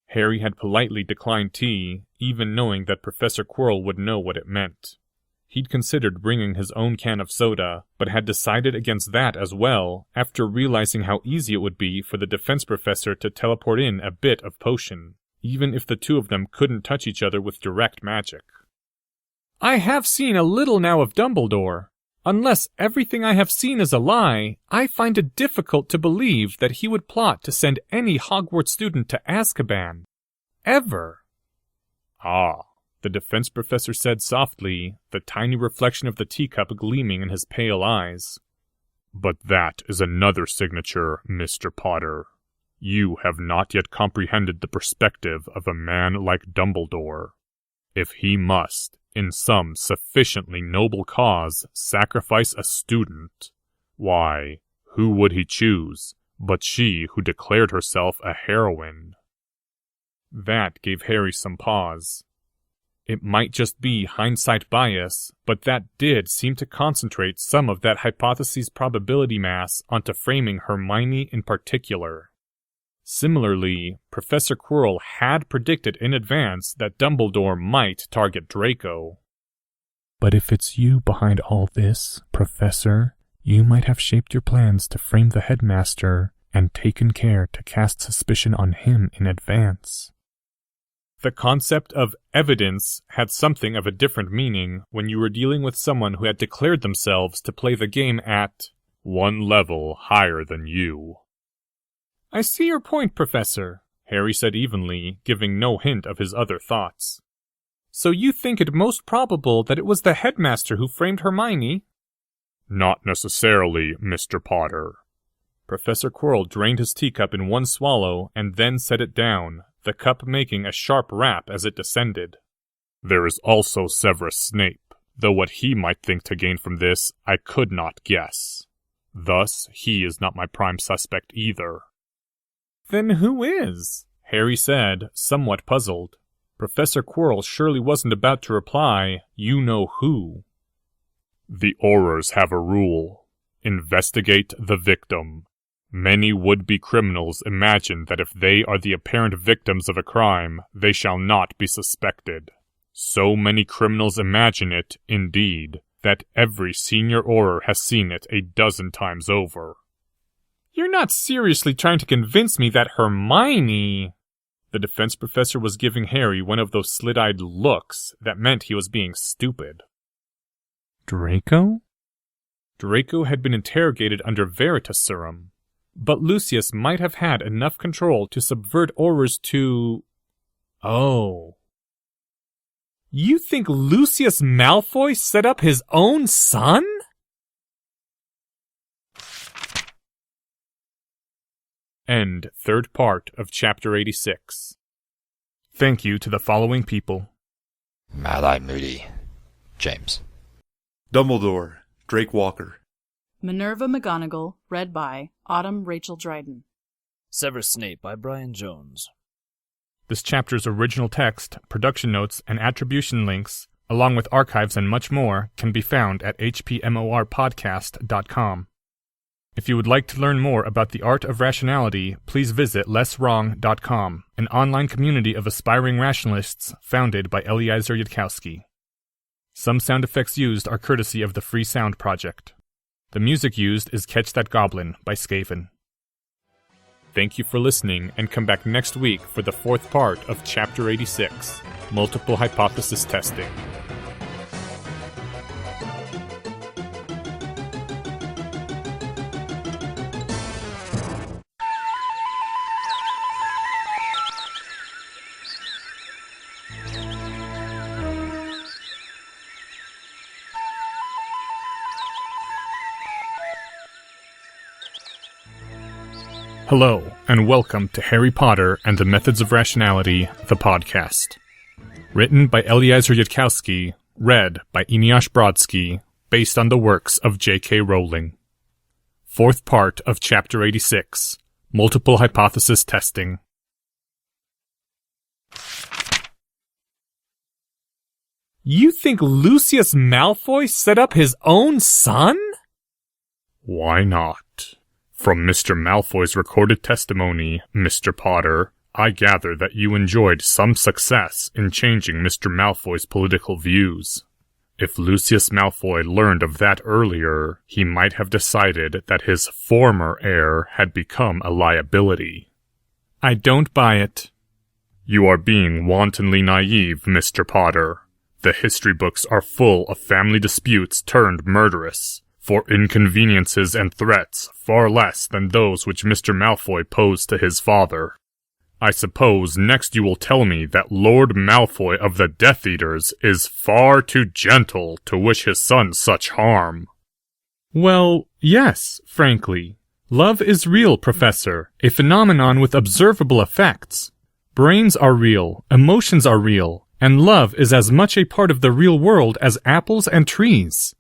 Harry had politely declined tea, even knowing that Professor Quirrell would know what it meant. He'd considered bringing his own can of soda, but had decided against that as well, after realizing how easy it would be for the defense professor to teleport in a bit of potion, even if the two of them couldn't touch each other with direct magic. I have seen a little now of Dumbledore. Unless everything I have seen is a lie, I find it difficult to believe that he would plot to send any Hogwarts student to Azkaban. Ever. Ah, the defense professor said softly, the tiny reflection of the teacup gleaming in his pale eyes. But that is another signature, Mr. Potter. You have not yet comprehended the perspective of a man like Dumbledore. If he must, in some sufficiently noble cause, sacrifice a student, why, who would he choose but she who declared herself a heroine? That gave Harry some pause. It might just be hindsight bias, but that did seem to concentrate some of that hypothese's probability mass onto framing Hermione in particular. Similarly, Professor Quirrell had predicted in advance that Dumbledore might target Draco. But if it's you behind all this, Professor, you might have shaped your plans to frame the headmaster and taken care to cast suspicion on him in advance. The concept of evidence had something of a different meaning when you were dealing with someone who had declared themselves to play the game at one level higher than you. I see your point, Professor, Harry said evenly, giving no hint of his other thoughts. So you think it most probable that it was the headmaster who framed Hermione? Not necessarily, Mr. Potter. Professor Quirrell drained his teacup in one swallow and then set it down, the cup making a sharp rap as it descended. There is also Severus Snape, though what he might think to gain from this I could not guess. Thus, he is not my prime suspect either. Then who is? Harry said, somewhat puzzled. Professor Quirrell surely wasn't about to reply, you know who. The Aurors have a rule. Investigate the victim. Many would-be criminals imagine that if they are the apparent victims of a crime, they shall not be suspected. So many criminals imagine it, indeed, that every senior Auror has seen it a dozen times over. You're not seriously trying to convince me that Hermione... The defense professor was giving Harry one of those slit-eyed looks that meant he was being stupid. Draco? Draco had been interrogated under Veritaserum, but Lucius might have had enough control to subvert Aurors to... Oh. You think Lucius Malfoy set up his own son? End third part of Chapter 86. Thank you to the following people. Mad-Eye Moody, James. Dumbledore, Drake Walker. Minerva McGonagall, read by Autumn Rachel Dryden. Severus Snape by Brian Jones. This chapter's original text, production notes, and attribution links, along with archives and much more, can be found at hpmorpodcast.com. If you would like to learn more about the art of rationality, please visit lesswrong.com, an online community of aspiring rationalists founded by Eliezer Yudkowsky. Some sound effects used are courtesy of the Free Sound Project. The music used is Catch That Goblin by Skaven. Thank you for listening, and come back next week for the fourth part of Chapter 86, Multiple Hypothesis Testing. Hello, and welcome to Harry Potter and the Methods of Rationality, the podcast. Written by Eliezer Yudkowsky, read by Eneasz Brodsky, based on the works of J.K. Rowling. Fourth part of Chapter 86, Multiple Hypothesis Testing. You think Lucius Malfoy set up his own son? Why not? From Mr. Malfoy's recorded testimony, Mr. Potter, I gather that you enjoyed some success in changing Mr. Malfoy's political views. If Lucius Malfoy learned of that earlier, he might have decided that his former heir had become a liability. I don't buy it. You are being wantonly naive, Mr. Potter. The history books are full of family disputes turned murderous, for inconveniences and threats far less than those which Mr. Malfoy posed to his father. I suppose next you will tell me that Lord Malfoy of the Death Eaters is far too gentle to wish his son such harm. Well, yes, frankly. Love is real, Professor, a phenomenon with observable effects. Brains are real, emotions are real, and love is as much a part of the real world as apples and trees.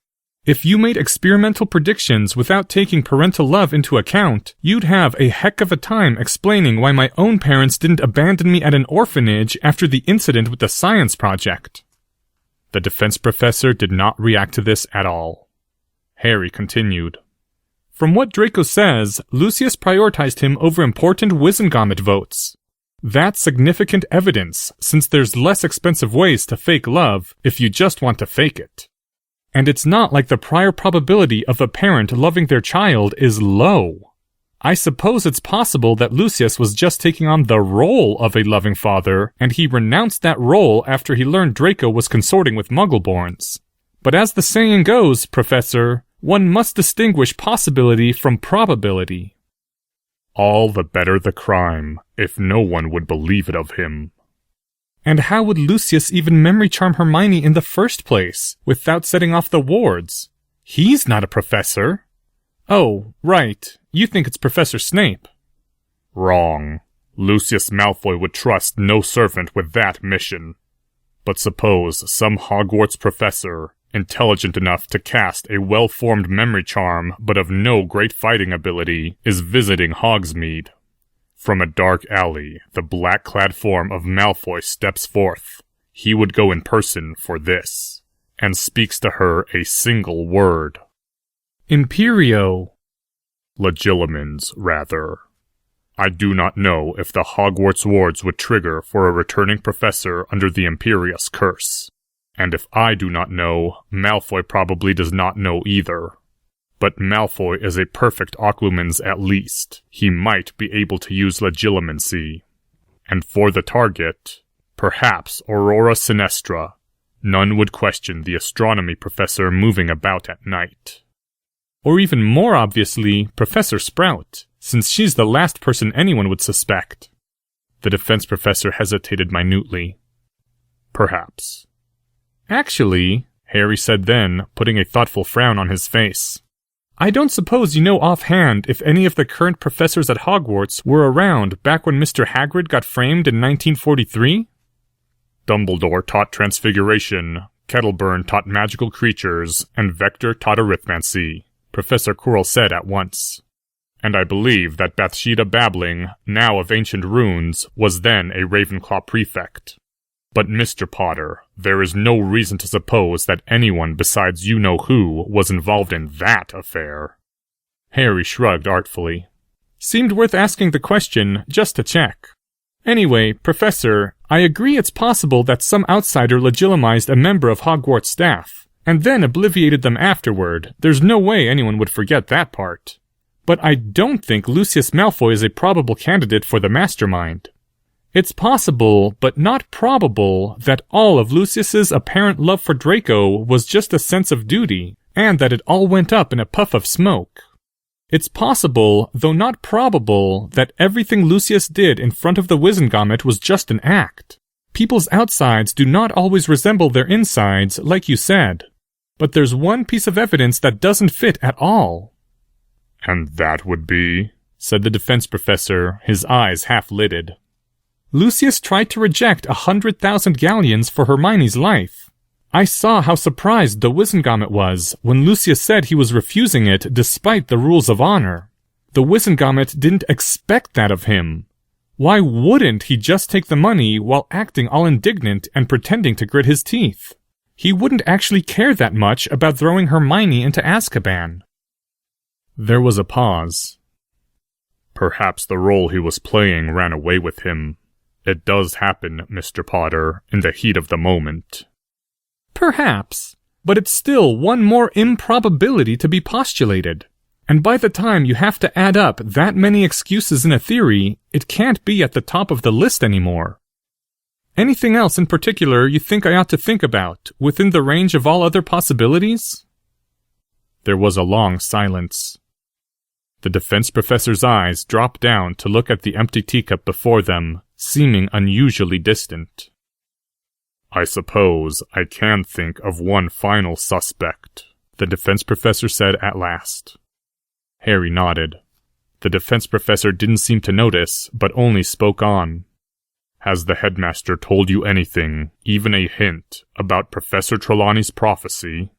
If you made experimental predictions without taking parental love into account, you'd have a heck of a time explaining why my own parents didn't abandon me at an orphanage after the incident with the science project. The defense professor did not react to this at all. Harry continued. From what Draco says, Lucius prioritized him over important Wizengamot votes. That's significant evidence, since there's less expensive ways to fake love if you just want to fake it. And it's not like the prior probability of a parent loving their child is low. I suppose it's possible that Lucius was just taking on the role of a loving father, and he renounced that role after he learned Draco was consorting with Muggleborns. But as the saying goes, Professor, one must distinguish possibility from probability. All the better the crime, if no one would believe it of him. And how would Lucius even memory charm Hermione in the first place, without setting off the wards? He's not a professor. Oh, right. You think it's Professor Snape. Wrong. Lucius Malfoy would trust no servant with that mission. But suppose some Hogwarts professor, intelligent enough to cast a well-formed memory charm but of no great fighting ability, is visiting Hogsmeade. From a dark alley, the black-clad form of Malfoy steps forth. He would go in person for this, and speaks to her a single word. Imperio. Legilimens, rather. I do not know if the Hogwarts wards would trigger for a returning professor under the Imperius curse. And if I do not know, Malfoy probably does not know either. But Malfoy is a perfect occlumens at least. He might be able to use legilimency. And for the target, perhaps Aurora Sinistra. None would question the astronomy professor moving about at night. Or even more obviously, Professor Sprout, since she's the last person anyone would suspect. The defense professor hesitated minutely. Perhaps. Actually, Harry said then, putting a thoughtful frown on his face, I don't suppose you know offhand if any of the current professors at Hogwarts were around back when Mr. Hagrid got framed in 1943? Dumbledore taught Transfiguration, Kettleburn taught magical creatures, and Vector taught arithmancy, Professor Quirrell said at once. And I believe that Bathsheba Babbling, now of Ancient Runes, was then a Ravenclaw prefect. But Mr. Potter, there is no reason to suppose that anyone besides you-know-who was involved in that affair. Harry shrugged artfully. Seemed worth asking the question just to check. Anyway, Professor, I agree it's possible that some outsider legitimized a member of Hogwarts staff, and then obliviated them afterward. There's no way anyone would forget that part. But I don't think Lucius Malfoy is a probable candidate for the mastermind. It's possible, but not probable, that all of Lucius's apparent love for Draco was just a sense of duty, and that it all went up in a puff of smoke. It's possible, though not probable, that everything Lucius did in front of the Wizengamot was just an act. People's outsides do not always resemble their insides, like you said. But there's one piece of evidence that doesn't fit at all. And that would be? Said the defense professor, his eyes half-lidded. Lucius tried to reject 100,000 galleons for Hermione's life. I saw how surprised the Wizengamot was when Lucius said he was refusing it despite the rules of honor. The Wizengamot didn't expect that of him. Why wouldn't he just take the money while acting all indignant and pretending to grit his teeth? He wouldn't actually care that much about throwing Hermione into Azkaban. There was a pause. Perhaps the role he was playing ran away with him. It does happen, Mr. Potter, in the heat of the moment. Perhaps, but it's still one more improbability to be postulated. And by the time you have to add up that many excuses in a theory, it can't be at the top of the list anymore. Anything else in particular you think I ought to think about, within the range of all other possibilities? There was a long silence. The defense professor's eyes dropped down to look at the empty teacup before them, seeming unusually distant. I suppose I can think of one final suspect, the defense professor said at last. Harry nodded. The defense professor didn't seem to notice, but only spoke on. Has the headmaster told you anything, even a hint, about Professor Trelawney's prophecy?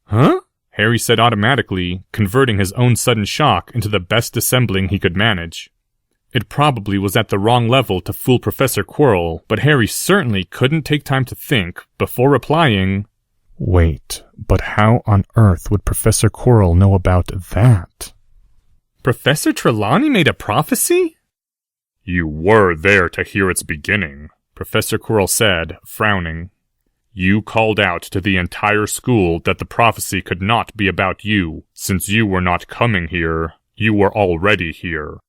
Huh? Harry said automatically, converting his own sudden shock into the best dissembling he could manage. It probably was at the wrong level to fool Professor Quirrell, but Harry certainly couldn't take time to think before replying, Wait, but how on earth would Professor Quirrell know about that? Professor Trelawney made a prophecy? You were there to hear its beginning, Professor Quirrell said, frowning. You called out to the entire school that the prophecy could not be about you, since you were not coming here. You were already here.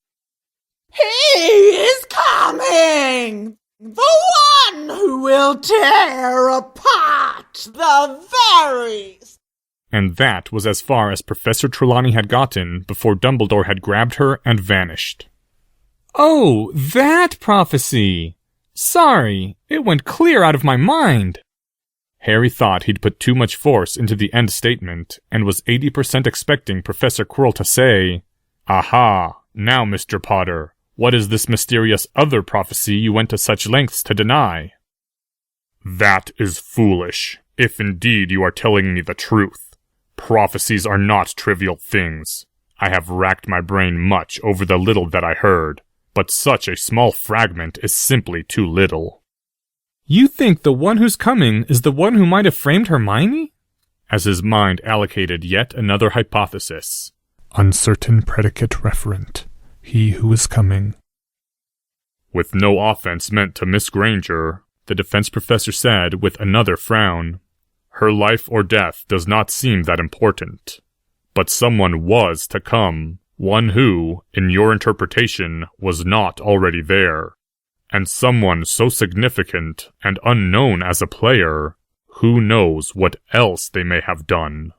He is coming! The one who will tear apart the very... And that was as far as Professor Trelawney had gotten before Dumbledore had grabbed her and vanished. Oh, that prophecy! Sorry, it went clear out of my mind. Harry thought he'd put too much force into the end statement, and was 80% expecting Professor Quirrell to say, Aha, now Mr. Potter, what is this mysterious other prophecy you went to such lengths to deny? That is foolish, if indeed you are telling me the truth. Prophecies are not trivial things. I have racked my brain much over the little that I heard, but such a small fragment is simply too little. You think the one who's coming is the one who might have framed Hermione? As his mind allocated yet another hypothesis. Uncertain predicate referent. He who is coming. With no offense meant to Miss Granger, the defense professor said with another frown. Her life or death does not seem that important. But someone was to come, one who, in your interpretation, was not already there. And someone so significant and unknown as a player, who knows what else they may have done.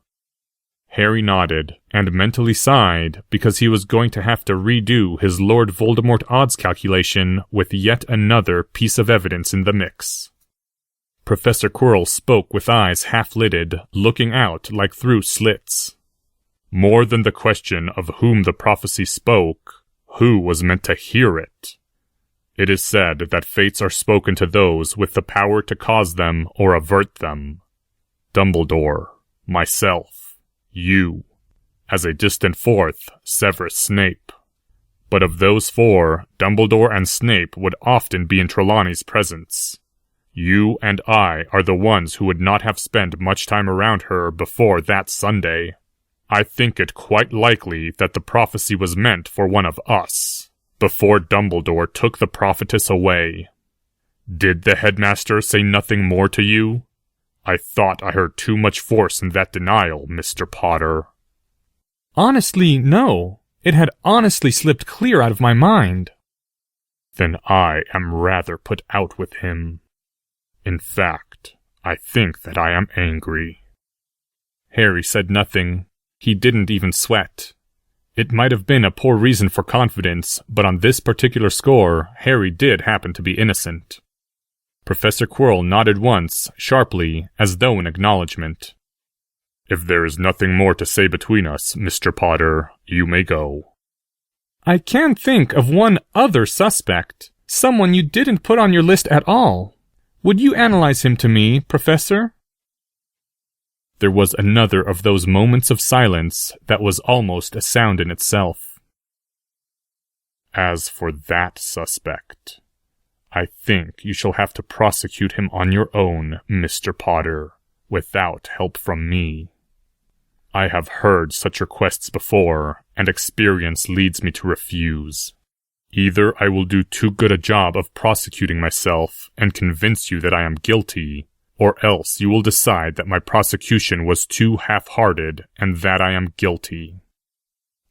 Harry nodded, and mentally sighed, because he was going to have to redo his Lord Voldemort odds calculation with yet another piece of evidence in the mix. Professor Quirrell spoke with eyes half-lidded, looking out like through slits. More than the question of whom the prophecy spoke, who was meant to hear it? It is said that fates are spoken to those with the power to cause them or avert them. Dumbledore, myself, you. As a distant fourth, Severus Snape. But of those four, Dumbledore and Snape would often be in Trelawney's presence. You and I are the ones who would not have spent much time around her before that Sunday. I think it quite likely that the prophecy was meant for one of us, before Dumbledore took the prophetess away. Did the headmaster say nothing more to you? I thought I heard too much force in that denial, Mr. Potter. Honestly, no. It had honestly slipped clear out of my mind. Then I am rather put out with him. In fact, I think that I am angry. Harry said nothing. He didn't even sweat. It might have been a poor reason for confidence, but on this particular score, Harry did happen to be innocent. Professor Quirrell nodded once, sharply, as though in acknowledgement. If there is nothing more to say between us, Mr. Potter, you may go. I can think of one other suspect, someone you didn't put on your list at all. Would you analyze him to me, Professor? There was another of those moments of silence that was almost a sound in itself. As for that suspect, I think you shall have to prosecute him on your own, Mr. Potter, without help from me. I have heard such requests before, and experience leads me to refuse. Either I will do too good a job of prosecuting myself and convince you that I am guilty, or else you will decide that my prosecution was too half-hearted and that I am guilty.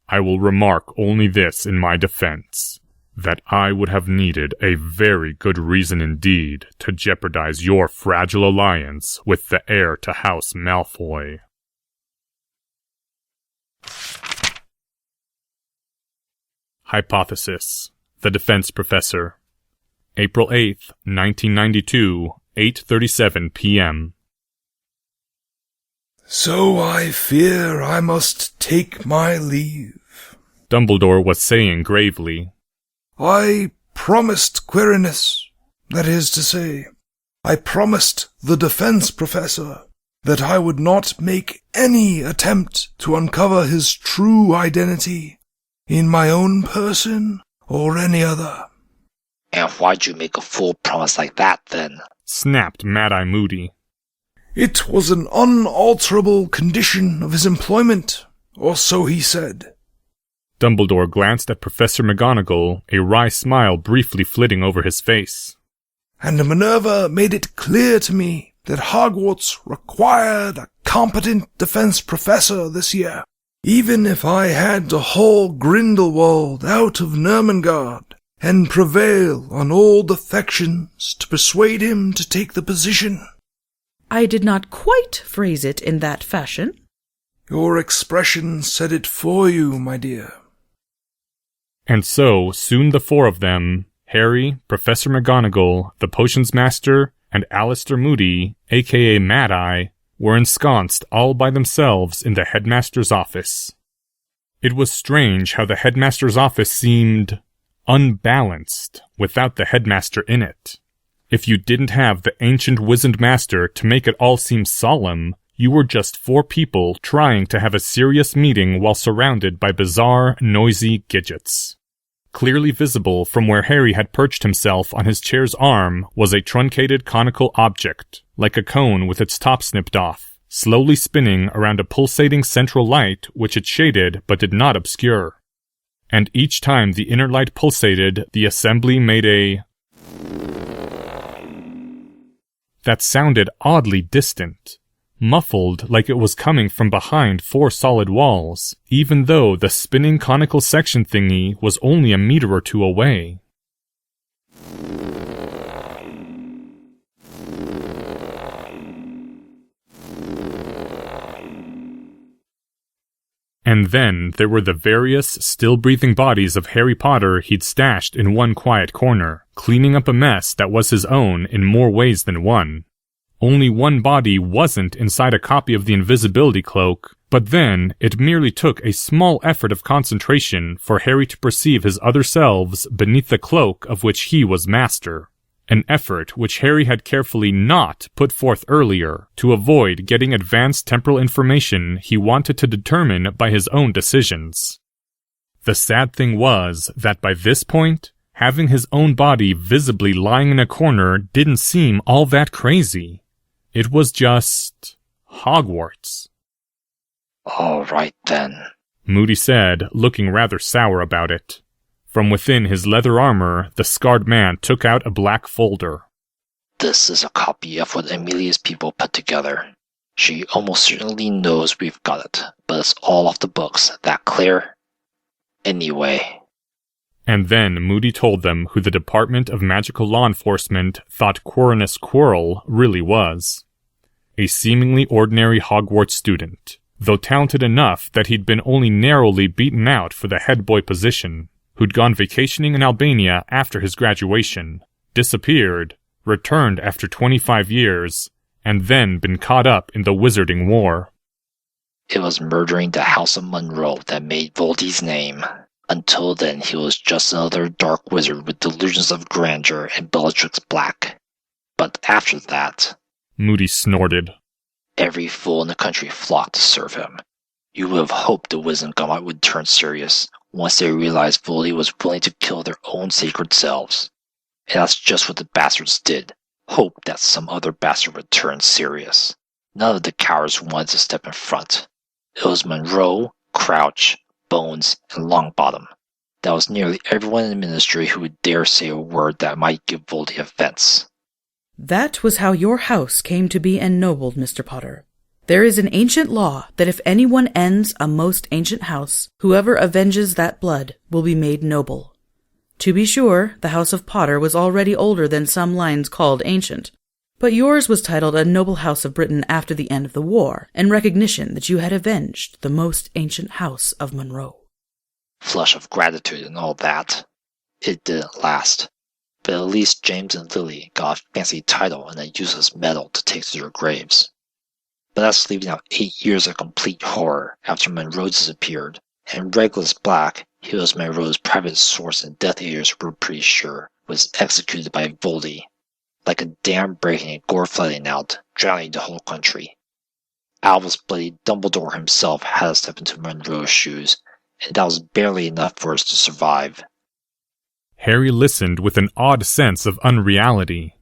I will remark only this in my defense, that I would have needed a very good reason indeed to jeopardize your fragile alliance with the heir to House Malfoy. Hypothesis. The Defense Professor. April 8th, 1992, 8:37 p.m. So I fear I must take my leave, Dumbledore was saying gravely. I promised Quirinus, that is to say, I promised the Defense Professor that I would not make any attempt to uncover his true identity in my own person or any other. And why'd you make a fool promise like that, then? Snapped Mad-Eye Moody. It was an unalterable condition of his employment, or so he said. Dumbledore glanced at Professor McGonagall, a wry smile briefly flitting over his face. And Minerva made it clear to me that Hogwarts required a competent defense professor this year, even if I had to haul Grindelwald out of Nurmengard and prevail on all defections to persuade him to take the position. I did not quite phrase it in that fashion. Your expression said it for you, my dear. And so, soon the four of them, Harry, Professor McGonagall, the Potions Master, and Alistair Moody, aka Mad-Eye, were ensconced all by themselves in the headmaster's office. It was strange how the headmaster's office seemed unbalanced without the headmaster in it. If you didn't have the ancient wizened master to make it all seem solemn, you were just four people trying to have a serious meeting while surrounded by bizarre, noisy gadgets. Clearly visible from where Harry had perched himself on his chair's arm was a truncated conical object, like a cone with its top snipped off, slowly spinning around a pulsating central light which it shaded but did not obscure. And each time the inner light pulsated, the assembly made a that sounded oddly distant, muffled like it was coming from behind four solid walls, even though the spinning conical section thingy was only a meter or two away. And then there were the various, still-breathing bodies of Harry Potter he'd stashed in one quiet corner, cleaning up a mess that was his own in more ways than one. Only one body wasn't inside a copy of the invisibility cloak, but then it merely took a small effort of concentration for Harry to perceive his other selves beneath the cloak of which he was master. An effort which Harry had carefully not put forth earlier to avoid getting advanced temporal information he wanted to determine by his own decisions. The sad thing was that by this point, having his own body visibly lying in a corner didn't seem all that crazy. It was just Hogwarts. All right then, Moody said, looking rather sour about it. From within his leather armor, the scarred man took out a black folder. This is a copy of what Amelia's people put together. She almost certainly knows we've got it, but it's all off the books. That clear? Anyway. And then Moody told them who the Department of Magical Law Enforcement thought Quirinus Quirrell really was. A seemingly ordinary Hogwarts student, though talented enough that he'd been only narrowly beaten out for the head boy position, who'd gone vacationing in Albania after his graduation, disappeared, returned after 25 years, and then been caught up in the Wizarding War. It was murdering the House of Monroe that made Voldy's name. Until then, he was just another dark wizard with delusions of grandeur and Bellatrix Black. But after that, Moody snorted, every fool in the country flocked to serve him. You would have hoped the Wisdom Gauntlet would turn serious once they realized Voldy was willing to kill their own sacred selves. And that's just what the bastards did. Hope that some other bastard would turn serious. None of the cowards wanted to step in front. It was Monroe, Crouch, Bones, and Longbottom. That was nearly everyone in the ministry who would dare say a word that might give Voldy offense. That was how your house came to be ennobled, Mr. Potter. There is an ancient law that if anyone ends a most ancient house, whoever avenges that blood will be made noble. To be sure, the House of Potter was already older than some lines called ancient, but yours was titled a Noble House of Britain after the end of the war, in recognition that you had avenged the most ancient house of Monroe. Flush of gratitude and all that. It didn't last. But at least James and Lily got a fancy title and a useless medal to take to their graves. But that's leaving out 8 years of complete horror after Monroe disappeared, and Regulus Black, he was Monroe's private source and Death Eaters were pretty sure, was executed by Voldy. Like a dam breaking and gore flooding out, drowning the whole country. Albus Bloody Dumbledore himself had to step into Monroe's shoes, and that was barely enough for us to survive. Harry listened with an odd sense of unreality.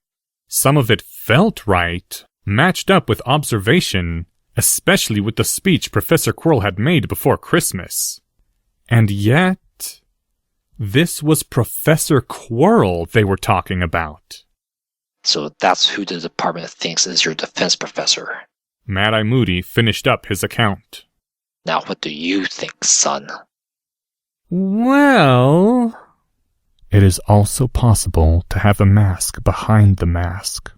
Some of it felt right, matched up with observation, especially with the speech Professor Quirrell had made before Christmas. And yet, this was Professor Quirrell they were talking about. So that's who the department thinks is your defense professor. Mad-Eye Moody finished up his account. Now what do you think, son? Well, it is also possible to have a mask behind the mask.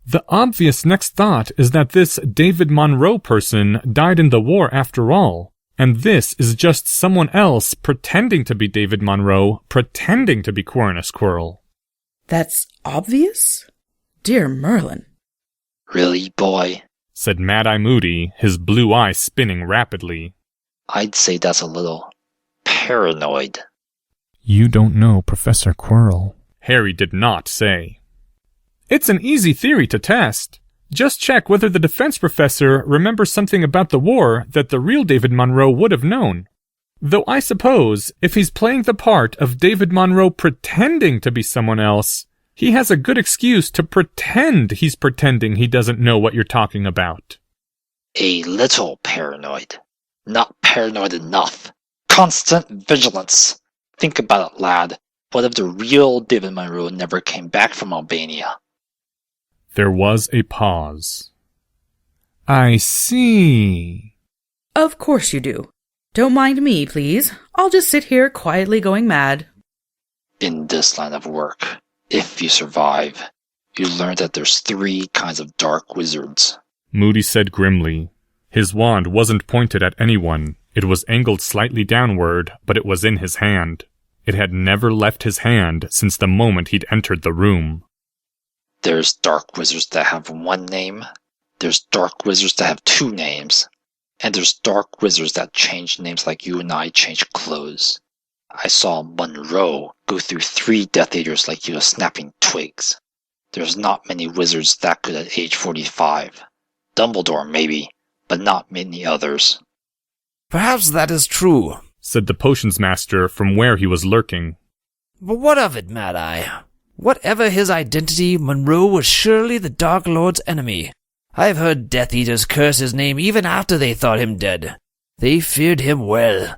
The obvious next thought is that this David Monroe person died in the war after all, and this is just someone else pretending to be David Monroe, pretending to be Quirinus Quirrell. That's obvious? Dear Merlin. Really, boy? Said Mad-Eye Moody, his blue eye spinning rapidly. I'd say that's a little paranoid. You don't know Professor Quirrell. Harry did not say. It's an easy theory to test. Just check whether the defense professor remembers something about the war that the real David Monroe would have known. Though I suppose, if he's playing the part of David Monroe pretending to be someone else, he has a good excuse to pretend he's pretending he doesn't know what you're talking about. A little paranoid. Not paranoid enough. Constant vigilance. Think about it, lad. What if the real David Monroe never came back from Albania? There was a pause. I see. Of course you do. Don't mind me, please. I'll just sit here quietly going mad. In this line of work, if you survive, you learn that there's 3 kinds of dark wizards. Moody said grimly. His wand wasn't pointed at anyone. It was angled slightly downward, but it was in his hand. It had never left his hand since the moment he'd entered the room. There's dark wizards that have 1 name. There's dark wizards that have 2 names. And there's dark wizards that change names like you and I change clothes. I saw Monroe go through 3 Death Eaters like he was snapping twigs. There's not many wizards that good at age 45. Dumbledore, maybe, but not many others. Perhaps that is true, said the potions master from where he was lurking. But what of it, Mad-Eye? Whatever his identity, Monroe was surely the Dark Lord's enemy. I've heard Death Eaters curse his name even after they thought him dead. They feared him well.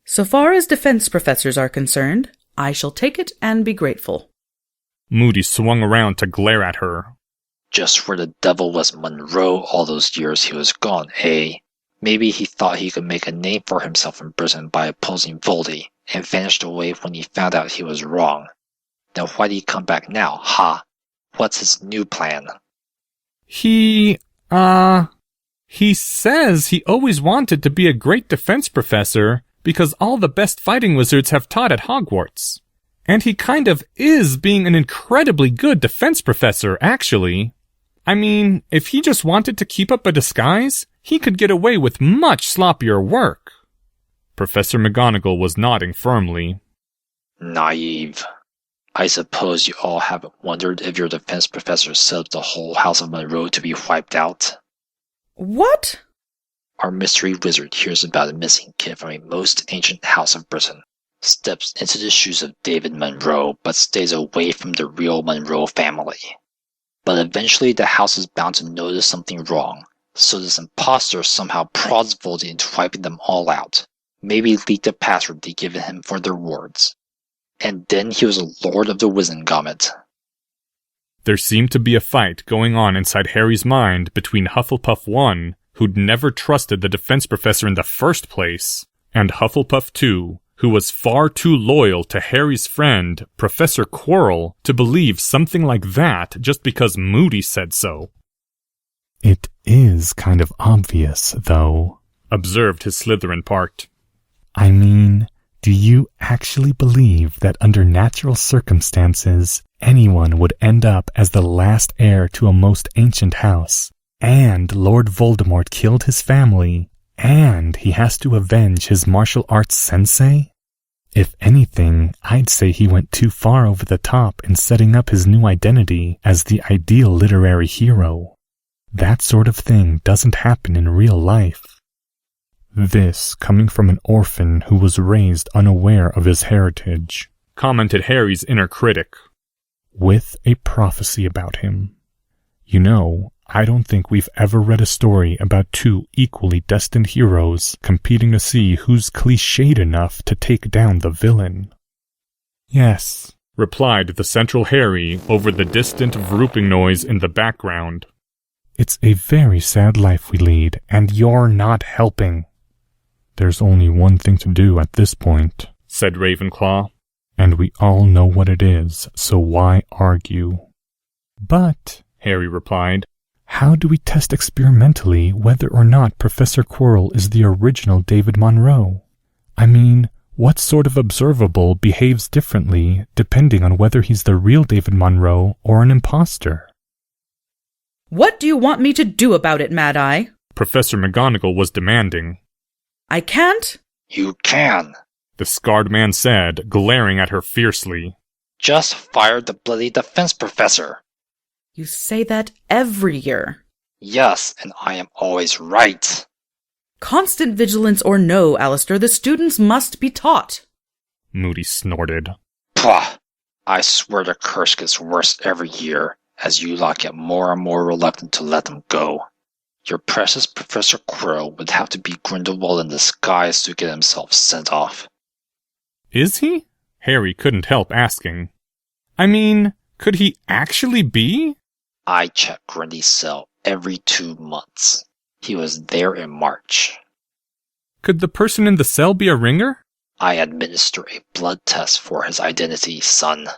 So far as defense professors are concerned, I shall take it and be grateful. Moody swung around to glare at her. Just where the devil was Monroe all those years he was gone, eh? Maybe he thought he could make a name for himself in prison by opposing Voldy, and vanished away when he found out he was wrong. Then why'd he come back now, ha? What's his new plan? He says he always wanted to be a great defense professor because all the best fighting wizards have taught at Hogwarts. And he kind of is being an incredibly good defense professor, actually. I mean, if he just wanted to keep up a disguise, he could get away with much sloppier work. Professor McGonagall was nodding firmly. Naive. I suppose you all haven't wondered if your defense professor set up the whole House of Monroe to be wiped out? What? Our mystery wizard hears about a missing kid from a most ancient house of Britain, steps into the shoes of David Monroe, but stays away from the real Monroe family. But eventually the house is bound to notice something wrong, so this imposter somehow prods Voldy into wiping them all out, maybe leaked the password they'd given him for their wards. And then he was a lord of the Wizengamot. There seemed to be a fight going on inside Harry's mind between Hufflepuff 1, who'd never trusted the defense professor in the first place, and Hufflepuff 2, who was far too loyal to Harry's friend, Professor Quirrell, to believe something like that just because Moody said so. It is kind of obvious, though, observed his Slytherin part. I mean, do you actually believe that under natural circumstances, anyone would end up as the last heir to a most ancient house, and Lord Voldemort killed his family, and he has to avenge his martial arts sensei? If anything, I'd say he went too far over the top in setting up his new identity as the ideal literary hero. That sort of thing doesn't happen in real life. This coming from an orphan who was raised unaware of his heritage, commented Harry's inner critic, with a prophecy about him. You know, I don't think we've ever read a story about two equally destined heroes competing to see who's cliched enough to take down the villain. Yes, replied the central Harry over the distant vrooping noise in the background. It's a very sad life we lead, and you're not helping. There's only one thing to do at this point, said Ravenclaw. And we all know what it is, so why argue? But, Harry replied, how do we test experimentally whether or not Professor Quirrell is the original David Monroe? I mean, what sort of observable behaves differently depending on whether he's the real David Monroe or an imposter? What do you want me to do about it, Mad Eye? Professor McGonagall was demanding. I can't. You can, the scarred man said, glaring at her fiercely. Just fire the bloody defense professor. You say that every year. Yes, and I am always right. Constant vigilance or no, Alistair, the students must be taught. Moody snorted. Pah! I swear the curse gets worse every year, as you lot get more and more reluctant to let them go. Your precious Professor Quirrell would have to be Grindelwald in disguise to get himself sent off. Is he? Harry couldn't help asking. I mean, could he actually be? I check Grindy's cell every 2 months. He was there in March. Could the person in the cell be a ringer? I administer a blood test for his identity, son.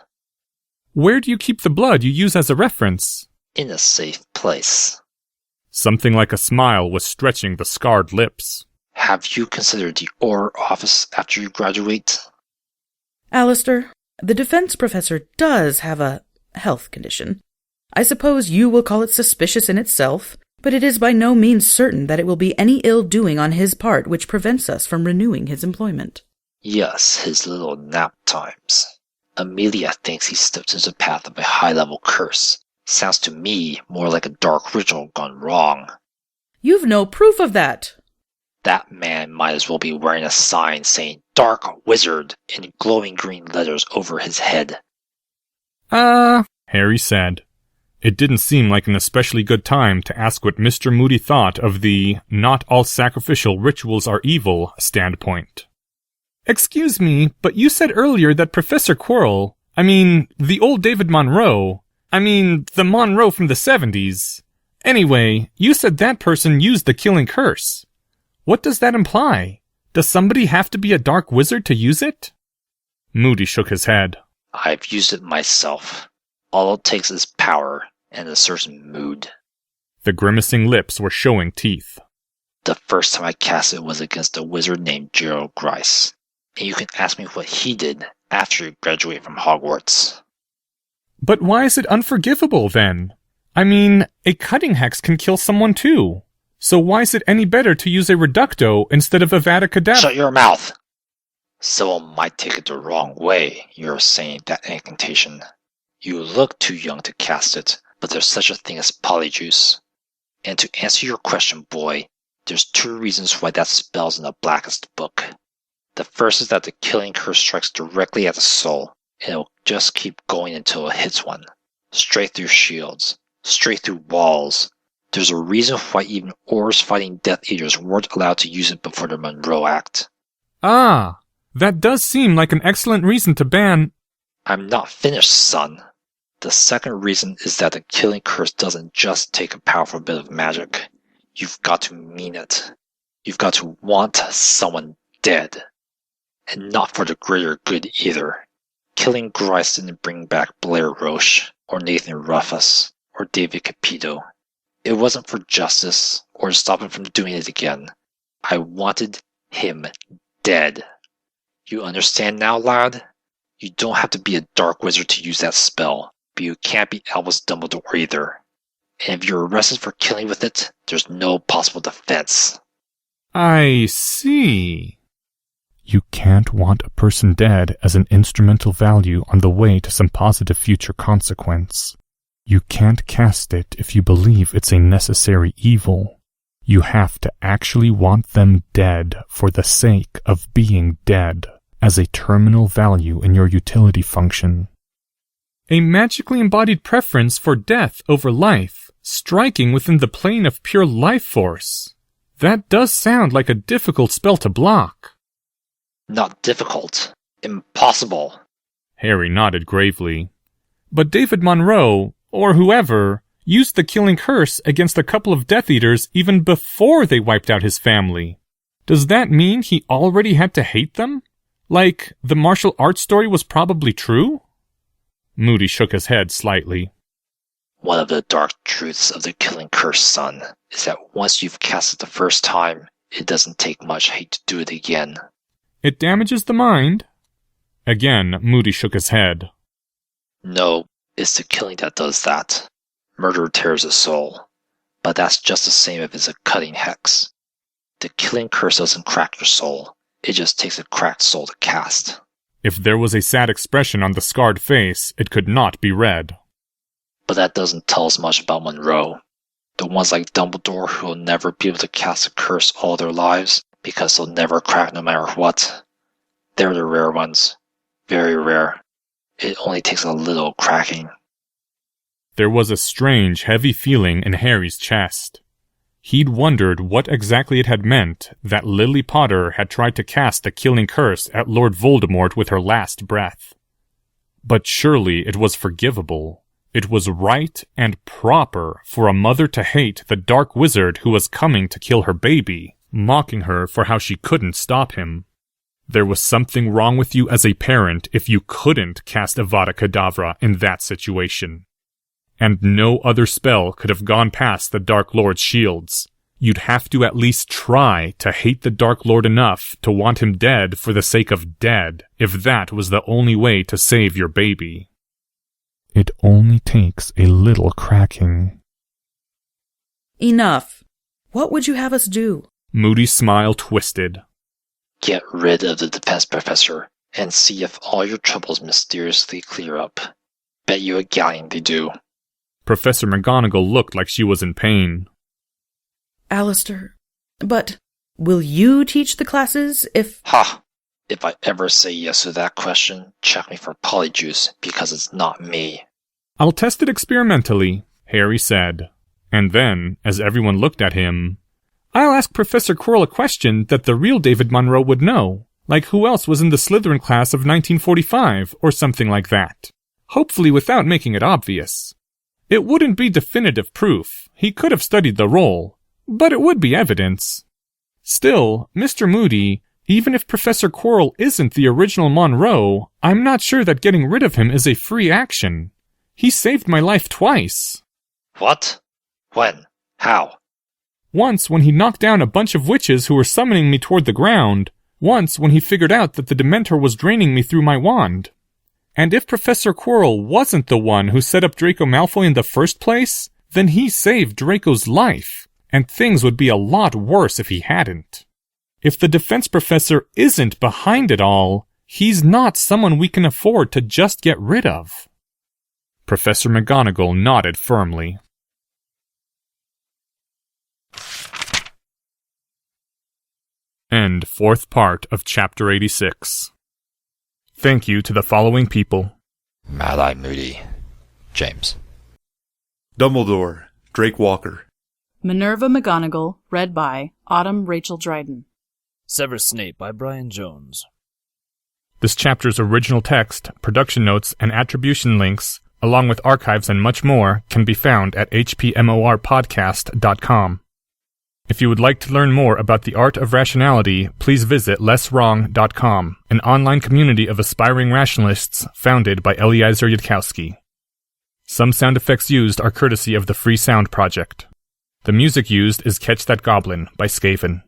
Where do you keep the blood you use as a reference? In a safe place. Something like a smile was stretching the scarred lips. Have you considered the Auror office after you graduate? Alistair, the defense professor does have a health condition. I suppose you will call it suspicious in itself, but it is by no means certain that it will be any ill-doing on his part which prevents us from renewing his employment. Yes, his little nap times. Amelia thinks he stepped into the path of a high-level curse. Sounds to me more like a dark ritual gone wrong. You've no proof of that. That man might as well be wearing a sign saying Dark Wizard in glowing green letters over his head. Harry said. It didn't seem like an especially good time to ask what Mr. Moody thought of the "not all sacrificial rituals are evil" standpoint. Excuse me, but you said earlier that Professor Quirrell, the old David Monroe, the Monroe from the 70s. Anyway, you said that person used the killing curse. What does that imply? Does somebody have to be a dark wizard to use it? Moody shook his head. I've used it myself. All it takes is power and a certain mood. The grimacing lips were showing teeth. The first time I cast it was against a wizard named Gerald Grice. And you can ask me what he did after he graduated from Hogwarts. But why is it unforgivable, then? A cutting hex can kill someone too. So why is it any better to use a reducto instead of Avada Kedavra? Shut your mouth! Someone might take it the wrong way, you're saying that incantation. You look too young to cast it, but there's such a thing as polyjuice. And to answer your question, boy, there's 2 reasons why that spell's in the blackest book. The first is that the killing curse strikes directly at the soul, and it'll just keep going until it hits one. Straight through shields, straight through walls. There's a reason why even Aurors fighting Death Eaters weren't allowed to use it before the Monroe Act. Ah, that does seem like an excellent reason to ban... I'm not finished, son. The second reason is that the killing curse doesn't just take a powerful bit of magic. You've got to mean it. You've got to want someone dead. And not for the greater good either. Killing Grice didn't bring back Blair Roche, or Nathan Ruffus, or David Capito. It wasn't for justice, or to stop him from doing it again. I wanted him dead. You understand now, lad? You don't have to be a dark wizard to use that spell, but you can't be Albus Dumbledore either. And if you're arrested for killing with it, there's no possible defense. I see. You can't want a person dead as an instrumental value on the way to some positive future consequence. You can't cast it if you believe it's a necessary evil. You have to actually want them dead for the sake of being dead, as a terminal value in your utility function. A magically embodied preference for death over life, striking within the plane of pure life force. That does sound like a difficult spell to block. Not difficult. Impossible. Harry nodded gravely. But David Monroe, or whoever, used the killing curse against a couple of Death Eaters even before they wiped out his family. Does that mean he already had to hate them? Like, the martial arts story was probably true? Moody shook his head slightly. One of the dark truths of the killing curse, son, is that once you've cast it the first time, it doesn't take much hate to do it again. It damages the mind? Again, Moody shook his head. No, it's the killing that does that. Murder tears a soul. But that's just the same if it's a cutting hex. The killing curse doesn't crack your soul. It just takes a cracked soul to cast. If there was a sad expression on the scarred face, it could not be read. But that doesn't tell us much about Monroe. The ones like Dumbledore who will never be able to cast a curse all their lives because they'll never crack no matter what. They're the rare ones. Very rare. It only takes a little cracking. There was a strange, heavy feeling in Harry's chest. He'd wondered what exactly it had meant that Lily Potter had tried to cast the killing curse at Lord Voldemort with her last breath. But surely it was forgivable. It was right and proper for a mother to hate the dark wizard who was coming to kill her baby, mocking her for how she couldn't stop him. There was something wrong with you as a parent if you couldn't cast Avada Kedavra in that situation. And no other spell could have gone past the Dark Lord's shields. You'd have to at least try to hate the Dark Lord enough to want him dead for the sake of dead, if that was the only way to save your baby. It only takes a little cracking. Enough. What would you have us do? Moody's smile twisted. Get rid of the defense professor, and see if all your troubles mysteriously clear up. Bet you a galleon they do. Professor McGonagall looked like she was in pain. Alistair, but will you teach the classes if... Ha! If I ever say yes to that question, check me for polyjuice, because it's not me. I'll test it experimentally. Harry said. And then, as everyone looked at him, "I'll ask Professor Quirrell a question that the real David Monroe would know, like who else was in the Slytherin class of 1945, or something like that. Hopefully without making it obvious. It wouldn't be definitive proof. He could have studied the role, but it would be evidence. Still, Mr. Moody, even if Professor Quirrell isn't the original Monroe, I'm not sure that getting rid of him is a free action. He saved my life twice." What? When? How? "Once when he knocked down a bunch of witches who were summoning me toward the ground. Once when he figured out that the Dementor was draining me through my wand. And if Professor Quirrell wasn't the one who set up Draco Malfoy in the first place, then he saved Draco's life, and things would be a lot worse if he hadn't. If the defense professor isn't behind it all, he's not someone we can afford to just get rid of." Professor McGonagall nodded firmly. End fourth part of Chapter 86. Thank you to the following people: Mad-Eye Moody, James. Dumbledore, Drake Walker. Minerva McGonagall, read by Autumn Rachel Dryden. Severus Snape by Brian Jones. This chapter's original text, production notes, and attribution links, along with archives and much more, can be found at hpmorpodcast.com. If you would like to learn more about the art of rationality, please visit lesswrong.com, an online community of aspiring rationalists founded by Eliezer Yudkowsky. Some sound effects used are courtesy of the Free Sound Project. The music used is Catch That Goblin by Skaven.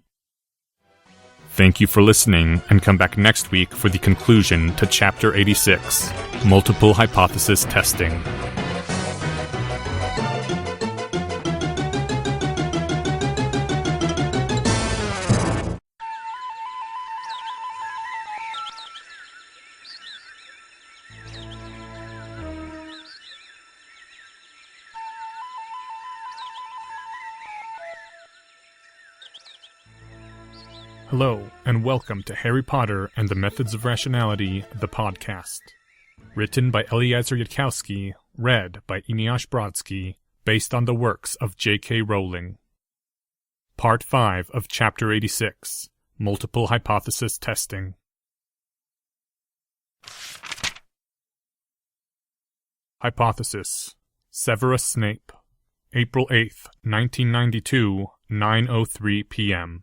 Thank you for listening, and come back next week for the conclusion to Chapter 86, Multiple Hypothesis Testing. Hello, and welcome to Harry Potter and the Methods of Rationality, the podcast. Written by Eliezer Yudkowsky, read by Eneasz Brodsky, based on the works of J.K. Rowling. Part 5 of Chapter 86, Multiple Hypothesis Testing. Hypothesis: Severus Snape. April 8th, 1992, 9:03 p.m.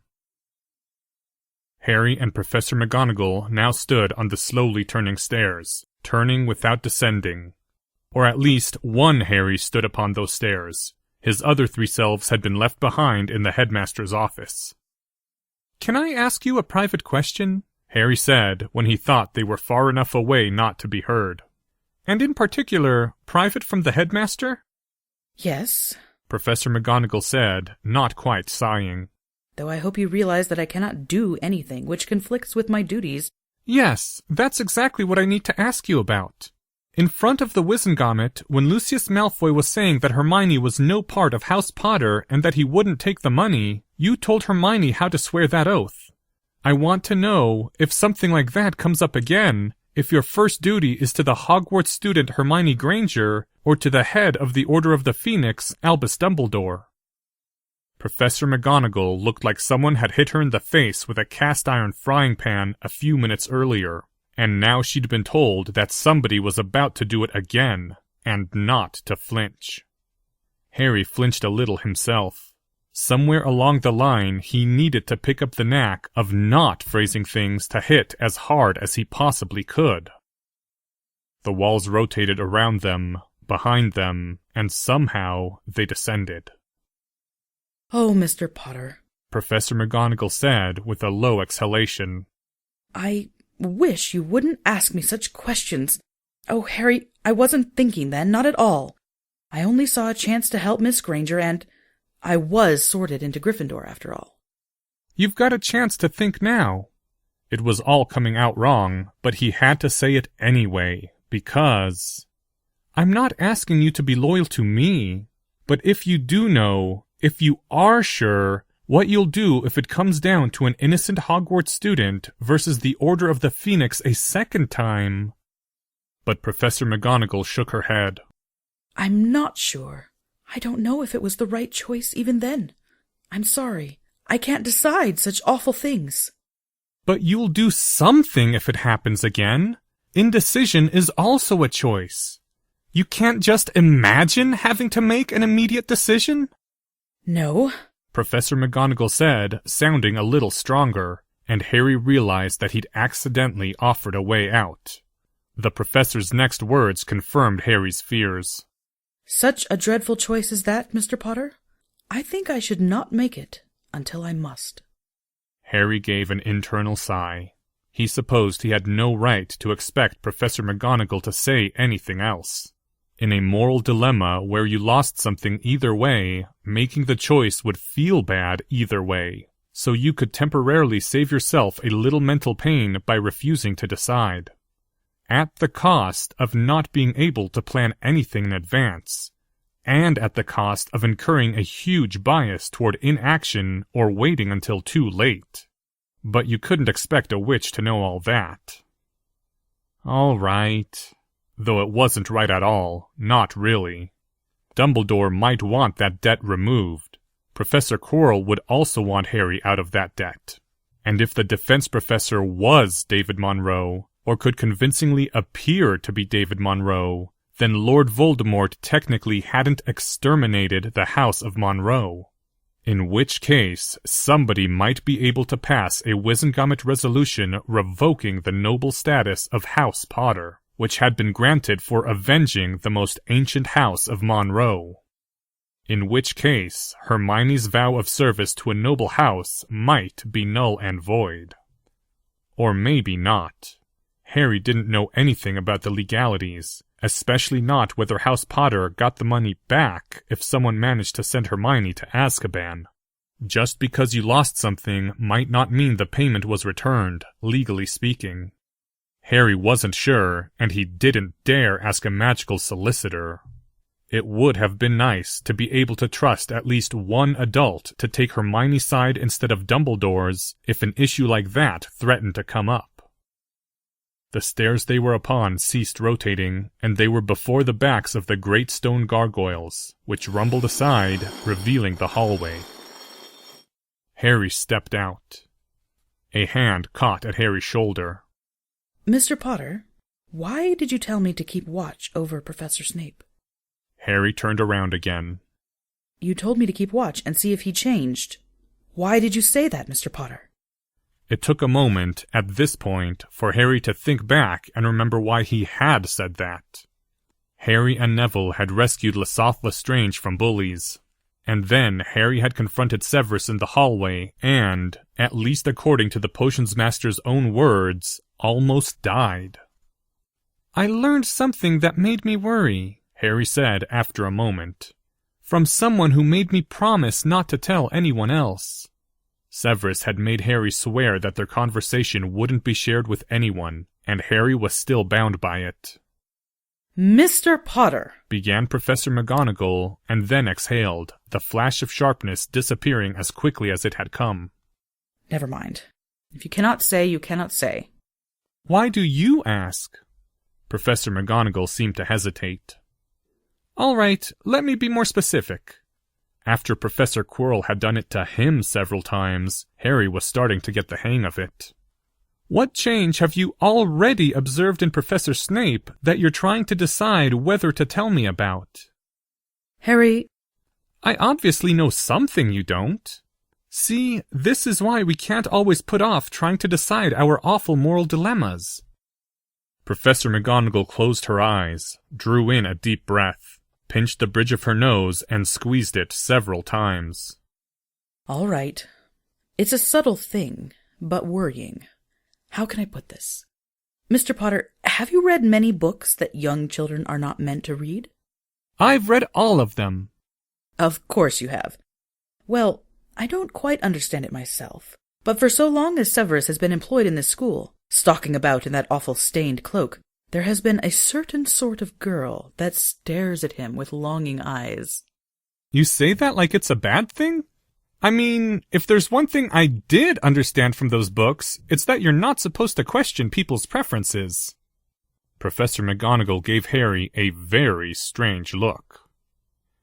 Harry and Professor McGonagall now stood on the slowly turning stairs, turning without descending. Or at least one Harry stood upon those stairs. His other three selves had been left behind in the headmaster's office. "Can I ask you a private question?" Harry said when he thought they were far enough away not to be heard. "And in particular, private from the headmaster?" "Yes," Professor McGonagall said, not quite sighing. "Though I hope you realize that I cannot do anything which conflicts with my duties." "Yes, that's exactly what I need to ask you about. In front of the Wizengamot, when Lucius Malfoy was saying that Hermione was no part of House Potter and that he wouldn't take the money, you told Hermione how to swear that oath. I want to know, if something like that comes up again, if your first duty is to the Hogwarts student Hermione Granger, or to the head of the Order of the Phoenix, Albus Dumbledore." Professor McGonagall looked like someone had hit her in the face with a cast-iron frying pan a few minutes earlier, and now she'd been told that somebody was about to do it again, and not to flinch. Harry flinched a little himself. Somewhere along the line, he needed to pick up the knack of not phrasing things to hit as hard as he possibly could. The walls rotated around them, behind them, and somehow they descended. "Oh, Mr. Potter," Professor McGonagall said with a low exhalation. "I wish you wouldn't ask me such questions. Oh, Harry, I wasn't thinking then, not at all. I only saw a chance to help Miss Granger, and I was sorted into Gryffindor after all." "You've got a chance to think now." It was all coming out wrong, but he had to say it anyway, because... "I'm not asking you to be loyal to me, but if you do know, if you are sure, what you'll do if it comes down to an innocent Hogwarts student versus the Order of the Phoenix a second time." But Professor McGonagall shook her head. "I'm not sure. I don't know if it was the right choice even then. I'm sorry. I can't decide such awful things. But you'll do something if it happens again. Indecision is also a choice. You can't just imagine having to make an immediate decision? No, Professor McGonagall said, sounding a little stronger, and Harry realized that he'd accidentally offered a way out. The professor's next words confirmed Harry's fears. Such a dreadful choice as that, Mr. Potter? I think I should not make it until I must. Harry gave an internal sigh. He supposed he had no right to expect Professor McGonagall to say anything else. In a moral dilemma where you lost something either way, making the choice would feel bad either way, so you could temporarily save yourself a little mental pain by refusing to decide. At the cost of not being able to plan anything in advance, and at the cost of incurring a huge bias toward inaction or waiting until too late. But you couldn't expect a witch to know all that. All right. Though it wasn't right at all, not really. Dumbledore might want that debt removed. Professor Quirrell would also want Harry out of that debt. And if the defense professor was David Monroe, or could convincingly appear to be David Monroe, then Lord Voldemort technically hadn't exterminated the House of Monroe. In which case, somebody might be able to pass a Wizengamot resolution revoking the noble status of House Potter, which had been granted for avenging the most ancient house of Monroe. In which case, Hermione's vow of service to a noble house might be null and void. Or maybe not. Harry didn't know anything about the legalities, especially not whether House Potter got the money back if someone managed to send Hermione to Azkaban. Just because you lost something might not mean the payment was returned, legally speaking. Harry wasn't sure, and he didn't dare ask a magical solicitor. It would have been nice to be able to trust at least one adult to take Hermione's side instead of Dumbledore's if an issue like that threatened to come up. The stairs they were upon ceased rotating, and they were before the backs of the great stone gargoyles, which rumbled aside, revealing the hallway. Harry stepped out. A hand caught at Harry's shoulder. Mr. Potter, why did you tell me to keep watch over Professor Snape? Harry turned around again. You told me to keep watch and see if he changed. Why did you say that, Mr. Potter? It took a moment, at this point, for Harry to think back and remember why he had said that. Harry and Neville had rescued Lesotho Lestrange from bullies, and then Harry had confronted Severus in the hallway and, at least according to the Potions Master's own words, almost died. I learned something that made me worry, Harry said after a moment, from someone who made me promise not to tell anyone else. Severus had made Harry swear that their conversation wouldn't be shared with anyone, and Harry was still bound by it. Mr. Potter, began Professor McGonagall, and then exhaled, the flash of sharpness disappearing as quickly as it had come. Never mind. If you cannot say, you cannot say. Why do you ask? Professor McGonagall seemed to hesitate. All right, let me be more specific. After Professor Quirrell had done it to him several times, Harry was starting to get the hang of it. What change have you already observed in Professor Snape that you're trying to decide whether to tell me about? Harry, I obviously know something you don't. See, this is why we can't always put off trying to decide our awful moral dilemmas. Professor McGonagall closed her eyes, drew in a deep breath, pinched the bridge of her nose, and squeezed it several times. All right. It's a subtle thing, but worrying. How can I put this? Mr. Potter, have you read many books that young children are not meant to read? I've read all of them. Of course you have. Well, I don't quite understand it myself, but for so long as Severus has been employed in this school, stalking about in that awful stained cloak, there has been a certain sort of girl that stares at him with longing eyes. You say that like it's a bad thing? I mean, if there's one thing I did understand from those books, it's that you're not supposed to question people's preferences. Professor McGonagall gave Harry a very strange look.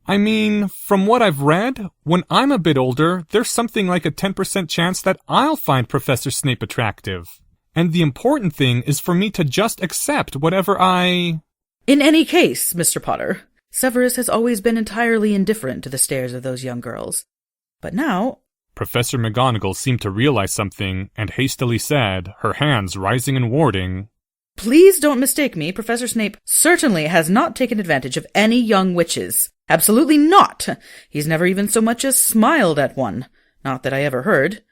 I mean, from what I've read, when I'm a bit older, there's something like a 10% chance that I'll find Professor Snape attractive. And the important thing is for me to just accept whatever I... In any case, Mr. Potter, Severus has always been entirely indifferent to the stares of those young girls. But now... Professor McGonagall seemed to realize something and hastily said, her hands rising and warding, Please don't mistake me. Professor Snape certainly has not taken advantage of any young witches. Absolutely not. He's never even so much as smiled at one. Not that I ever heard.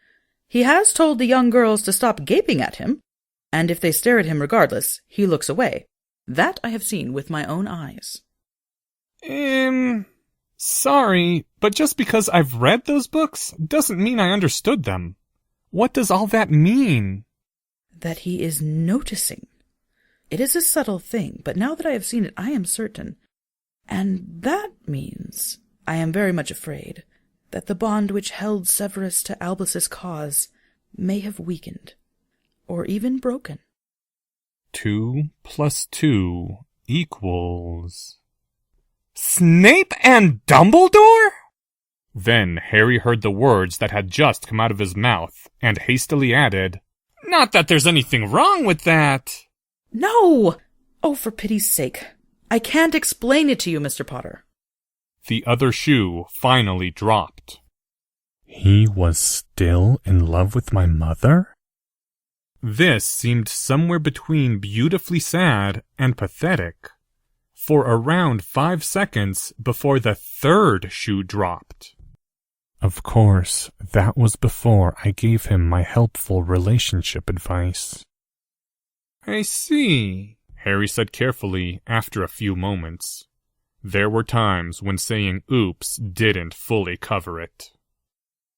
He has told the young girls to stop gaping at him, and if they stare at him regardless, he looks away. That I have seen with my own eyes. Sorry, but just because I've read those books doesn't mean I understood them. What does all that mean? That he is noticing. It is a subtle thing, but now that I have seen it, I am certain. And that means, I am very much afraid, that the bond which held Severus to Albus's cause may have weakened, or even broken. 2 + 2 equals... Snape and Dumbledore? Then Harry heard the words that had just come out of his mouth, and hastily added, Not that there's anything wrong with that. No! Oh, for pity's sake. I can't explain it to you, Mr. Potter. The other shoe finally dropped. He was still in love with my mother? This seemed somewhere between beautifully sad and pathetic, for around 5 seconds before the third shoe dropped. Of course, that was before I gave him my helpful relationship advice. I see, Harry said carefully after a few moments. There were times when saying oops didn't fully cover it.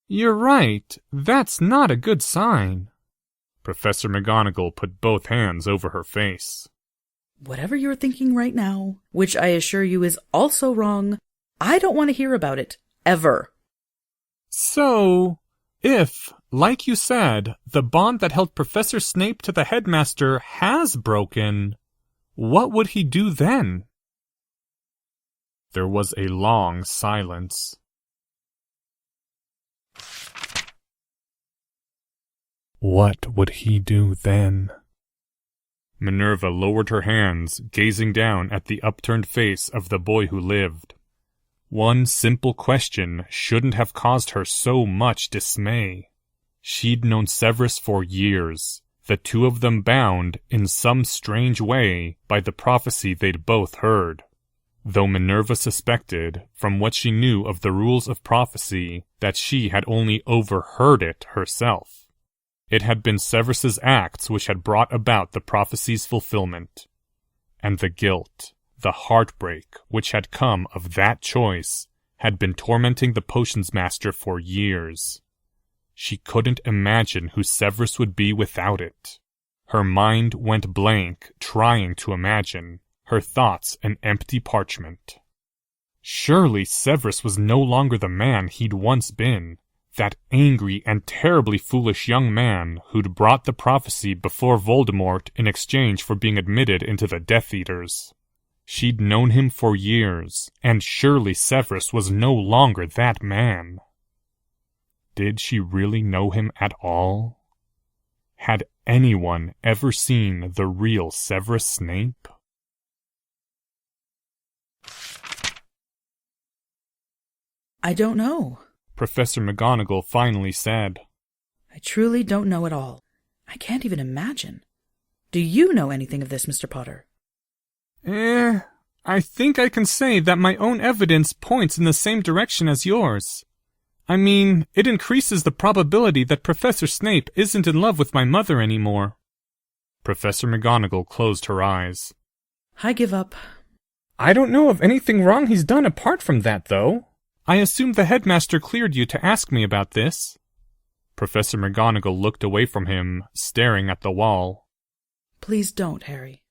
You're right, that's not a good sign. Professor McGonagall put both hands over her face. Whatever you're thinking right now, which I assure you is also wrong, I don't want to hear about it, ever. So, if, like you said, the bond that held Professor Snape to the headmaster has broken, what would he do then? There was a long silence. What would he do then? Minerva lowered her hands, gazing down at the upturned face of the boy who lived. One simple question shouldn't have caused her so much dismay. She'd known Severus for years, the two of them bound, in some strange way, by the prophecy they'd both heard. Though Minerva suspected, from what she knew of the rules of prophecy, that she had only overheard it herself. It had been Severus's acts which had brought about the prophecy's fulfillment. And the guilt, the heartbreak which had come of that choice, had been tormenting the potions master for years. She couldn't imagine who Severus would be without it. Her mind went blank, trying to imagine, her thoughts an empty parchment. Surely Severus was no longer the man he'd once been, that angry and terribly foolish young man who'd brought the prophecy before Voldemort in exchange for being admitted into the Death Eaters. She'd known him for years, and surely Severus was no longer that man. Did she really know him at all? Had anyone ever seen the real Severus Snape? I don't know, Professor McGonagall finally said. I truly don't know at all. I can't even imagine. Do you know anything of this, Mr. Potter? I think I can say that my own evidence points in the same direction as yours. I mean, it increases the probability that Professor Snape isn't in love with my mother anymore. Professor McGonagall closed her eyes. I give up. I don't know of anything wrong he's done apart from that, though. I assume the headmaster cleared you to ask me about this. Professor McGonagall looked away from him, staring at the wall. Please don't, Harry.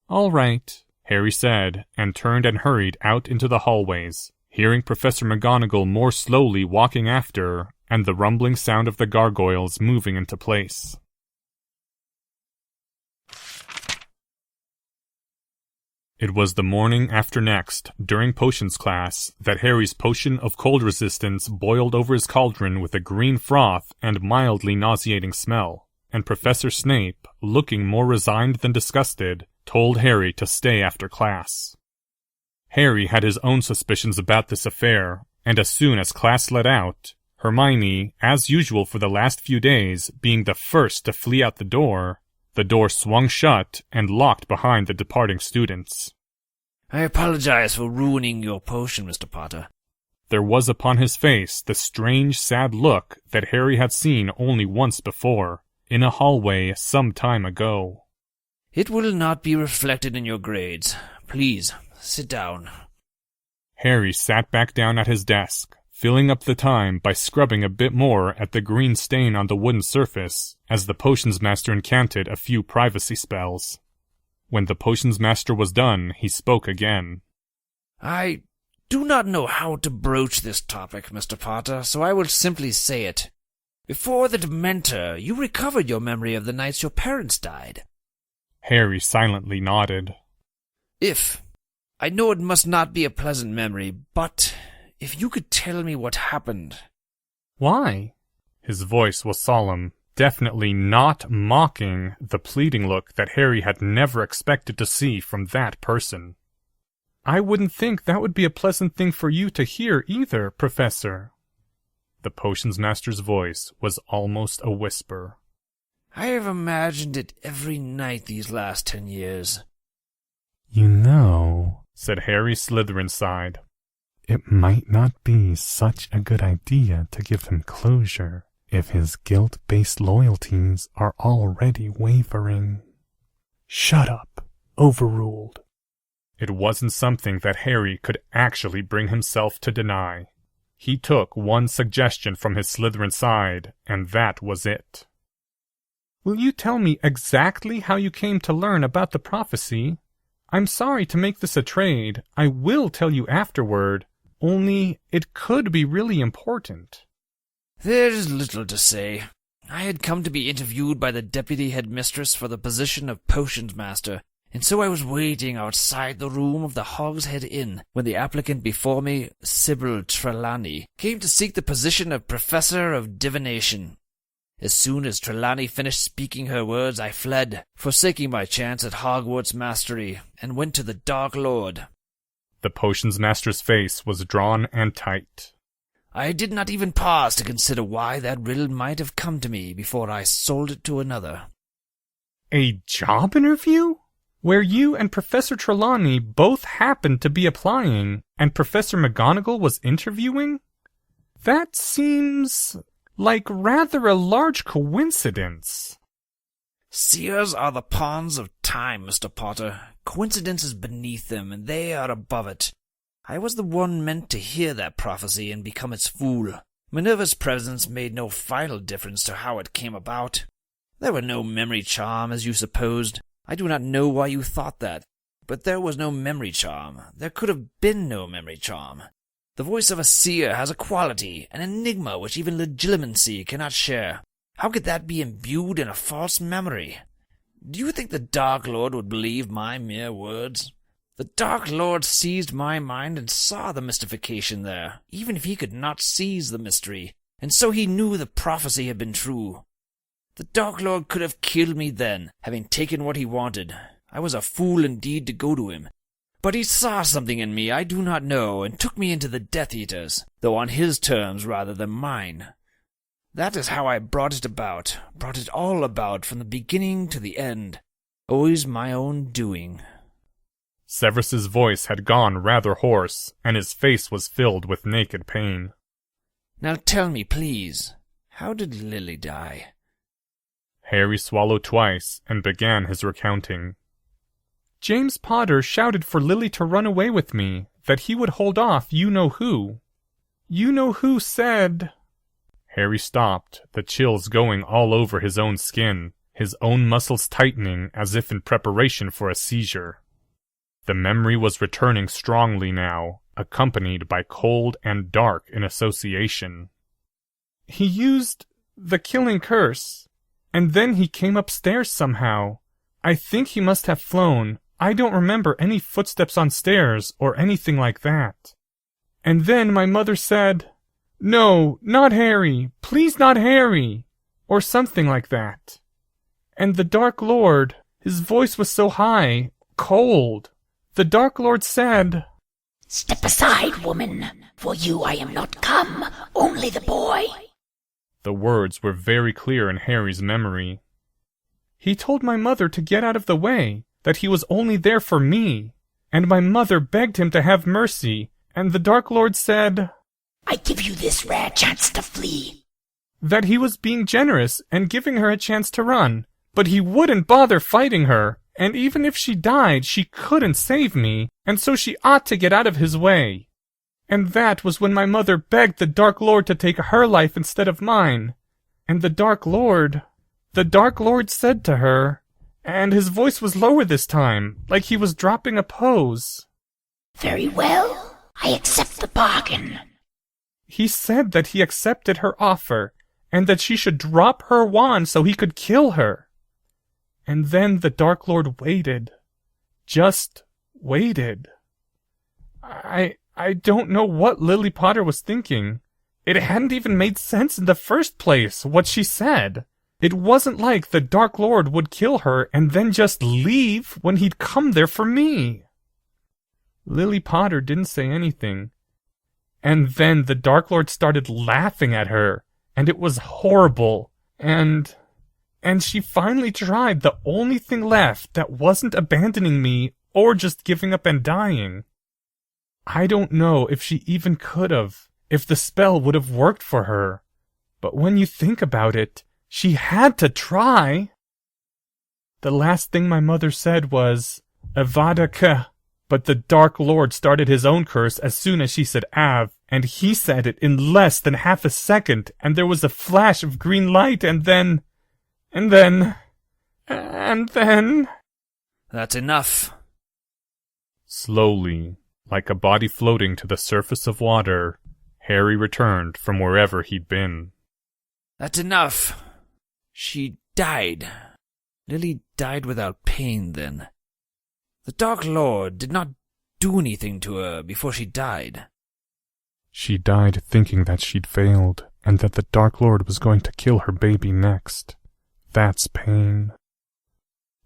All right, Harry said, and turned and hurried out into the hallways, hearing Professor McGonagall more slowly walking after, and the rumbling sound of the gargoyles moving into place. It was the morning after next, during potions class, that Harry's potion of cold resistance boiled over his cauldron with a green froth and mildly nauseating smell, and Professor Snape, looking more resigned than disgusted, told Harry to stay after class. Harry had his own suspicions about this affair, and as soon as class let out, Hermione, as usual for the last few days, being the first to flee out the door swung shut and locked behind the departing students. I apologize for ruining your potion, Mr. Potter. There was upon his face the strange, sad look that Harry had seen only once before, in a hallway some time ago. It will not be reflected in your grades. Please, sit down. Harry sat back down at his desk, filling up the time by scrubbing a bit more at the green stain on the wooden surface, as the potions master incanted a few privacy spells. When the potions master was done, he spoke again. I do not know how to broach this topic, Mr. Potter, so I will simply say it. Before the Dementor, you recovered your memory of the nights your parents died. Harry silently nodded. I know it must not be a pleasant memory, but if you could tell me what happened. Why? His voice was solemn, definitely not mocking the pleading look that Harry had never expected to see from that person. I wouldn't think that would be a pleasant thing for you to hear either, Professor. The potions master's voice was almost a whisper. I have imagined it every night these last 10 years. You know, said Harry Slytherin side, it might not be such a good idea to give him closure if his guilt-based loyalties are already wavering. Shut up. Overruled. It wasn't something that Harry could actually bring himself to deny. He took one suggestion from his Slytherin side, and that was it. Will you tell me exactly how you came to learn about the prophecy? I'm sorry to make this a trade. I will tell you afterward. Only it could be really important. There is little to say. I had come to be interviewed by the deputy headmistress for the position of potions master, and so I was waiting outside the room of the Hogshead Inn when the applicant before me, Sybil Trelawney, came to seek the position of professor of divination. As soon as Trelawney finished speaking her words, I fled, forsaking my chance at Hogwarts mastery, and went to the Dark Lord. The potions master's face was drawn and tight. I did not even pause to consider why that riddle might have come to me before I sold it to another. A job interview? Where you and Professor Trelawney both happened to be applying, and Professor McGonagall was interviewing? That seems like rather a large coincidence. Seers are the pawns of time, Mr. Potter. Coincidence is beneath them, and they are above it. I was the one meant to hear that prophecy and become its fool. Minerva's presence made no final difference to how it came about. There were no memory charm, as you supposed. I do not know why you thought that. But there was no memory charm. There could have been no memory charm. The voice of a seer has a quality, an enigma which even legitimacy cannot share. How could that be imbued in a false memory? Do you think the Dark Lord would believe my mere words? The Dark Lord seized my mind and saw the mystification there, even if he could not seize the mystery, and so he knew the prophecy had been true. The Dark Lord could have killed me then, having taken what he wanted. I was a fool indeed to go to him. But he saw something in me I do not know, and took me into the Death Eaters, though on his terms rather than mine. That is how I brought it all about from the beginning to the end. Always my own doing. Severus's voice had gone rather hoarse, and his face was filled with naked pain. Now tell me, please, how did Lily die? Harry swallowed twice and began his recounting. James Potter shouted for Lily to run away with me, that he would hold off you-know-who. You-know-who said... Harry stopped, the chills going all over his own skin, his own muscles tightening as if in preparation for a seizure. The memory was returning strongly now, accompanied by cold and dark in association. He used the killing curse, and then he came upstairs somehow. I think he must have flown, I don't remember any footsteps on stairs or anything like that. And then my mother said, "No, not Harry, please not Harry," or something like that. And the Dark Lord, his voice was so high, cold. The Dark Lord said, "Step aside, woman. For you I am not come, only the boy." The words were very clear in Harry's memory. He told my mother to get out of the way, that he was only there for me, and my mother begged him to have mercy, and the Dark Lord said, "I give you this rare chance to flee." That he was being generous and giving her a chance to run, but he wouldn't bother fighting her, and even if she died, she couldn't save me, and so she ought to get out of his way. And that was when my mother begged the Dark Lord to take her life instead of mine. And the Dark Lord said to her, and his voice was lower this time, like he was dropping a pose. "Very well, I accept the bargain." He said that he accepted her offer, and that she should drop her wand so he could kill her. And then the Dark Lord waited. Just waited. I don't know what Lily Potter was thinking. It hadn't even made sense in the first place, what she said. It wasn't like the Dark Lord would kill her and then just leave when he'd come there for me. Lily Potter didn't say anything. And then the Dark Lord started laughing at her, and it was horrible. And she finally tried the only thing left that wasn't abandoning me or just giving up and dying. I don't know if she even could have, if the spell would have worked for her. But when you think about it, she had to try. The last thing my mother said was, "Avada Ke," but the Dark Lord started his own curse as soon as she said Av, and he said it in less than half a second, and there was a flash of green light, and then... That's enough. Slowly, like a body floating to the surface of water, Harry returned from wherever he'd been. That's enough. She died. Lily died without pain, then. The Dark Lord did not do anything to her before she died. She died thinking that she'd failed, and that the Dark Lord was going to kill her baby next. That's pain.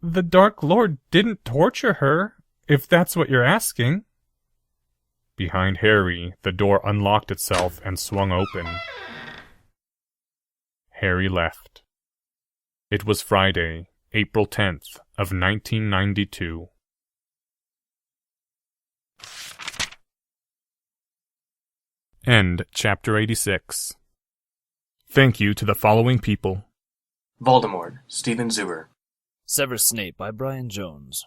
The Dark Lord didn't torture her, if that's what you're asking. Behind Harry, the door unlocked itself and swung open. Harry left. It was Friday, April 10th of 1992. End Chapter 86. Thank you to the following people: Voldemort, Stephen Zuber. Severus Snape by Brian Jones.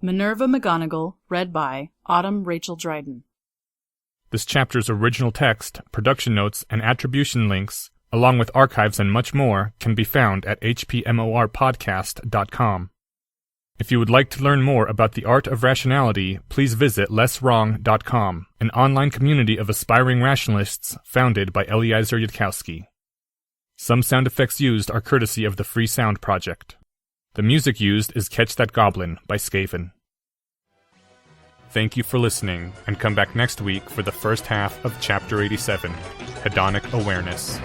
Minerva McGonagall, read by Autumn Rachel Dryden. This chapter's original text, production notes, and attribution links, along with archives and much more, can be found at hpmorpodcast.com. If you would like to learn more about the art of rationality, please visit lesswrong.com, an online community of aspiring rationalists founded by Eliezer Yudkowsky. Some sound effects used are courtesy of the Free Sound Project. The music used is Catch That Goblin by Skaven. Thank you for listening, and come back next week for the first half of Chapter 87, Hedonic Awareness.